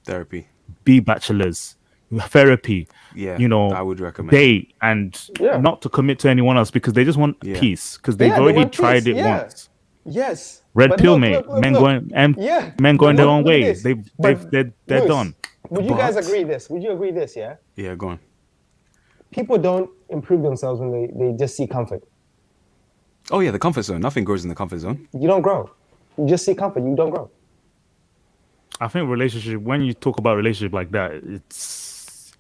Therapy. Be bachelors, therapy. Yeah, you know, I would recommend. date and not to commit to anyone else because they just want peace because they've Yeah, they already want tried peace, it yeah. once. Yes. Red But pill, look, mate. look, Men look. going Yeah. men going But their look, own look at way. this. They're Moose, done. Would you guys But- agree this? Would you agree this? Yeah. Yeah, go on. People don't improve themselves when they just see comfort. Oh yeah, the comfort zone. Nothing grows in the comfort zone. You don't grow. You just see comfort. You don't grow. I think relationship. When you talk about relationship like that, it's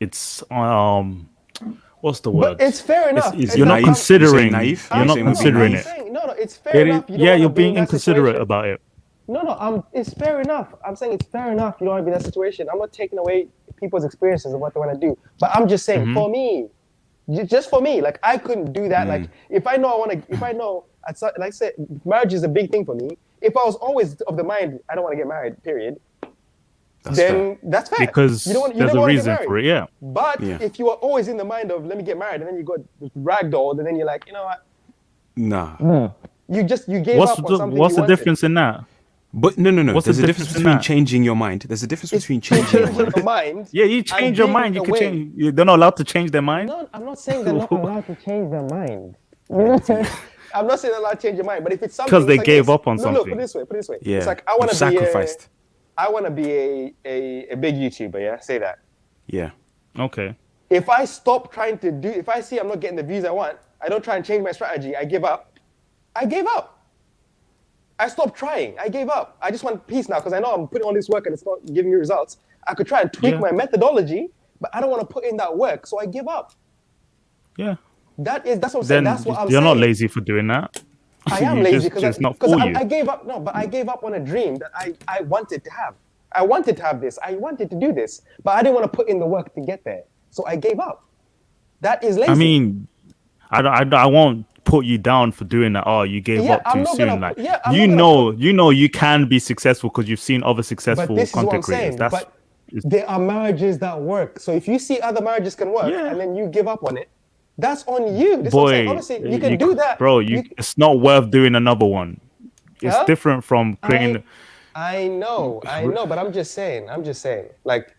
what's the word? But it's fair enough. It's- It's you're not like- considering. naive? You're I'm not saying we're being considering naive. it. No, it's fair enough. You don't Yeah, wanna you're be in being that inconsiderate situation. about it. No, it's fair enough. I'm saying it's fair enough. You don't want to be in that situation. I'm not taking away people's experiences of what they want to do. But I'm just saying, for me, just for me, like I couldn't do that. Like if I know like I said, marriage is a big thing for me. If I was always of the mind, I don't want to get married, period. Then that's fair. Because you there's don't a wanna get reason married. for it. Yeah. But Yeah. if you are always in the mind of let me get married, and then you got ragdolled, and then you're like, you know what? Nah. You gave What's up on something. what's you the wanted. difference in that? But no. What's the There's a difference difference in between that? changing your mind. There's a difference between changing your mind. your mind. Yeah, you and change your being mind. You can away. change. They're not allowed to change their mind. No, I'm not saying they're not allowed to change their mind. I'm not saying they're allowed to change your mind, but if it's something 'Cause they it's like gave this. up on Look, something. put it this way. Yeah. It's like I want You've to be sacrificed. I want to be a big YouTuber. Yeah, say that. Yeah. Okay. If I stop trying to do, if I see I'm not getting the views I want, I don't try and change my strategy. I give up. I gave up. I stopped trying. I gave up. I just want peace now because I know I'm putting all this work and it's not giving me results. I could try and tweak my methodology, but I don't want to put in that work, so I give up. Yeah. That's what I'm saying. Then That's what I'm you're saying. not lazy for doing that. I am You lazy just- it's not because for you. I gave up. No, but I gave up on a dream that I wanted to have. I wanted to have this. I wanted to do this, but I didn't want to put in the work to get there. So I gave up. That is lazy. I mean, I won't put you down for doing that. Oh, you gave Yeah, up I'm too not soon. gonna Like put- yeah, I'm you not gonna know, you can be successful because you've seen other but successful this is what I'm content creators. saying. That's But there are marriages that work. So if you see other marriages can work Yeah. and then you give up on it, that's on you. This is what I'm boy. saying. Honestly, you can do that, bro. It's not worth doing another one. It's Huh? different from creating. I know, but I'm just saying, like,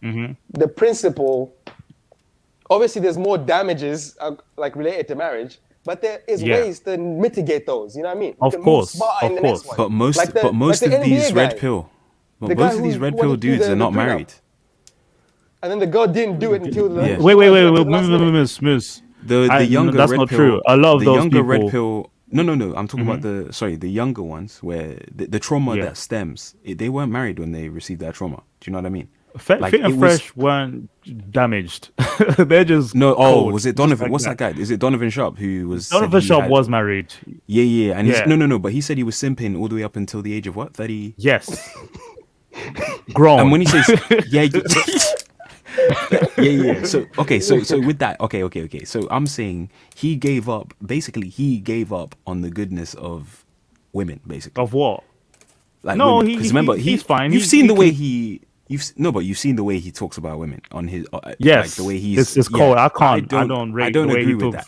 Mm-hmm. the principle, obviously there's more damages, like, related to marriage, but there is ways to mitigate those. You know what I mean? Of course. But most of these red pill dudes are not married. And then the girl didn't do it until the wait, Smooth. The younger that's red not pill, true. A lot of the those younger people. red pill. No. I'm talking about the younger ones where the trauma that stems. They weren't married when they received that trauma. Do you know what I mean? Fit and Fresh weren't damaged. They're just cold. Was it Donovan? What's that guy? Is it DonovanSharpe who was? DonovanSharpe was married. Yeah, and he's, no, but he said he was simping all the way up until the age of what? 30. Yes. Grown. And when he says yeah. So with that, okay. So I'm saying he gave up. Basically, he gave up on the goodness of women. Basically, of what? Like no, because remember, he's fine. You've seen the way he. You've seen the way he talks about women on his yes, like the way he's it's cold. I don't agree with that.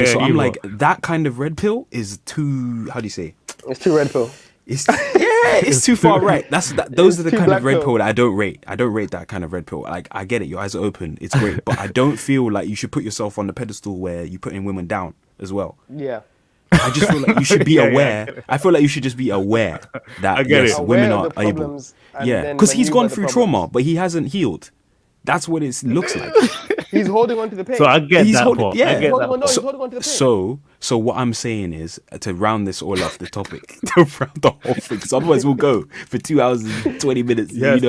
So I'm like that kind of red pill is too. How do you say? It's too red pill. It's too far right. Those are the kind of red pill that I don't rate. I don't rate that kind of red pill. Like I get it, your eyes are open, it's great, but I don't feel like you should put yourself on the pedestal where you're putting women down as well. Yeah. I just feel like you should be aware. I feel like you should just be aware that women are able. Yeah, because he's gone through trauma, but he hasn't healed. That's what it looks like. He's holding on to the pain. So I get that part. Yeah. He's holding on to the pain. So what I'm saying is to round this all off the topic, to round the whole thing. Because otherwise we'll go for 2 hours and 20 minutes. Yes.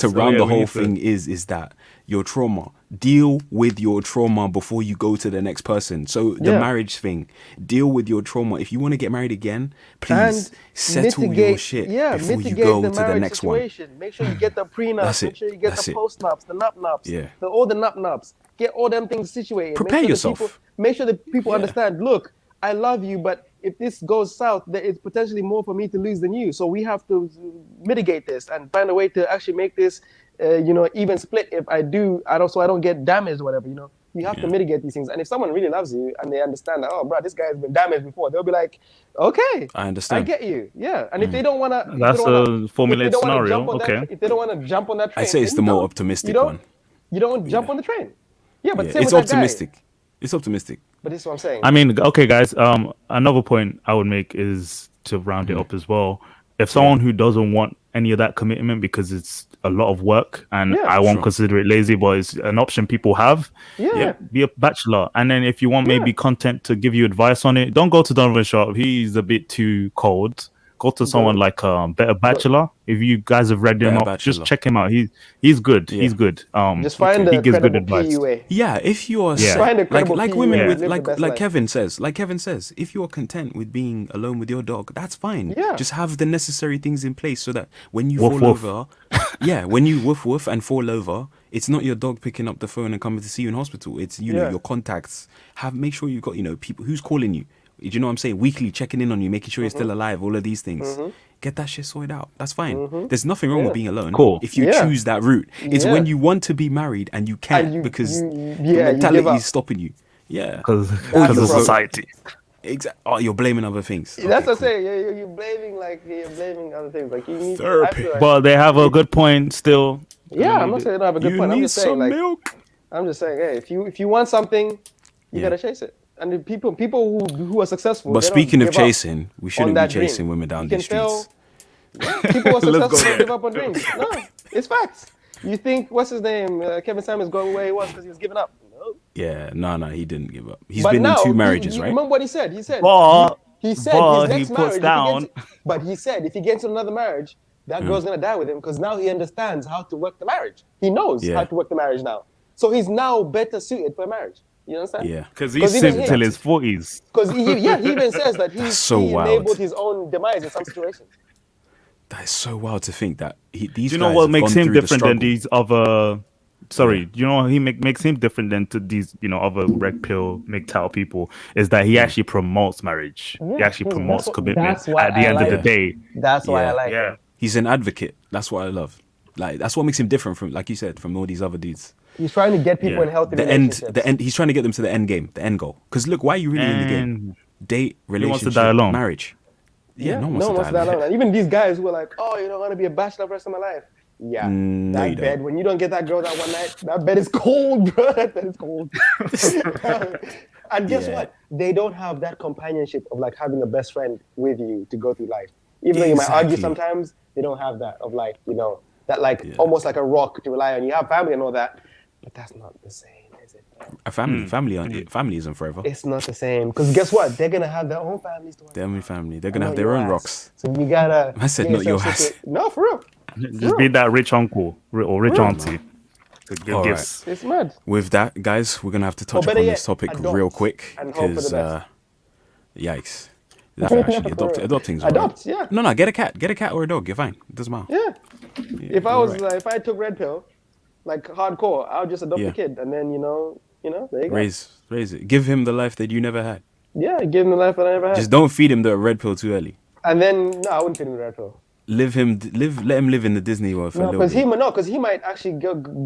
To round the whole thing is that your trauma. Deal with your trauma before you go to the next person. So the marriage thing, deal with your trauma. If you want to get married again, please settle your shit before you go to the next situation. Make sure you get the prenup. Make sure you get the post-nups, the nup-nups, all the nup-nups. Get all them things situated. Prepare yourself. Make sure that people understand, look, I love you, but if this goes south, there is potentially more for me to lose than you. So we have to mitigate this and find a way to actually make this even split if I don't get damaged or whatever, You have to mitigate these things. And if someone really loves you and they understand that, oh, bro, this guy has been damaged before, they'll be like, okay, I understand. I get you. Yeah. And if they don't want to... That's a formulated scenario. Okay. If they don't want to jump on that train... I say it's the more optimistic one. You don't jump on the train. Yeah, but it's optimistic. It's optimistic. But this is what I'm saying. I mean, okay, guys, another point I would make is to round it up as well. If someone who doesn't want any of that commitment because it's a lot of work and I won't consider it lazy, but it's an option people have, be a bachelor. And then if you want maybe content to give you advice on it, don't go to DonovanSharpe. He's a bit too cold. Go to someone like Better Bachelor. If you guys have read him up, just check him out. He's good. He's good. Just find he gives good advice. PUA. Yeah, if you are like women with like Kevin says, if you are content with being alone with your dog, that's fine. Yeah. Just have the necessary things in place so that when you fall over, when you woof and fall over, it's not your dog picking up the phone and coming to see you in hospital. It's know your contacts. Make sure you've got people who's calling you. Do you know what I'm saying? Weekly checking in on you, making sure you're still alive, all of these things. Get that shit sorted out. That's fine. There's nothing wrong with being alone. Cool. If you choose that route. It's when you want to be married and you can't because the mentality is stopping you. Yeah. Because of society. Exactly. Oh, you're blaming other things. That's what I'm saying. You're blaming other things. Like you need therapy. But they have a good point still. Yeah, I'm not saying they don't have a good point. I'm just saying milk. I'm just saying, hey, if you want something, you gotta chase it. And the people who are successful. But speaking of chasing, we shouldn't be chasing women down these streets. People are successful give up on dreams. No, it's facts. You think what's his name? Kevin Samuels going where he was because he was giving up. No. Yeah, no, he didn't give up. He's been in 2 marriages, right? Remember what he said? He said his next marriage. But he said if he gets another marriage, that girl's gonna die with him because now he understands how to work the marriage. He knows how to work the marriage now. So he's now better suited for marriage. You understand? Yeah, because he's simped till his 40s. Because he even says that he enabled his own demise in some situations. That is so wild to think that these. Do you know what makes him different than these other? Sorry, do you know what makes him different than to these other red pill MGTOW people is that he actually promotes marriage. He actually promotes commitment at the end of the day. That's why I like him. He's an advocate. That's what I love. Like that's what makes him different from, like you said, from all these other dudes. He's trying to get people in healthy relationships. The end. He's trying to get them to the end game, the end goal. Because look, why are you really in the game? Date, relationship, marriage. Yeah, no one wants to die alone. And even these guys who are like, oh, I want to be a bachelor for the rest of my life. Yeah, that bed, when you don't get that girl that one night, that bed is cold, bro. That bed is cold. And guess what? They don't have that companionship of like having a best friend with you to go through life. Even though you might argue sometimes, they don't have that of like, you know, that like almost like a rock to rely on. You have family and all that, but that's not the same, is it? A family isn't forever. It's not the same because guess what? They're gonna have their own families. Their own family. They're gonna have their own rocks. So you gotta. I said not your ass. No, for real. Just be that rich uncle or rich auntie. All Gifts. It's mad. With that, guys, we're gonna have to touch upon this topic real quick because yikes. That's actually adopting's adopt, right. yeah. No, get a cat or a dog. You're fine. It doesn't matter. Yeah. If I was if I took red pill, like hardcore, I would just adopt the kid and then you know, there you go. Raise it. Give him the life that you never had. Yeah, give him the life that I never had. Just don't feed him the red pill too early. And then no, I wouldn't feed him the red pill. Let him live in the Disney world for a little bit. Because he might actually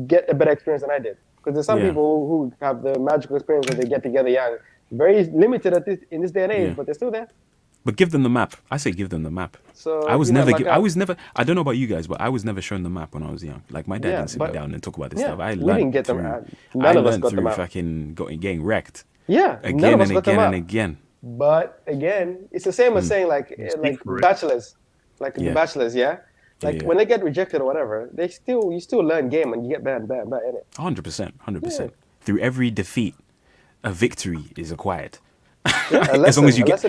get a better experience than I did. Because there's some people who have the magical experience that they get together young, very limited in this day and age, but they're still there. But give them the map. I say give them the map. So I was never. I don't know about you guys, but I was never shown the map when I was young. Like my dad didn't sit me down and talk about this stuff. I learned get them. None of us got them. Fucking getting wrecked. Yeah, again and again and again. But again, it's the same as saying like bachelors, the bachelors, when they get rejected or whatever, you still learn game and you get better, in it. 100%. Through every defeat, a victory is acquired. Yeah, as long as you get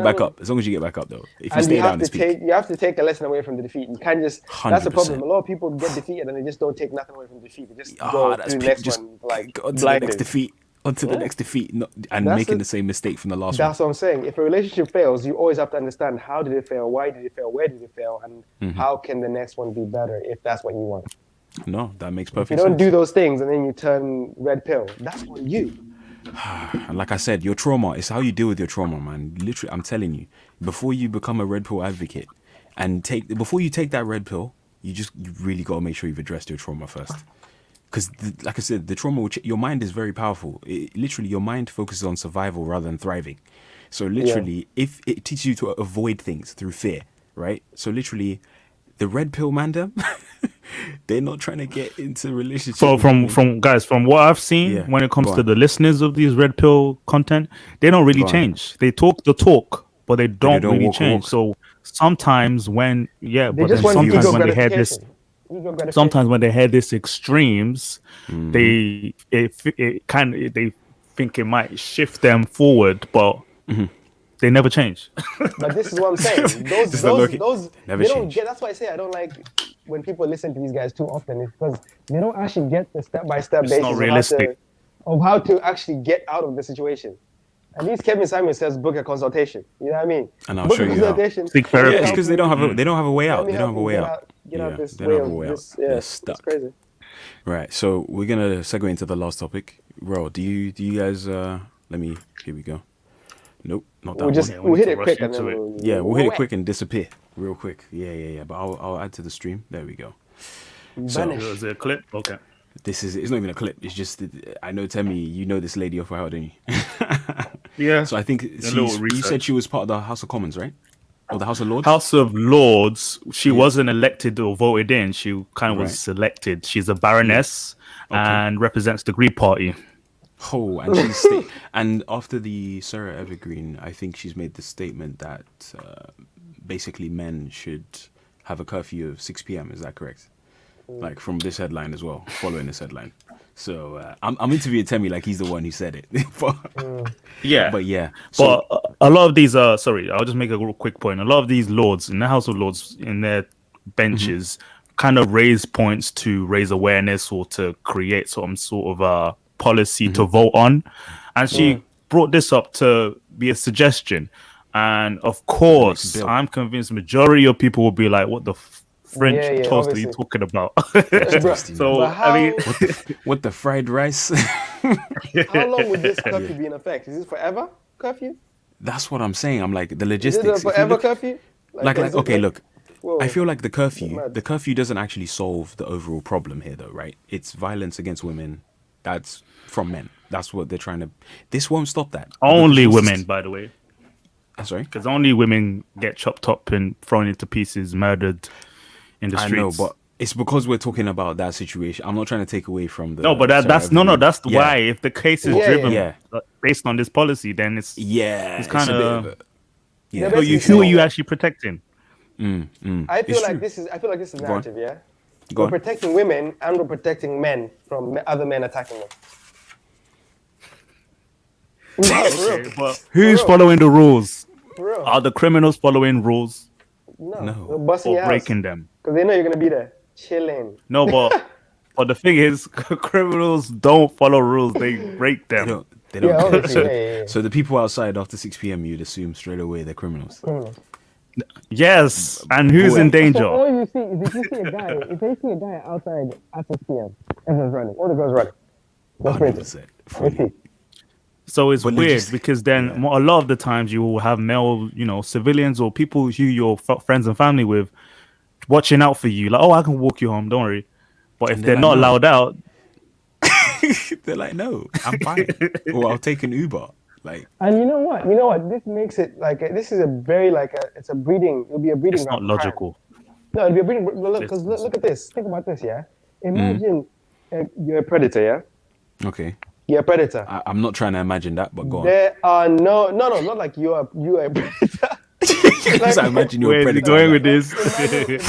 back up. As long as you get back up, though. If you stay down, you have to take a lesson away from the defeat. You can't just. 100%. That's the problem. A lot of people get defeated and they just don't take nothing away from defeat. They just go to the next one like blinded. Onto the next defeat, and making the same mistake from the last one. That's what I'm saying. If a relationship fails, you always have to understand how did it fail, why did it fail, where did it fail, and how can the next one be better if that's what you want. No, that makes perfect sense. If you don't do those things and then you turn red pill, that's on you. And like I said, your trauma is how you deal with your trauma, man. Literally, I'm telling you, before you become a red pill advocate and before you take that red pill, you really got to make sure you've addressed your trauma first. Because, like I said, the trauma, your mind is very powerful. Literally, your mind focuses on survival rather than thriving. So literally, if it teaches you to avoid things through fear, right? So literally, the red pill man, they're not trying to get into relationships. So from what I've seen, when it comes to the listeners of these red pill content, they don't really change. They talk the talk, but they don't really change. So sometimes when they hear this. Sometimes when they hear this extremes, they think it might shift them forward, but they never change. But this is what I'm saying. Those never change. That's why I say I don't like when people listen to these guys too often. It's because they don't actually get the step-by-step basis of how to actually get out of the situation. At least Kevin Simon says book a consultation. You know what I mean? And I'll show you how. Seek therapy. It's because they don't have a way out. They don't have a way out. Get out this they way don't have a way out. They're stuck. It's crazy. Right. So we're gonna segue into the last topic. Ro, do you guys? Here we go. Nope, not that one. We'll hit it quick and then we'll hit it quick and disappear real quick. Yeah. But I'll add to the stream. There we go. So is it a clip? Okay. It's not even a clip. It's just I know Temi, you know this lady off her heart, don't you? Yeah. So I think you said she was part of the House of Commons, right? Or the House of Lords? House of Lords. She wasn't elected or voted in. She kind of was selected. She's a baroness and represents the Green Party. Oh, and she's and after the Sarah Evergreen, I think she's made the statement that basically men should have a curfew of 6 p.m. Is that correct? Like from this headline as well, following this headline. So I'm interviewing Temi like he's the one who said it. But a lot of these I'll just make a real quick point. A lot of these lords in the House of Lords in their benches kind of raise points to raise awareness or to create some sort of a policy to vote on. And she brought this up to be a suggestion. And of course, I'm convinced the majority of people will be like, what the French toast are you talking about? So I mean, what the fried rice? How long would this curfew be in effect? Is this forever curfew? That's what I'm saying. I'm like the logistics. Is it a forever curfew? Look. I feel like the curfew doesn't actually solve the overall problem here, though, right? It's violence against women. That's from men. That's what they're trying to. This won't stop that. Only women, by the way. Sorry, because only women get chopped up and thrown into pieces, murdered in the streets. I know, but it's because we're talking about that situation. I'm not trying to take away from the. No, but that's why. If the case is driven, based on this policy, then it's it's kind a bit of yeah. who are you actually protecting? I feel like this is narrative, yeah? Go We're on. protecting women and we're protecting men from other men attacking them. No, for real. But who's following the rules? For real. Are the criminals following rules No. We're busting or your breaking them? Because they know you're going to be there, chilling. No, but the thing is, criminals don't follow rules; they break them. They don't Yeah, care. obviously, So the people outside after 6 p.m. you'd assume straight away they're criminals. Yes, and who's in danger? All you see is if you see a guy outside at 6 p.m., everyone's running. All the girls running. No sprinting. 100%. So it's But weird legis- because then a lot of the times you will have male, civilians or people who you're friends and family with watching out for you. Like, oh, I can walk you home, don't worry. But if And they're they're not like, no. allowed out, They're like, no, I'm fine. Or I'll take an Uber. Like, And you know what? This makes it this is a very it's a breeding. It'll be a breeding. it's not ground for crime. logical. No, it'll be a breeding. Look at this. Think about this, yeah. Imagine you're a predator, yeah. okay. You're a predator. I'm not trying to imagine that, but go on. There are no, not like you are a predator. Because I imagine you're a Where's he predator. going with this? Imagine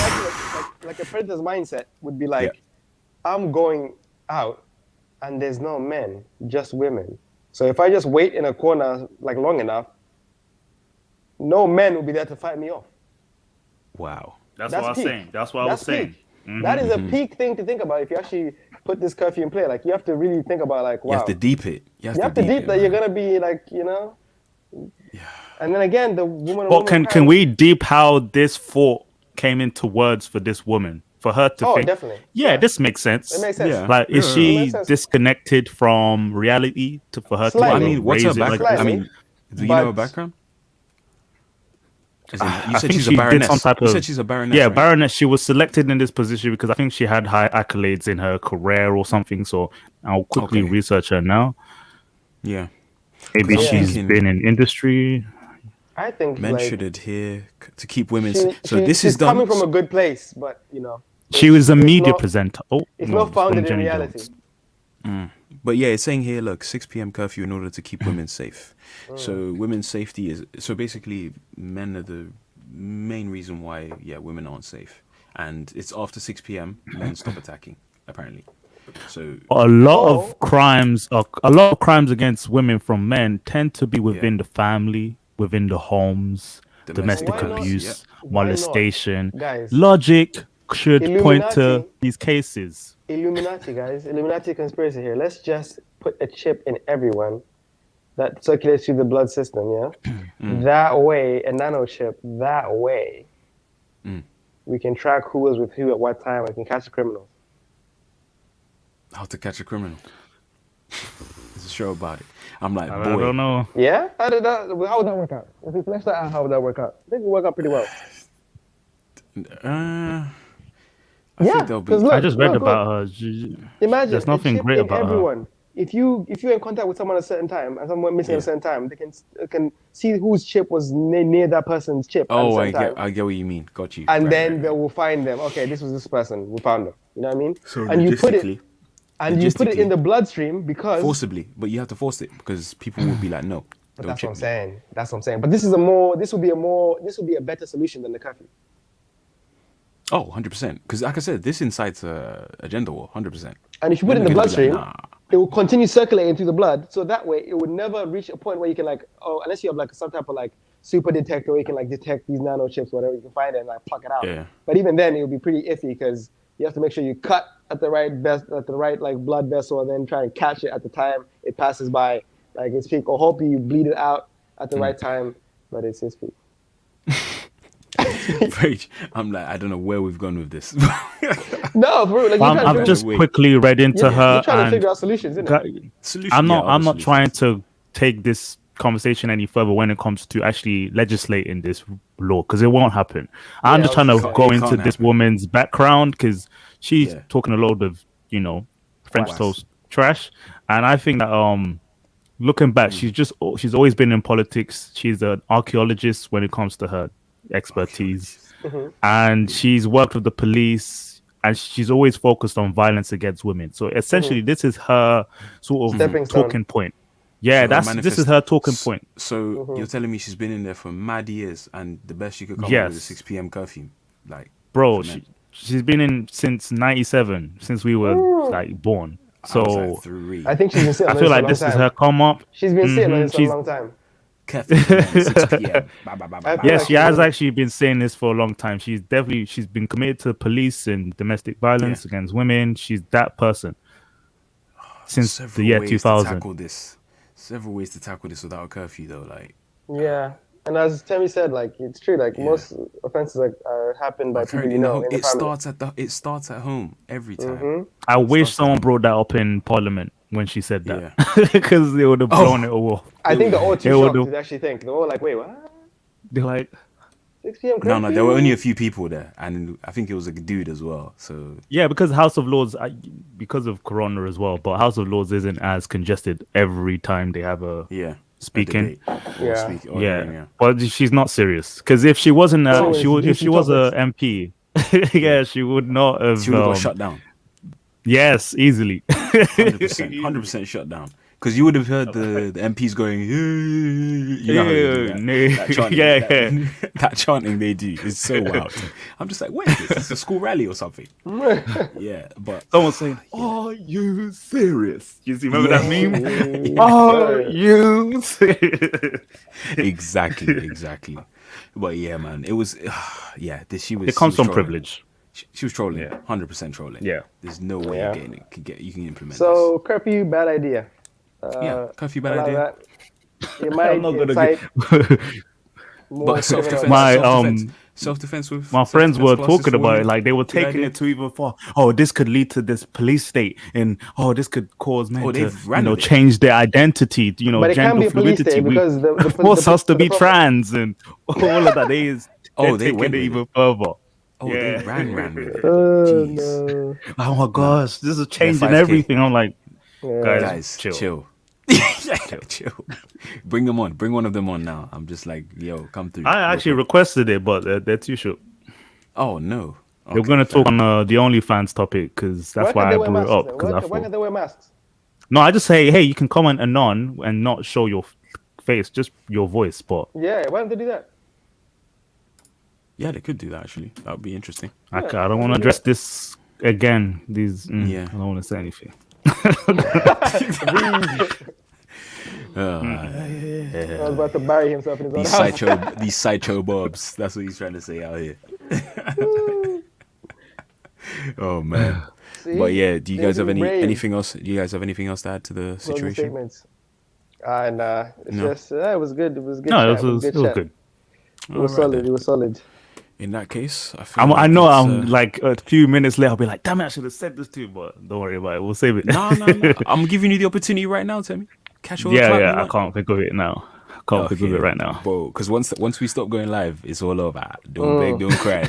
like a predator's mindset would be like, I'm going out and there's no men, just women. So if I just wait in a corner like long enough, no men will be there to fight me off. Wow. That's what I was peak. saying. That's what I was saying. Peak. That is a peak thing to think about if you actually put this curfew in play. Like you have to really think about like, wow. You have to deep it. You have to deep deep it, that man. you're gonna be like, And then again, the woman. Well, can we deep how this thought came into words for this woman? For her to think, definitely. Yeah, this makes sense. It makes sense. Yeah. Like, is It she makes sense. disconnected from reality for her Slightly. I to mean, what's her raise it like background? I Slightly. mean, do you know her But- background? As in, you I said think she's she a baroness. did some type You of, said she's a baroness. yeah, right? baroness. She was selected in this position because I think she had high accolades in her career or something. So I'll quickly Okay. research her now. Yeah. Maybe I'm she's thinking- been in industry. I think Men like, should adhere to keep women. she- So this she's is done. coming from a good place, but She was a it's media not- presenter. Oh, it's no, not founded from in Jenny reality. Jones. But yeah, it's saying here, look, 6 p.m. curfew in order to keep women safe. So women's safety is so basically men are the main reason why women aren't safe, and it's after 6 p.m. men stop attacking apparently. So A lot of crimes against women from men tend to be within the family, within the homes, domestic Why not? abuse, Why not? molestation. Guys. Logic should point to Illuminati. these cases. Illuminati, guys. Illuminati conspiracy here. Let's just put a chip in everyone that circulates through the blood system, yeah? That way, a nano chip, that way, we can track who was with who at what time. We can catch the criminals. how to catch a criminal. There's a show about it. I'm like, I boy, don't know. Yeah? How would that work out? If we flesh that out, how would that work out? I think it would work out pretty well. I think there'll be. 'cause look, I just read look, about look. her. Imagine There's nothing a chip great in about her. everyone. If you're in contact with someone at a certain time and someone missing at a certain time, they can see whose chip was near that person's chip at a Oh, certain time. I get what you mean. Got you. And Right, then right, they right. will find them. Okay, this was this person. We found them. You know what I mean? So and you put it logistically- in the bloodstream because forcibly, but you have to force it because people will be like, no. But don't that's chip what I'm me. saying. That's what I'm saying. But this will be a better solution than the curfew. Oh, 100%. Because like I said, this incites a gender war, 100%. And if you put it in the Men are gonna be bloodstream, like, nah. it will continue circulating through the blood. So that way, it would never reach a point where you can unless you have like some type of like super detector where you can like detect these nano chips, whatever, you can find it and like pluck it out. Yeah. But even then, it would be pretty iffy because you have to make sure you cut at the right like blood vessel and then try and catch it at the time it passes by like its peak, or hope you bleed it out at the right time, but it's its peak. Rage. I'm like, I don't know where we've gone with this. No, bro. Like, I've just quickly read into her. You're trying to and figure out solutions, isn't it? Solution, I'm yeah, not. I'm other not trying to take this conversation any further when it comes to actually legislating this law because it won't happen. I'm just trying to go it into can't this happen. woman's background because she's Yeah. talking a load of French Wax. toast trash, and I think that looking back, she's always been in politics. She's an archaeologist when it comes to her expertise, and she's worked with the police, and she's always focused on violence against women. So essentially, this is her sort of Stepping stone. talking point. Yeah, So this is her talking point. So you're telling me she's been in there for mad years, and the best she could come up Yes. with is 6 p.m. curfew, like Bro, for men. she's been in since '97, since we were like born. I was So like 3. I think she's been sitting I on feel this for a like long this time. is her come up. She's been sitting on this for a She's- long time. Curfew for men, 6 p.m. Bah, bah, bah, bah, bah. Yes, she has Actually- actually been saying this for a long time. She's been committed to police and domestic violence against women. She's that person since Several the year ways 2000. to tackle this. Several ways to tackle this without a curfew, though. Like, Yeah. And as Temi said, like it's true. Like most offenses are happen by people you know in the it family. it starts at home every time. Mm-hmm. I wish someone brought that up in Parliament when she said that, Yeah. because they would have blown it all. I think they're all too It shocked would've- to actually think. They're all like, wait, what? They're like, 6 p.m. No, curfew? there were only a few people there, and I think it was a dude as well. So yeah, because House of Lords, because of Corona as well, but House of Lords isn't as congested every time they have a yeah, speaking. Yeah. But she's not serious, because if she wasn't, So if it's she was a topics. MP, yeah, she would not have. she would have got shut down. Yes, easily. 100% shut down. Because you would have heard the MPs going, you know how they do that. That chanting, that chanting they do is so wild. I'm just like, what is this? It's a school rally or something. Yeah, but Someone saying, "Are you serious?" You see, remember that meme? Yeah. Are you serious? exactly. But yeah, man, it was, yeah. She was. It comes she was from trolling. privilege. She was trolling, 100% trolling. Yeah. There's no way Yeah. you can implement So curfew, bad idea. yeah, curfew, bad allow idea. that. It might not gonna incite more But self-defense, My, self-defense with My friends were self-defense classes talking for about it, women. like they were Good taking idea. it to even far. Oh, this could lead to this police state, and this could cause men to, they've ran with it. change their identity. But it can be Gender a police fluidity. state because the force us to the be problem- trans and all of that. They're they taking went it with even it. further. Oh, they ran with it. Oh, Jeez. no. Oh my gosh, this is changing 5K. everything. I'm like, Yeah. guys, chill. Chill. Bring them on. Bring one of them on now. I'm just like, yo, come through. I actually requested it, but they're too short. Oh no. They were going to talk on the OnlyFans topic, because that's why I brought it up. Because I Why can't thought, they wear masks? no, I just say, hey, you can comment anon and not show your face, just your voice. But Yeah, why don't they do that? Yeah, they could do that actually. That would be interesting. I don't want to address this again. I don't want to say anything. I was about to bury himself in his own house. These sideshow bobs. That's what he's trying to say out here. Oh man. See? But yeah, do you guys have Brave. anything else? Do you guys have anything else to add to the Closing situation? statements. It's No. just it was good. It was good. No, chat. it was chat. good. It was Alright solid. then. It was solid. In that case, I feel I like know it's, I'm like a few minutes later, I'll be like, damn it, I should have said this too, but don't worry about it. We'll save it. No. I'm giving you the opportunity right now, Timmy. Catch all the yeah, clap you I want. can't think of it now. I can't think of it right now. Bro, because once we stop going live, it's all over. Don't beg, don't cry.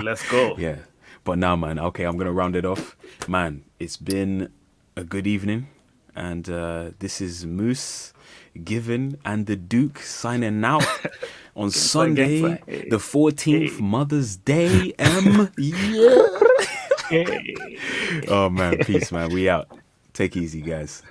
Let's go. Yeah. But now, man, okay, I'm going to round it off. Man, it's been a good evening. And this is Moose, Given, and the Duke signing out on Sunday, the 14th, Mother's Day. Yeah. Oh, man, peace, man. We out. Take it easy, guys.